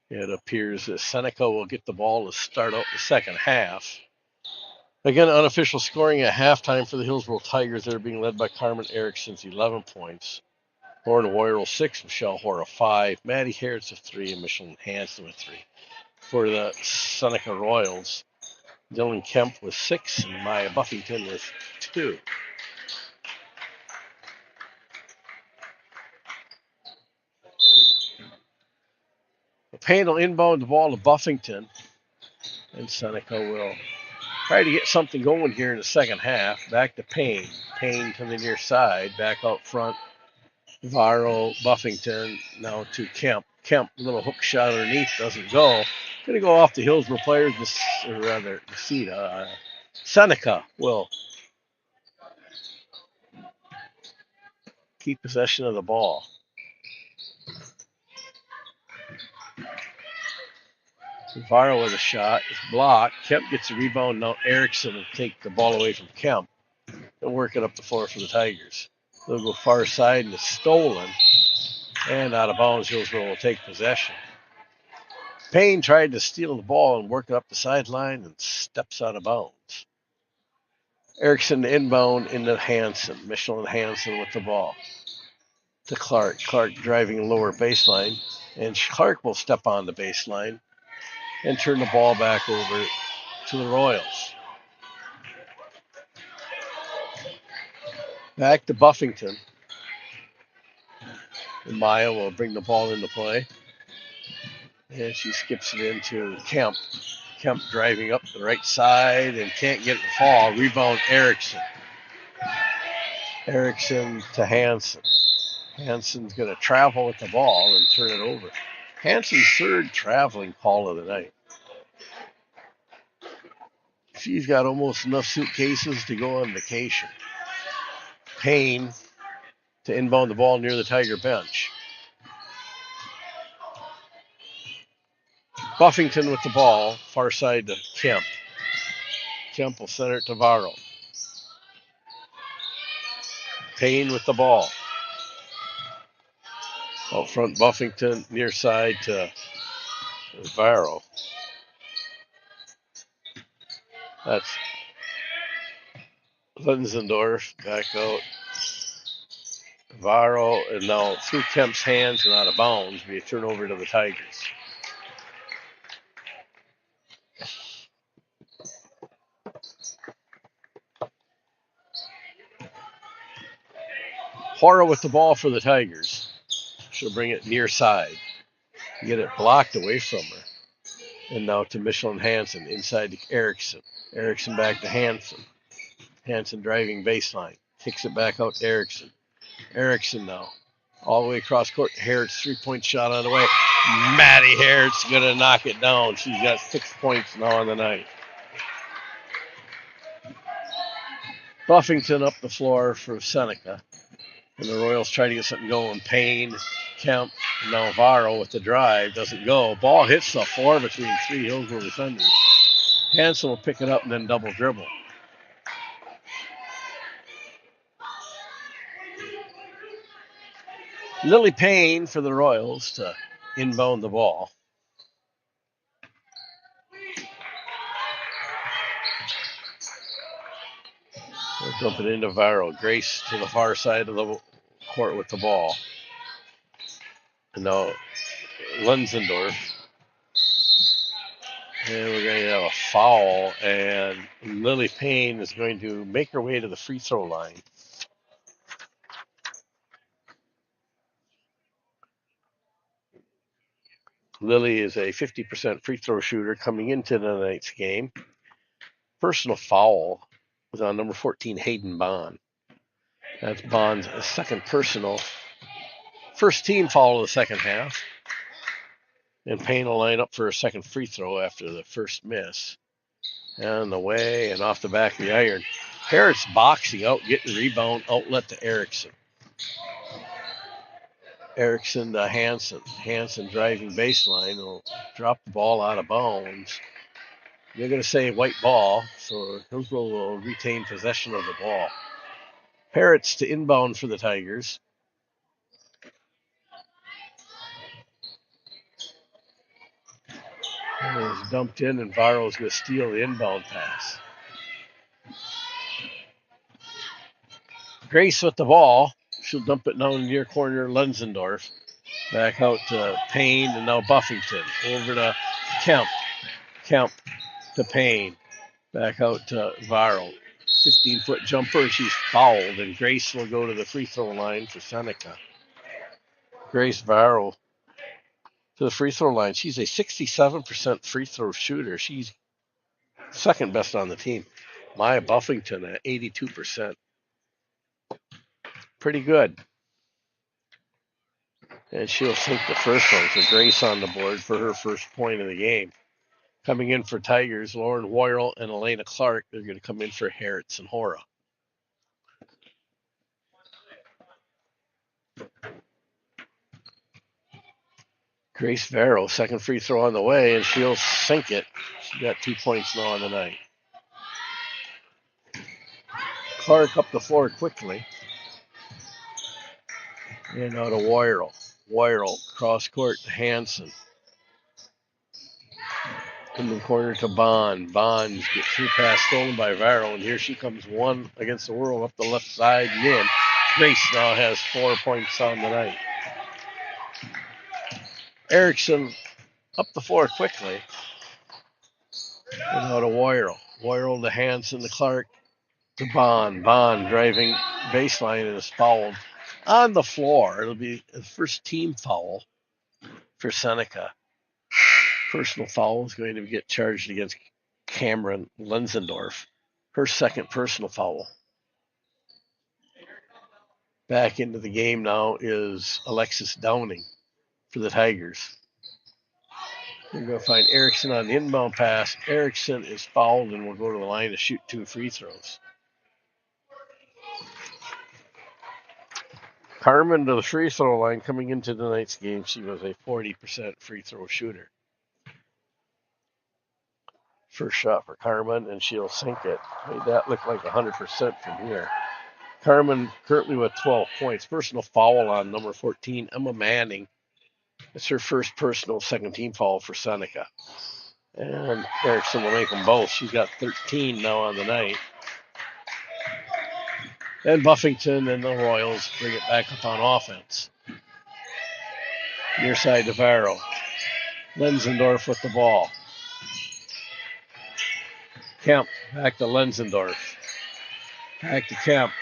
A: It appears that Seneca will get the ball to start out the second half. Again, unofficial scoring at halftime for the Hillsboro Tigers. They're being led by Carmen Erickson's 11 points. Lauren Woyerl 6, Michelle Hora 5, Maddie Harris with 3, and Michelle Hansen with 3. For the Seneca Royals, Dylan Kemp with 6, and Maya Buffington with 2. Payne will inbound the ball to Buffington, and Seneca will try to get something going here in the second half. Back to Payne. Payne to the near side, back out front. Varro, Buffington, now to Kemp. Kemp, little hook shot underneath, doesn't go. Going to go off the Hillsboro players, or rather, Necedah. Seneca will keep possession of the ball. Varro with a shot. It's blocked. Kemp gets a rebound. Now Erickson will take the ball away from Kemp and work it up the floor for the Tigers. They'll go far side and it's stolen. And out of bounds, Hillsboro will take possession. Payne tried to steal the ball and work it up the sideline and steps out of bounds. Erickson inbound into Hansen. Michelin Hansen with the ball to Clark. Clark driving lower baseline. And Clark will step on the baseline and turn the ball back over to the Royals. Back to Buffington. And Maya will bring the ball into play. And she skips it into Kemp. Kemp driving up the right side and can't get it to fall. Rebound Erickson. Erickson to Hansen. Hansen's going to travel with the ball and turn it over. Hansen's third traveling call of the night. She's got almost enough suitcases to go on vacation. Payne to inbound the ball near the Tiger bench. Buffington with the ball, far side to Kemp. Kemp will center it to Varro. Payne with the ball. Out front, Buffington, near side to Varro. That's Linsendorf back out. Varro, and now through Kemp's hands and out of bounds, be a turnover to the Tigers. Hora with the ball for the Tigers. She'll bring it near side. Get it blocked away from her. And now to Michelin Hansen, inside to Erickson. Erickson back to Hansen. Hansen driving baseline. Kicks it back out to Erickson. Erickson now. All the way across court. Harris, three-point shot on the way. Maddie Harris going to knock it down. She's got 6 points now on the night. Buffington up the floor for Seneca. And the Royals try to get something going. Payne, Kemp, and now Varro with the drive. Doesn't go. Ball hits the floor between 3 Hillsboro defenders. Hansen will pick it up and then double dribble. Lily Payne for the Royals to inbound the ball. They'll dump it into Varro. Grace to the far side of the court with the ball. And now Linsendorf. And we're going to have a foul. And Lily Payne is going to make her way to the free throw line. Lily is a 50% free throw shooter coming into tonight's game. Personal foul was on number 14, Hayden Bond. That's Bond's second personal. First team foul of the second half. And Payne will line up for a second free throw after the first miss. And away and off the back of the iron. Harris boxing out, getting rebound, outlet to Erickson. Erickson to Hansen. Hansen driving baseline will drop the ball out of bounds. They're going to say white ball, so Hillsboro will retain possession of the ball. Parrots to inbound for the Tigers. And it was dumped in, and Varro's going to steal the inbound pass. Grace with the ball. She'll dump it now in the near corner, Lenzendorf. Back out to Payne, and now Buffington. Over to Kemp. Kemp to Payne. Back out to Varro. 15-foot jumper, she's fouled, and Grace will go to the free throw line for Seneca. Grace Varro to the free throw line. She's a 67% free throw shooter. She's second best on the team. Maya Buffington at 82%. Pretty good. And she'll sink the first one for Grace on the board for her first point of the game. Coming in for Tigers, Lauren Hoyle and Elena Clark. They're going to come in for Harrods and Hora. Grace Varro, second free throw on the way, and she'll sink it. She got 2 points now on the night. Clark up the floor quickly. And out to Hoyle. Hoyle, cross court to Hanson. In the corner to Bond. Bond gets through pass stolen by Varro, and here she comes one against the world up the left side and in. Grace now has 4 points on the night. Erickson up the floor quickly. And out to Hoyle. Hoyle to Hanson to Clark to Bond. Bond driving baseline and is fouled on the floor. It'll be the first team foul for Seneca. Personal foul is going to get charged against Cameron Lenzendorf. Her second personal foul. Back into the game now is Alexis Downing for the Tigers. We're going to find Erickson on the inbound pass. Erickson is fouled and will go to the line to shoot 2 free throws. Carmen to the free throw line coming into tonight's game. She was a 40% free throw shooter. First shot for Carmen, and she'll sink it. Made that look like 100% from here. Carmen currently with 12 points. Personal foul on number 14, Emma Manning. It's her first personal second team foul for Seneca. And Erickson will make them both. She's got 13 now on the night. And Buffington and the Royals bring it back up on offense. Near side to Varro. Lenzendorf with the ball. Kemp back to Lenzendorf. Back to Kemp.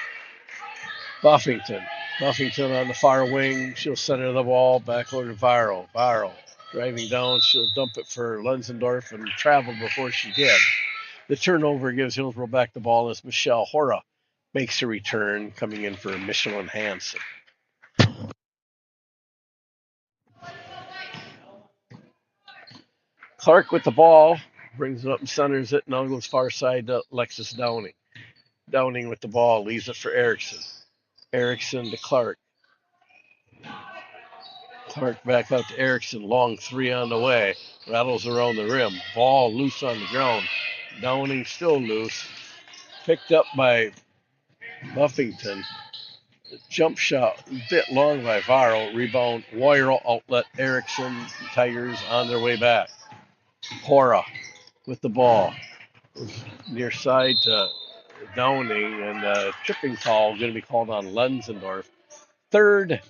A: Buffington. Buffington on the far wing. She'll center the ball back over to Varro. Varro driving down. She'll dump it for Lenzendorf and traveled before she did. The turnover gives Hillsboro back the ball as Michelle Hora makes a return, coming in for Michelin Hansen. Clark with the ball, brings it up and centers it. Now goes far side to Alexis Downing. Downing with the ball, leaves it for Erickson. Erickson to Clark. Clark back out to Erickson. Long three on the way. Rattles around the rim. Ball loose on the ground. Downing still loose. Picked up by Buffington. Jump shot a bit long by Varro. Rebound. Hoyle outlet. Erickson. Tigers on their way back. Hora with the ball. Near side to Downing, and a tripping foul going to be called on Lenzendorf. Third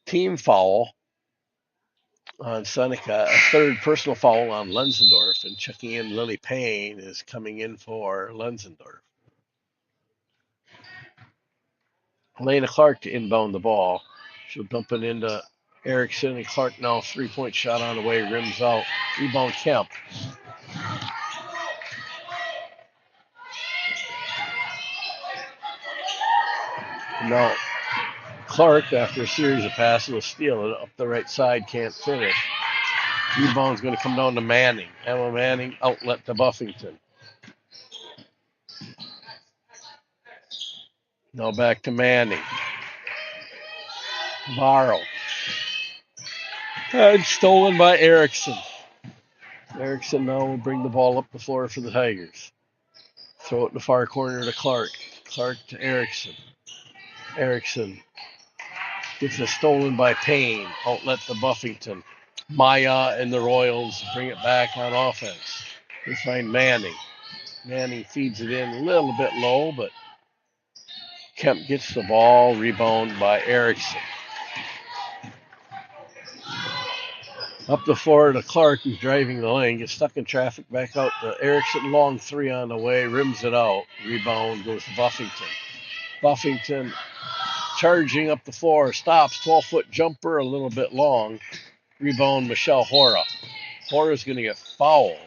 A: team foul on Seneca, a third personal foul on Lenzendorf, and checking in Lily Payne is coming in for Lenzendorf. Elena Clark to inbound the ball. She'll dump it into Erickson, and Clark now 3-point shot on the way, rims out. Rebound Kemp. Now Clark, after a series of passes, will steal it up the right side, can't finish. Rebound's going to come down to Manning. Emma Manning, outlet to Buffington. Now back to Manning. Varro. And stolen by Erickson. Erickson now will bring the ball up the floor for the Tigers. Throw it in the far corner to Clark. Clark to Erickson. Erickson gets it stolen by Payne. Outlet to Buffington. Maya and the Royals bring it back on offense. They find Manning. Manning feeds it in a little bit low, but Kemp gets the ball. Rebound by Erickson. Up the floor to Clark, who's driving the lane. Gets stuck in traffic. Back out to Erickson. Long three on the way. Rims it out. Rebound goes to Buffington. Buffington charging up the floor. Stops. 12-foot jumper. A little bit long. Rebound Michelle Hora. Hora's going to get fouled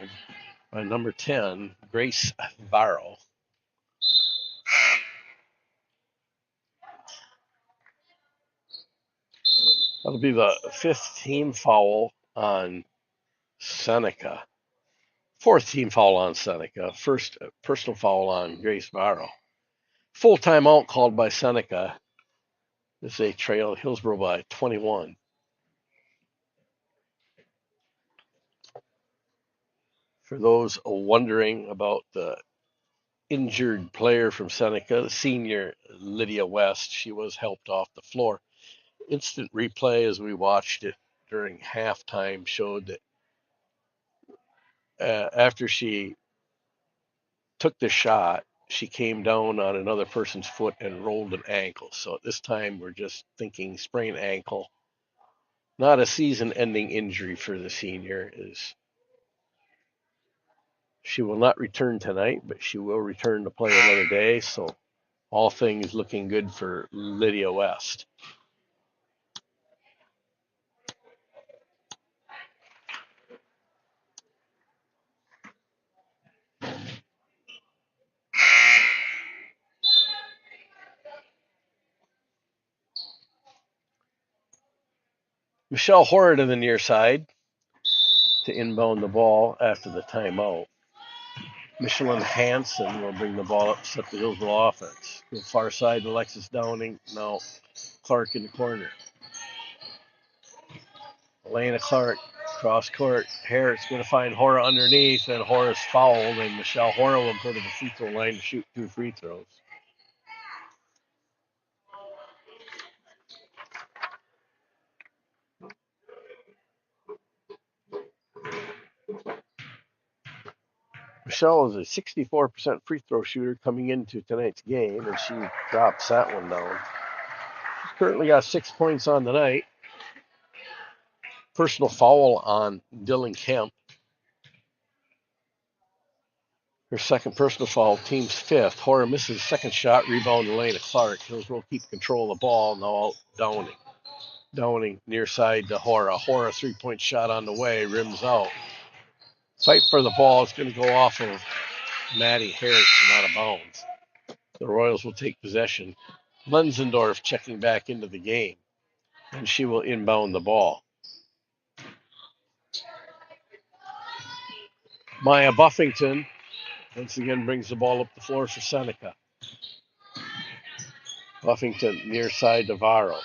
A: by number 10, Grace Varro. That'll be the fifth team foul on Seneca. Fourth team foul on Seneca. First personal foul on Grace Varro. Full timeout called by Seneca as they trail Hillsboro by 21. For those wondering about the injured player from Seneca, the senior Lydia West, she was helped off the floor. Instant replay as we watched it during halftime showed that after she took the shot, she came down on another person's foot and rolled an ankle. So at this time, we're just thinking sprained ankle. Not a season-ending injury for the senior. Is she will not return tonight, but she will return to play another day. So all things looking good for Lydia West. Michelle Hora to the near side to inbound the ball after the timeout. Michelin Hansen will bring the ball up, set the Hillsboro offense. To the far side, Alexis Downing. No, Clark in the corner. Elena Clark, cross court. Harris going to find Hora underneath, and Hora's fouled, and Michelle Hora will go to the free throw line to shoot 2 free throws. Michelle is a 64% free throw shooter coming into tonight's game, and she drops that one down. She's currently got 6 points on the night. Personal foul on Dylan Kemp. Her second personal foul, team's fifth. Hora misses second shot, rebound Elena Clark. Hillsboro keep control of the ball, now out Downing. Downing near side to Hora. Hora 3-point shot on the way, rims out. Fight for the ball. It's going to go off of Maddie Harris and out of bounds. The Royals will take possession. Lenzendorf checking back into the game, and she will inbound the ball. Maya Buffington once again brings the ball up the floor for Seneca. Buffington near side to Varro.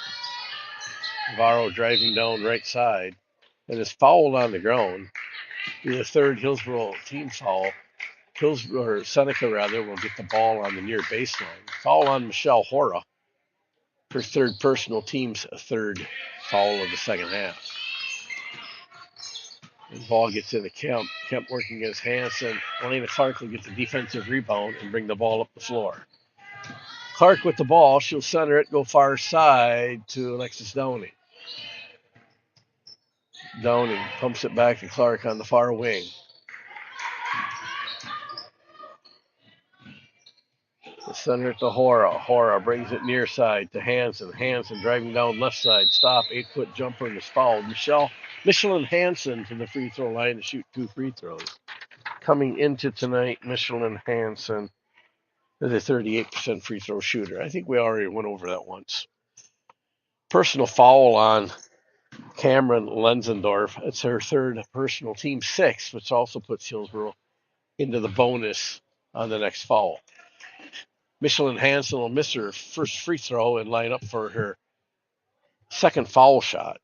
A: Varro driving down right side and is fouled on the ground. The third Hillsboro team foul. Hillsboro, or Seneca rather, will get the ball on the near baseline. Foul on Michelle Hora. Her third personal, team's third foul of the second half. The ball gets into Kemp. Kemp working against Hansen. Elena Clark will get the defensive rebound and bring the ball up the floor. Clark with the ball. She'll center it, go far side to Alexis Downing. Downing pumps it back to Clark on the far wing. The center to Hora. Hora brings it near side to Hansen. Hansen driving down left side. Stop. 8-foot jumper and is fouled. Michelin Hansen to the free throw line to shoot 2 free throws. Coming into tonight, Michelin Hansen is a 38% free throw shooter. I think we already went over that once. Personal foul on Cameron Lenzendorf. It's her third personal, team 6, which also puts Hillsboro into the bonus on the next foul. Michelin Hansen will miss her first free throw and line up for her second foul shot.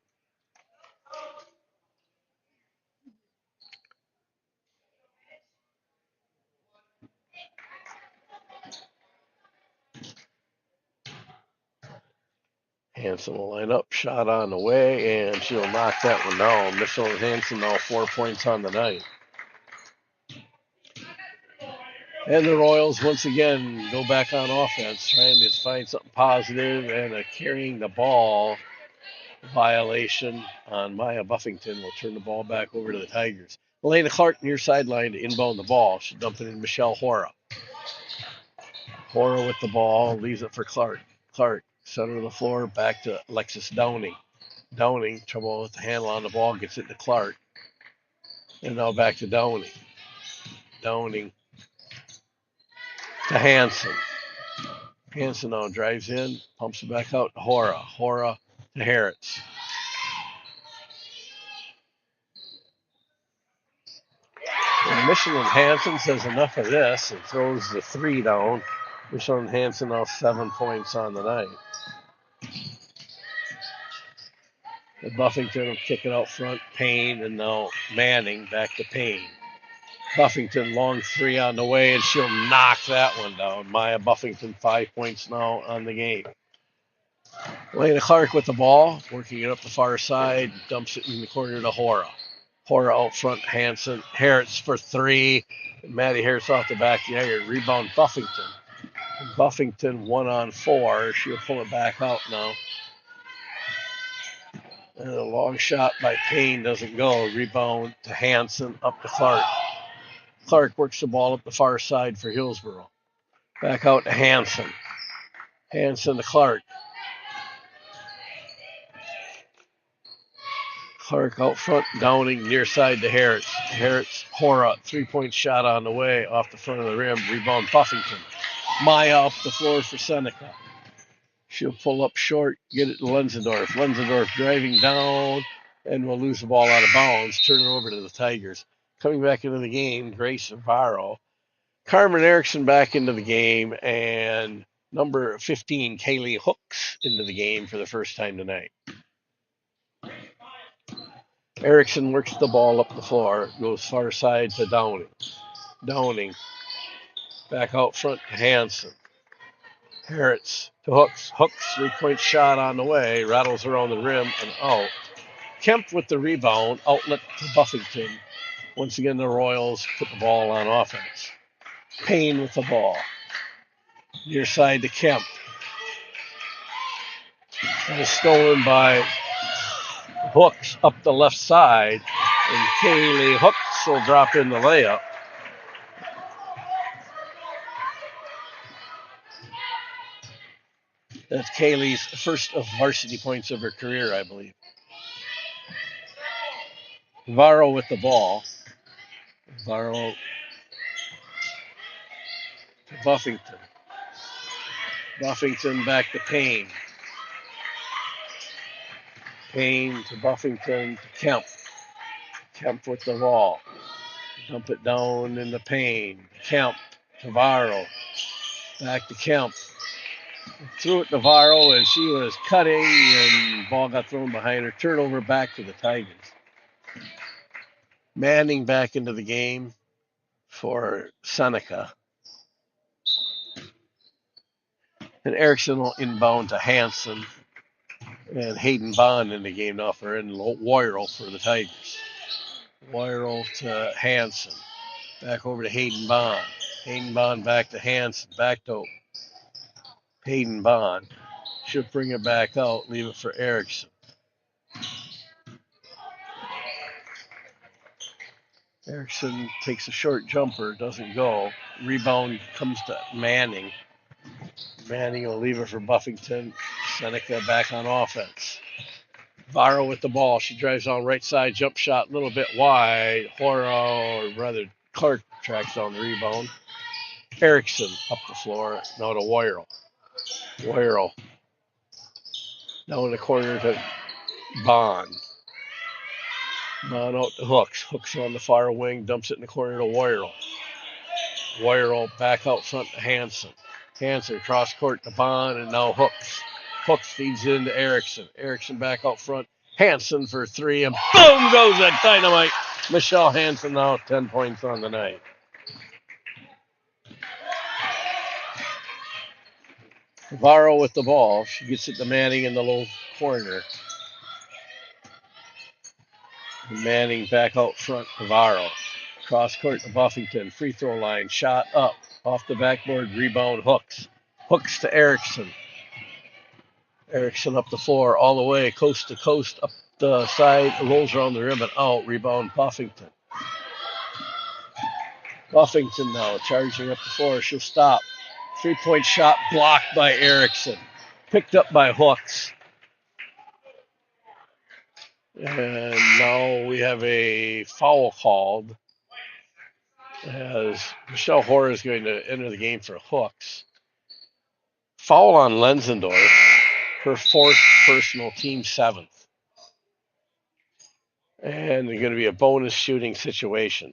A: Hanson will line up, shot on the way, and she'll knock that one down. Mitchell and Hanson now 4 points on the night. And the Royals once again go back on offense, trying to find something positive, and a carrying the ball violation on Maya Buffington will turn the ball back over to the Tigers. Elena Clark near sideline to inbound the ball. She'll dump it in Michelle Hora. Hora with the ball, leaves it for Clark. Clark, center of the floor, back to Alexis Downing. Downing, trouble with the handle on the ball, gets it to Clark. And now back to Downing. Downing to Hanson. Hanson now drives in, pumps it back out to Hora. Hora to Harris. And Michelin Hanson says enough of this and throws the 3 down. Michelin Hanson now 7 points on the night. And Buffington will kick it out front. Payne, and now Manning back to Payne. Buffington long 3 on the way, and she'll knock that one down. Maya Buffington 5 points now on the game. Elena Clark with the ball, working it up the far side, dumps it in the corner to Hora. Hora out front, Hanson, Harris for 3. Maddie Harris off the back of the iron. Rebound Buffington. Buffington 1-on-4. She'll pull it back out now. And a long shot by Payne doesn't go. Rebound to Hanson, up to Clark. Clark works the ball up the far side for Hillsboro. Back out to Hanson. Hanson to Clark. Clark out front, Downing near side to Harris. Harris, Hora, 3-point shot on the way, off the front of the rim. Rebound Buffington. Maya up the floor for Seneca. She'll pull up short, get it to Lenzendorf. Lenzendorf driving down, and will lose the ball out of bounds. Turn it over to the Tigers. Coming back into the game, Grace Navarro. Carmen Erickson back into the game, and number 15, Kaylee Hooks, into the game for the first time tonight. Erickson works the ball up the floor, goes far side to Downing. Downing back out front to Hanson. Harris to Hooks. Hooks, 3-point shot on the way, rattles around the rim and out. Kemp with the rebound, outlet to Buffington. Once again, the Royals put the ball on offense. Payne with the ball. Near side to Kemp. And is stolen by Hooks up the left side. And Kaylee Hooks will drop in the layup. That's Kaylee's first of varsity points of her career, I believe. Navarro with the ball. Navarro to Buffington. Buffington back to Payne. Payne to Buffington to Kemp. Kemp with the ball. Dump it down in the Payne. Kemp to Navarro. Back to Kemp. Threw it to Navarro, and she was cutting, and the ball got thrown behind her. Turnover back to the Tigers. Manning back into the game for Seneca. And Erickson will inbound to Hanson. And Hayden Bond in the game now for Royal for the Tigers. Royal to Hanson. Back over to Hayden Bond. Hayden Bond back to Hanson. Back to Hayden Bond. She'll bring it back out, leave it for Erickson. Erickson takes a short jumper, doesn't go. Rebound comes to Manning. Manning will leave it for Buffington. Seneca back on offense. Navarro with the ball. She drives on right side, jump shot a little bit wide. Hora, or rather Clark, tracks down the rebound. Erickson up the floor. Now to Royal. Royal. Now in the corner to Bond. Bond out to Hooks. Hooks on the far wing, dumps it in the corner to Royal. Royal back out front to Hanson. Hanson cross court to Bond, and now Hooks. Hooks feeds into Erickson. Erickson back out front. Hanson for 3, and boom goes that dynamite. Michelle Hanson now 10 points on the night. Navarro with the ball. She gets it to Manning in the low corner. Manning back out front. Navarro. Cross court to Buffington. Free throw line. Shot up. Off the backboard. Rebound hooks. Hooks to Erickson. Erickson up the floor all the way. Coast to coast. Up the side. Rolls around the rim and out. Rebound Buffington. Buffington now charging up the floor. She'll stop. 3-point shot blocked by Erickson. Picked up by Hooks. And now we have a foul called as Michelle Hoare is going to enter the game for Hooks. Foul on Lenzendorf, her fourth personal, team seventh. And there's going to be a bonus shooting situation.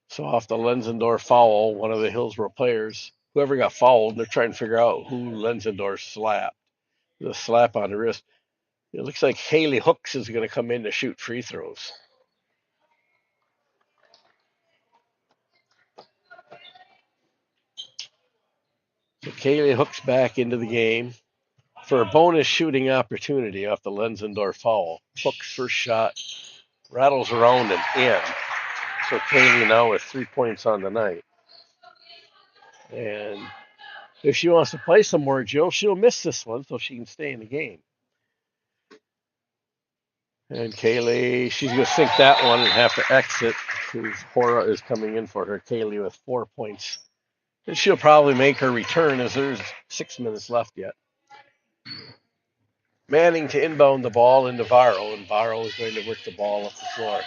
A: So off the Lenzendorf foul, one of the Hillsboro players, whoever got fouled, they're trying to figure out who Lenzendorf slapped. The slap on the wrist. It looks like Haley Hooks is going to come in to shoot free throws. So Kaylee Hooks back into the game for a bonus shooting opportunity off the Lenzendorf foul. Hooks first shot rattles around and in. So Kaylee now with 3 points on the night. And if she wants to play some more, Jill, she'll miss this one so she can stay in the game. And Kaylee, she's going to sink that one and have to exit because Hora is coming in for her. Kaylee with 4 points. And she'll probably make her return as there's 6 minutes left yet. Manning to inbound the ball into Varro, and Varro is going to work the ball up the floor.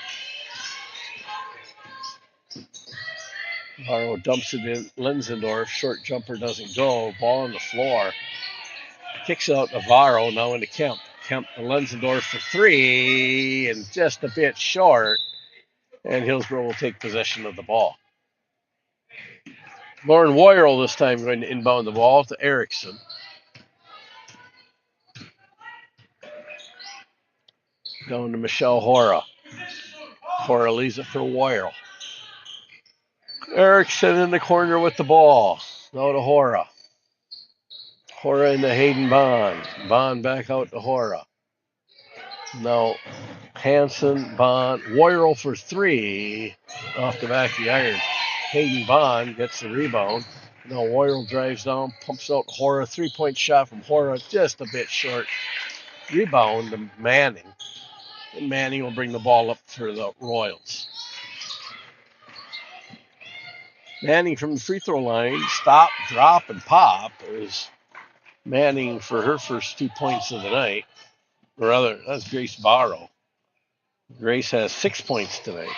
A: Varro dumps it in. Lenzendorf, short jumper doesn't go. Ball on the floor. Kicks out to Varro, now into Kemp. Kemp to Lenzendorf for three, and just a bit short. And Hillsboro will take possession of the ball. Lauren Woyerl this time going to inbound the ball to Erickson. Down to Michelle Hora. Hora leaves it for Woyerl. Erickson in the corner with the ball. Now to Hora. Hora into Hayden Bond. Bond back out to Hora. Now Hanson, Bond, Woyerl for three. Off the back of the iron. Hayden Bond gets the rebound. Now Woyerl drives down, pumps out Hora. 3-point shot from Hora, just a bit short. Rebound to Manning. And Manning will bring the ball up for the Royals. Manning from the free throw line, stop, drop, and pop is Manning for her first 2 points of the night. Or rather, that's Grace Varro. Grace has 6 points tonight.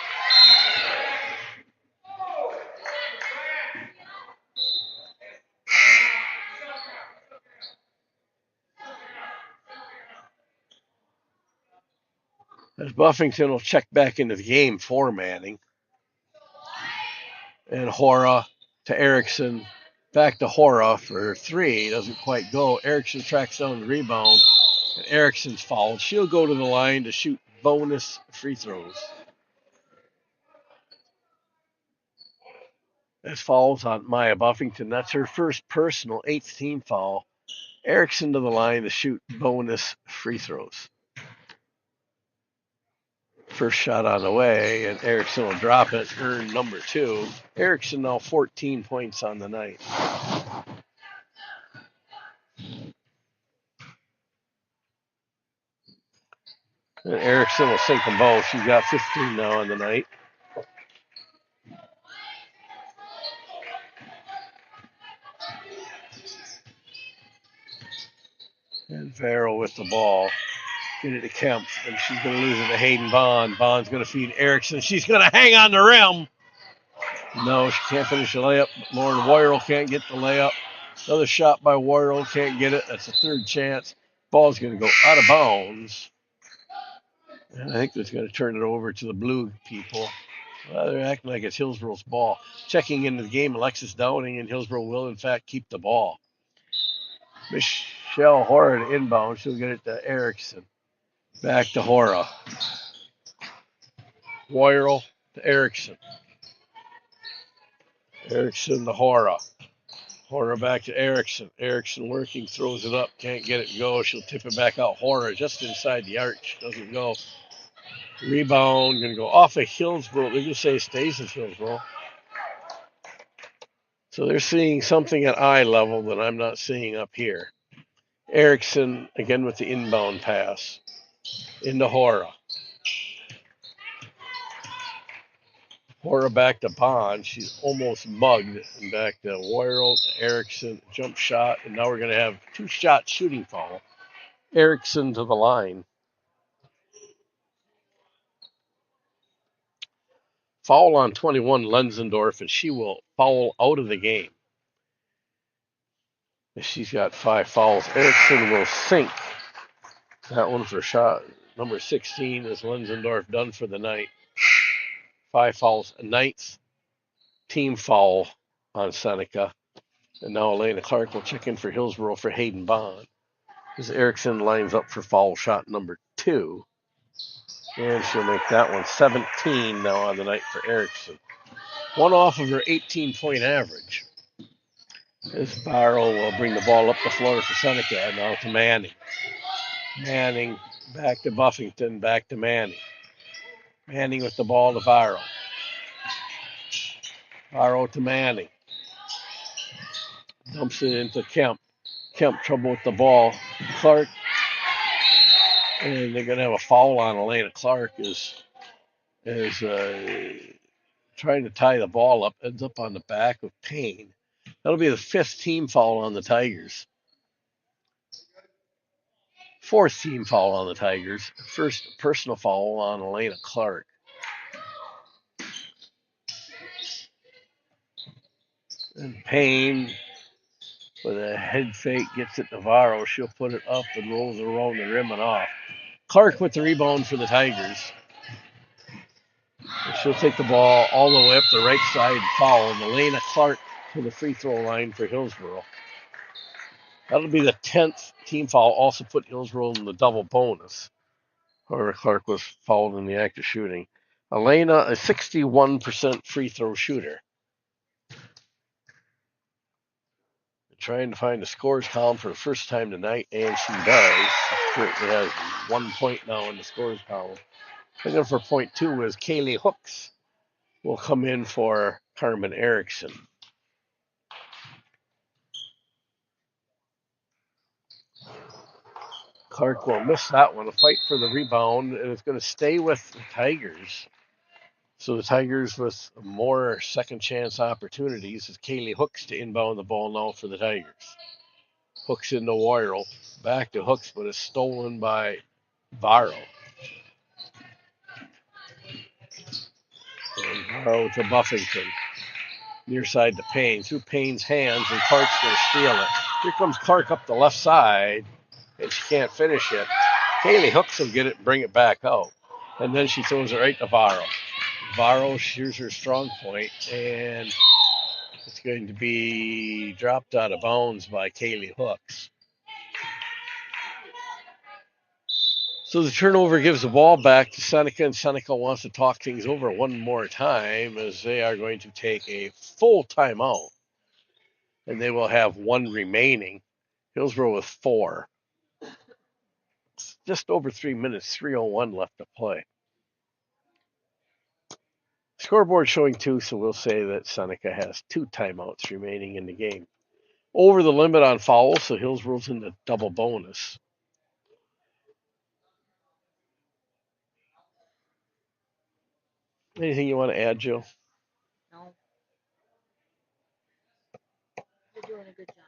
A: As Buffington will check back into the game for Manning. And Hora to Erickson. Back to Hora for three. Doesn't quite go. Erickson tracks down the rebound. And Erickson's fouled. She'll go to the line to shoot bonus free throws. As fouls on Maya Buffington. That's her first personal 8th team foul. Erickson to the line to shoot bonus free throws. First shot on the way, and Erickson will drop it, earn number 2. Erickson now 14 points on the night. And Erickson will sink them both. She's got 15 now on the night. And Varro with the ball. Get it to Kemp, and she's going to lose it to Hayden Bond. Bond's going to feed Erickson. She's going to hang on the rim. No, she can't finish the layup. Lauren Woyerl can't get the layup. Another shot by Woyerl, can't get it. That's a third chance. Ball's going to go out of bounds. And I think that's going to turn it over to the blue people. Well, they're acting like it's Hillsboro's ball. Checking into the game, Alexis Downing, and Hillsboro will, in fact, keep the ball. Michelle Hora to inbound. She'll get it to Erickson. Back to Hora. Woyerl to Erickson. Erickson to Hora. Hora back to Erickson. Erickson working, throws it up, can't get it to go. She'll tip it back out. Hora just inside the arch, doesn't go. Rebound, going to go off of Hillsboro. They just say it stays at Hillsboro. So they're seeing something at eye level that I'm not seeing up here. Erickson again with the inbound pass into Hora. Hora back to Bond. She's almost mugged. And back to Worrell, to Erickson, jump shot. And now we're going to have 2-shot shooting foul. Erickson to the line. Foul on 21, Lenzendorf, and she will foul out of the game. She's got 5 fouls. Erickson will sink that one for shot number 16 is Lenzendorf done for the night. 5 fouls, a 9th team foul on Seneca. And now Elena Clark will check in for Hillsboro for Hayden Bond. As Erickson lines up for foul shot number 2. And she'll make that one 17 now on the night for Erickson. One off of her 18-point average. As Barrow will bring the ball up the floor for Seneca. Now to Manning. Manning back to Buffington, back to Manning. Manning with the ball to Barrow. Barrow to Manning. Dumps it into Kemp. Kemp trouble with the ball. Clark. And they're going to have a foul on Elena Clark as trying to tie the ball up. Ends up on the back of Payne. That'll be the 5th team foul on the Tigers. 4th team foul on the Tigers. First personal foul on Elena Clark. And Payne with a head fake gets it to Navarro. She'll put it up and rolls around the rim and off. Clark with the rebound for the Tigers. And she'll take the ball all the way up the right side and foul. And Elena Clark to the free throw line for Hillsboro. That'll be the 10th team foul. Also put Hillsboro in the double bonus. However, Clark was fouled in the act of shooting. Elena, a 61% free throw shooter. Trying to find the scores column for the first time tonight, and she does. She currently has 1 point now in the scores column. Looking for point 2 is Kaylee Hooks will come in for Carmen Erickson. Clark will miss that one. A fight for the rebound, and it's going to stay with the Tigers. So the Tigers with more second chance opportunities is Kaylee Hooks to inbound the ball now for the Tigers. Hooks into Worrell. Back to Hooks, but it's stolen by Varro. And Varro to Buffington. Near side to Payne. Through Payne's hands, and Clark's going to steal it. Here comes Clark up the left side, and she can't finish it. Kaylee Hooks will get it and bring it back out. And then she throws it right to Varro. Varro, here's her strong point, and it's going to be dropped out of bounds by Kaylee Hooks. So the turnover gives the ball back to Seneca, and Seneca wants to talk things over one more time as they are going to take a full timeout. And they will have 1 remaining. Hillsboro with 4. It's just over 3 minutes, 3:01 left to play. Scoreboard showing 2, so we'll say that Seneca has 2 timeouts remaining in the game. Over the limit on fouls, so Hillsboro's in the double bonus. Anything you want to add, Joe?
C: No. You're doing a good job.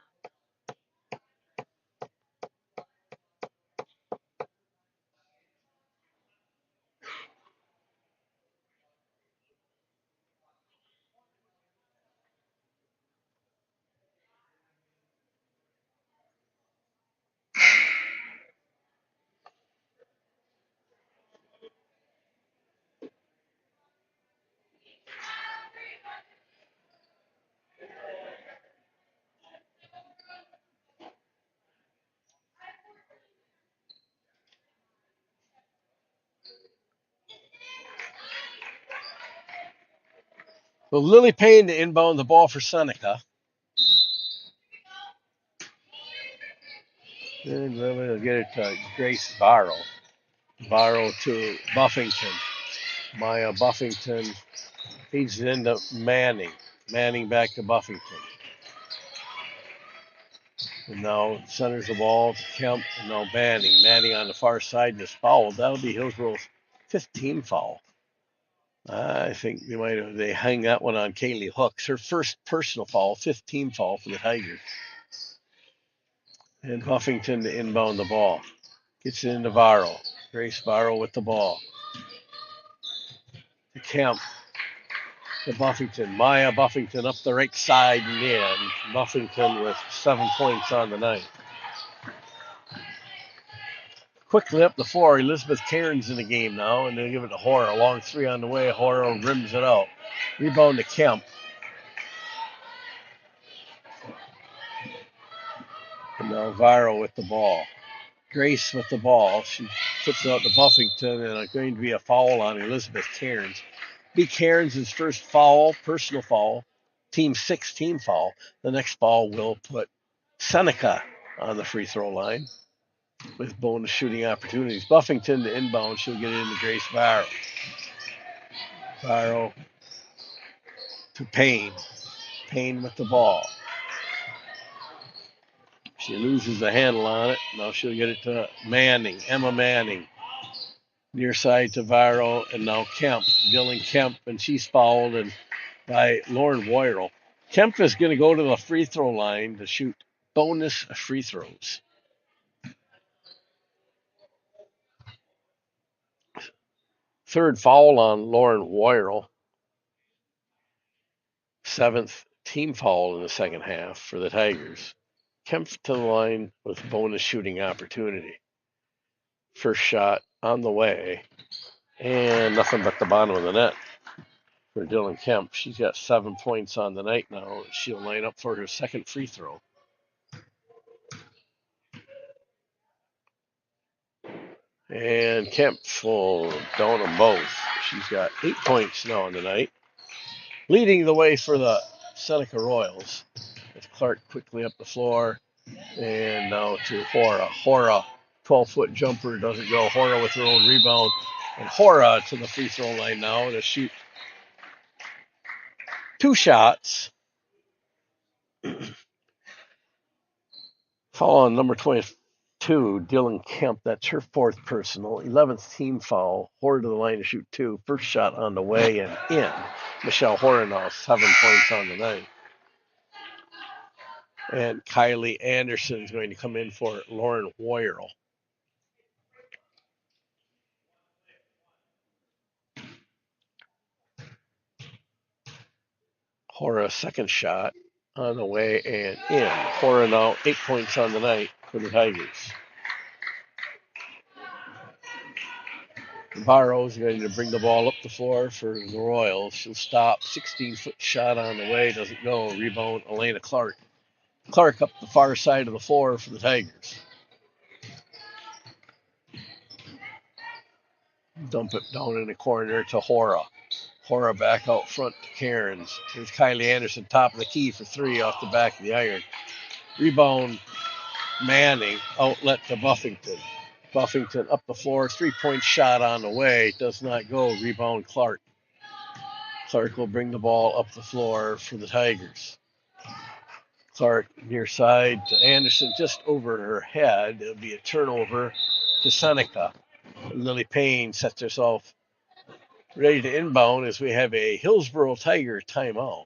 A: So Lily Payne to inbound the ball for Seneca. And then we'll get it to Grace Barrow. Barrow to Buffington. Maya Buffington feeds it into Manning. Manning back to Buffington. And now centers the ball to Kemp. And now Manning. Manning on the far side and is fouled. That'll be Hillsboro's 15 foul. I think they hang that one on Kaylee Hooks. Her first personal foul, 15 foul for the Tigers. And Buffington to inbound the ball. Gets it into Varro. Grace Varro with the ball. To Kemp. To Buffington. Maya Buffington up the right side and in. Buffington with 7 points on the night. Quickly up the floor, Elizabeth Cairns in the game now, and they give it to Hora. Long three on the way. Hora rims it out. Rebound to Kemp. And now Varro with the ball. Grace with the ball. She puts it out to Buffington, and it's going to be a foul on Elizabeth Cairns. Be Cairns' first foul, personal foul, team 6 team foul. The next foul will put Seneca on the free throw line with bonus shooting opportunities. Buffington to inbound. She'll get it into Grace Varro. Varro to Payne. Payne with the ball. She loses the handle on it. Now she'll get it to Manning. Emma Manning. Near side to Varro, and now Kemp. Dylan Kemp, and she's fouled and by Lauren Woyrell. Kemp is going to go to the free throw line to shoot bonus free throws. Third foul on Lauren Woyrell. 7th team foul in the second half for the Tigers. Kemp to the line with bonus shooting opportunity. First shot on the way, and nothing but the bottom of the net for Dylan Kemp. She's got 7 points on the night now. She'll line up for her second free throw. And Kemp will down them both. She's got 8 points now on the night. Leading the way for the Seneca Royals. With Clark quickly up the floor. And now to Hora. Hora, 12-foot jumper, doesn't go. Hora with her own rebound. And Hora to the free throw line now to shoot 2 shots. Foul on number 22, Dylan Kemp. That's her 4th personal. 11th team foul. Hora to the line to shoot 2. First shot on the way and in. Michelle Hora now 7 points on the night. And Kylie Anderson is going to come in for Lauren Woyrell. Hora second shot on the way and in. Hora now 8 points on the night for the Tigers. Barrow is going to bring the ball up the floor for the Royals. She'll stop. 16-foot shot on the way. Doesn't go. Rebound, Elena Clark. Clark up the far side of the floor for the Tigers. Dump it down in the corner to Hora. Hora back out front to Cairns. Here's Kylie Anderson, top of the key for 3 off the back of the iron. Rebound, Manning. Outlet to Buffington. Buffington up the floor. 3-point shot on the way. Does not go. Rebound, Clark. Clark will bring the ball up the floor for the Tigers. Clark near side to Anderson, just over her head. It'll be a turnover to Seneca. Lily Payne sets herself ready to inbound as we have a Hillsboro Tiger timeout.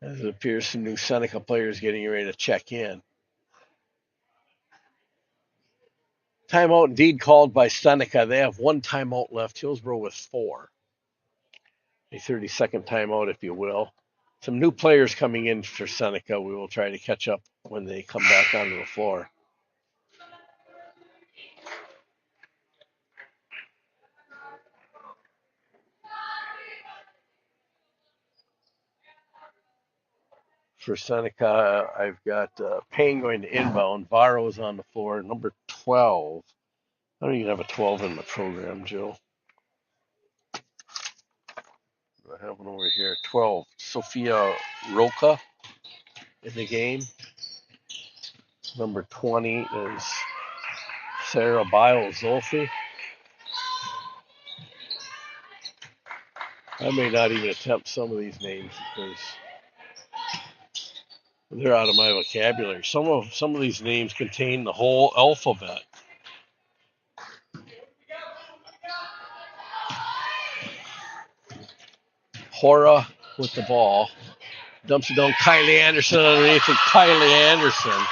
A: As it appears some new Seneca players getting ready to check in. Timeout indeed called by Seneca. They have 1 timeout left. Hillsboro with 4. A 30-second timeout, if you will. Some new players coming in for Seneca. We will try to catch up when they come back onto the floor. For Seneca, I've got Payne going to inbound. Varro's on the floor. Number 12. I don't even have a 12 in my program, Joe. I have one over here. 12. Sophia Roca in the game. Number 20 is Sarah Bile Zolfi. I may not even attempt some of these names because they're out of my vocabulary. Some of these names contain the whole alphabet. Hora with the ball. Dumps it down. Kylie Anderson underneath it. Kylie Anderson.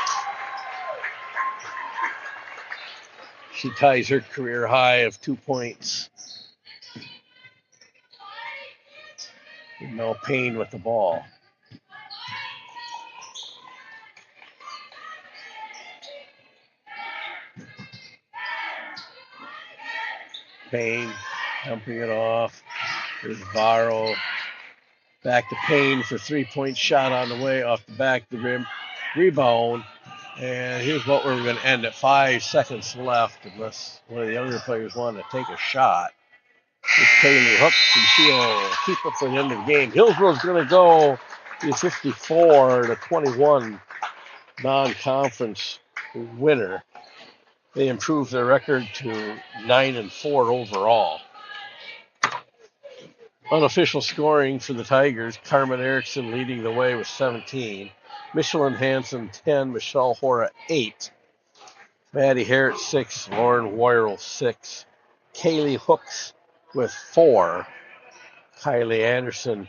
A: She ties her career high of 2 points. No Payne with the ball. Payne dumping it off. There's Varro. Back to Payne for 3-point shot on the way off the back of the rim. Rebound. And here's what we're going to end at 5 seconds left, unless one of the younger players want to take a shot. It's Kaylee hooks, and she'll keep it for the end of the game. Hillsboro's going to go to 54-21 non-conference winner. They improved their record to 9-4 overall. Unofficial scoring for the Tigers: Carmen Erickson leading the way with 17. Michelin Hansen 10, Michelle Hora 8. Maddie Harrett 6, Lauren Worrell 6. Kaylee Hooks with 4. Kylie Anderson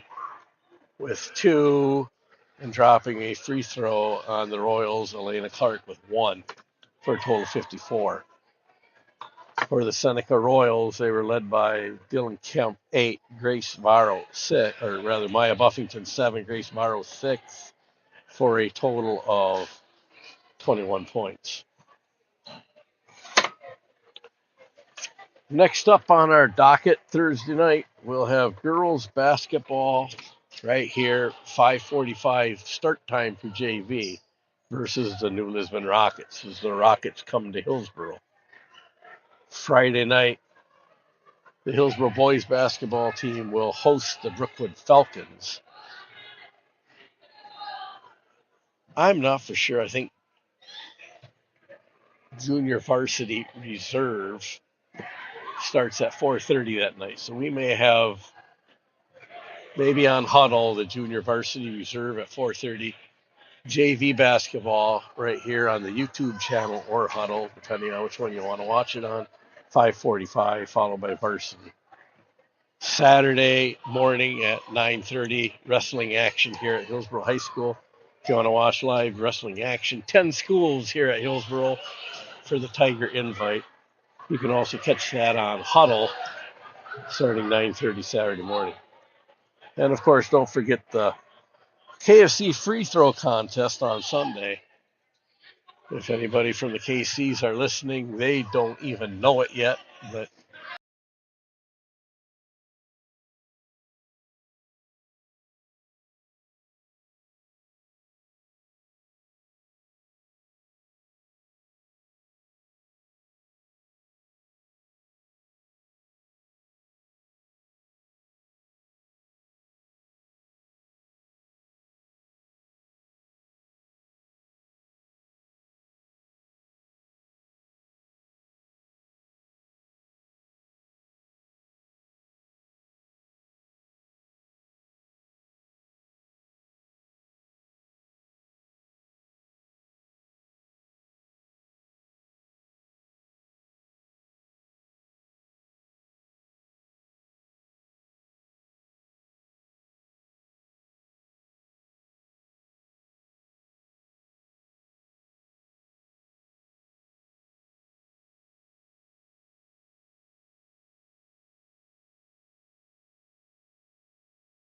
A: with 2. And dropping a free throw on the Royals, Elena Clark with 1, for a total of 54. For the Seneca Royals, they were led by Dylan Kemp 8, Grace Varro 6, or rather Maya Buffington 7, Grace Varro 6, for a total of 21 points. Next up on our docket Thursday night, we'll have girls basketball right here, 5:45 start time for JV versus the New Lisbon Rockets as the Rockets come to Hillsboro. Friday night, the Hillsboro boys basketball team will host the Brookwood Falcons. I'm not for sure. I think junior varsity reserve starts at 4:30 that night. So we may have maybe on Huddle the junior varsity reserve at 4:30. JV basketball right here on the YouTube channel or Huddle, depending on which one you want to watch it on, 5:45, followed by varsity. Saturday morning at 9:30, wrestling action here at Hillsboro High School. If you want to watch live wrestling action, 10 schools here at Hillsboro for the Tiger Invite. You can also catch that on Huddle starting 9:30 Saturday morning. And of course, don't forget the KFC free throw contest on Sunday. If anybody from the KCs are listening, they don't even know it yet, but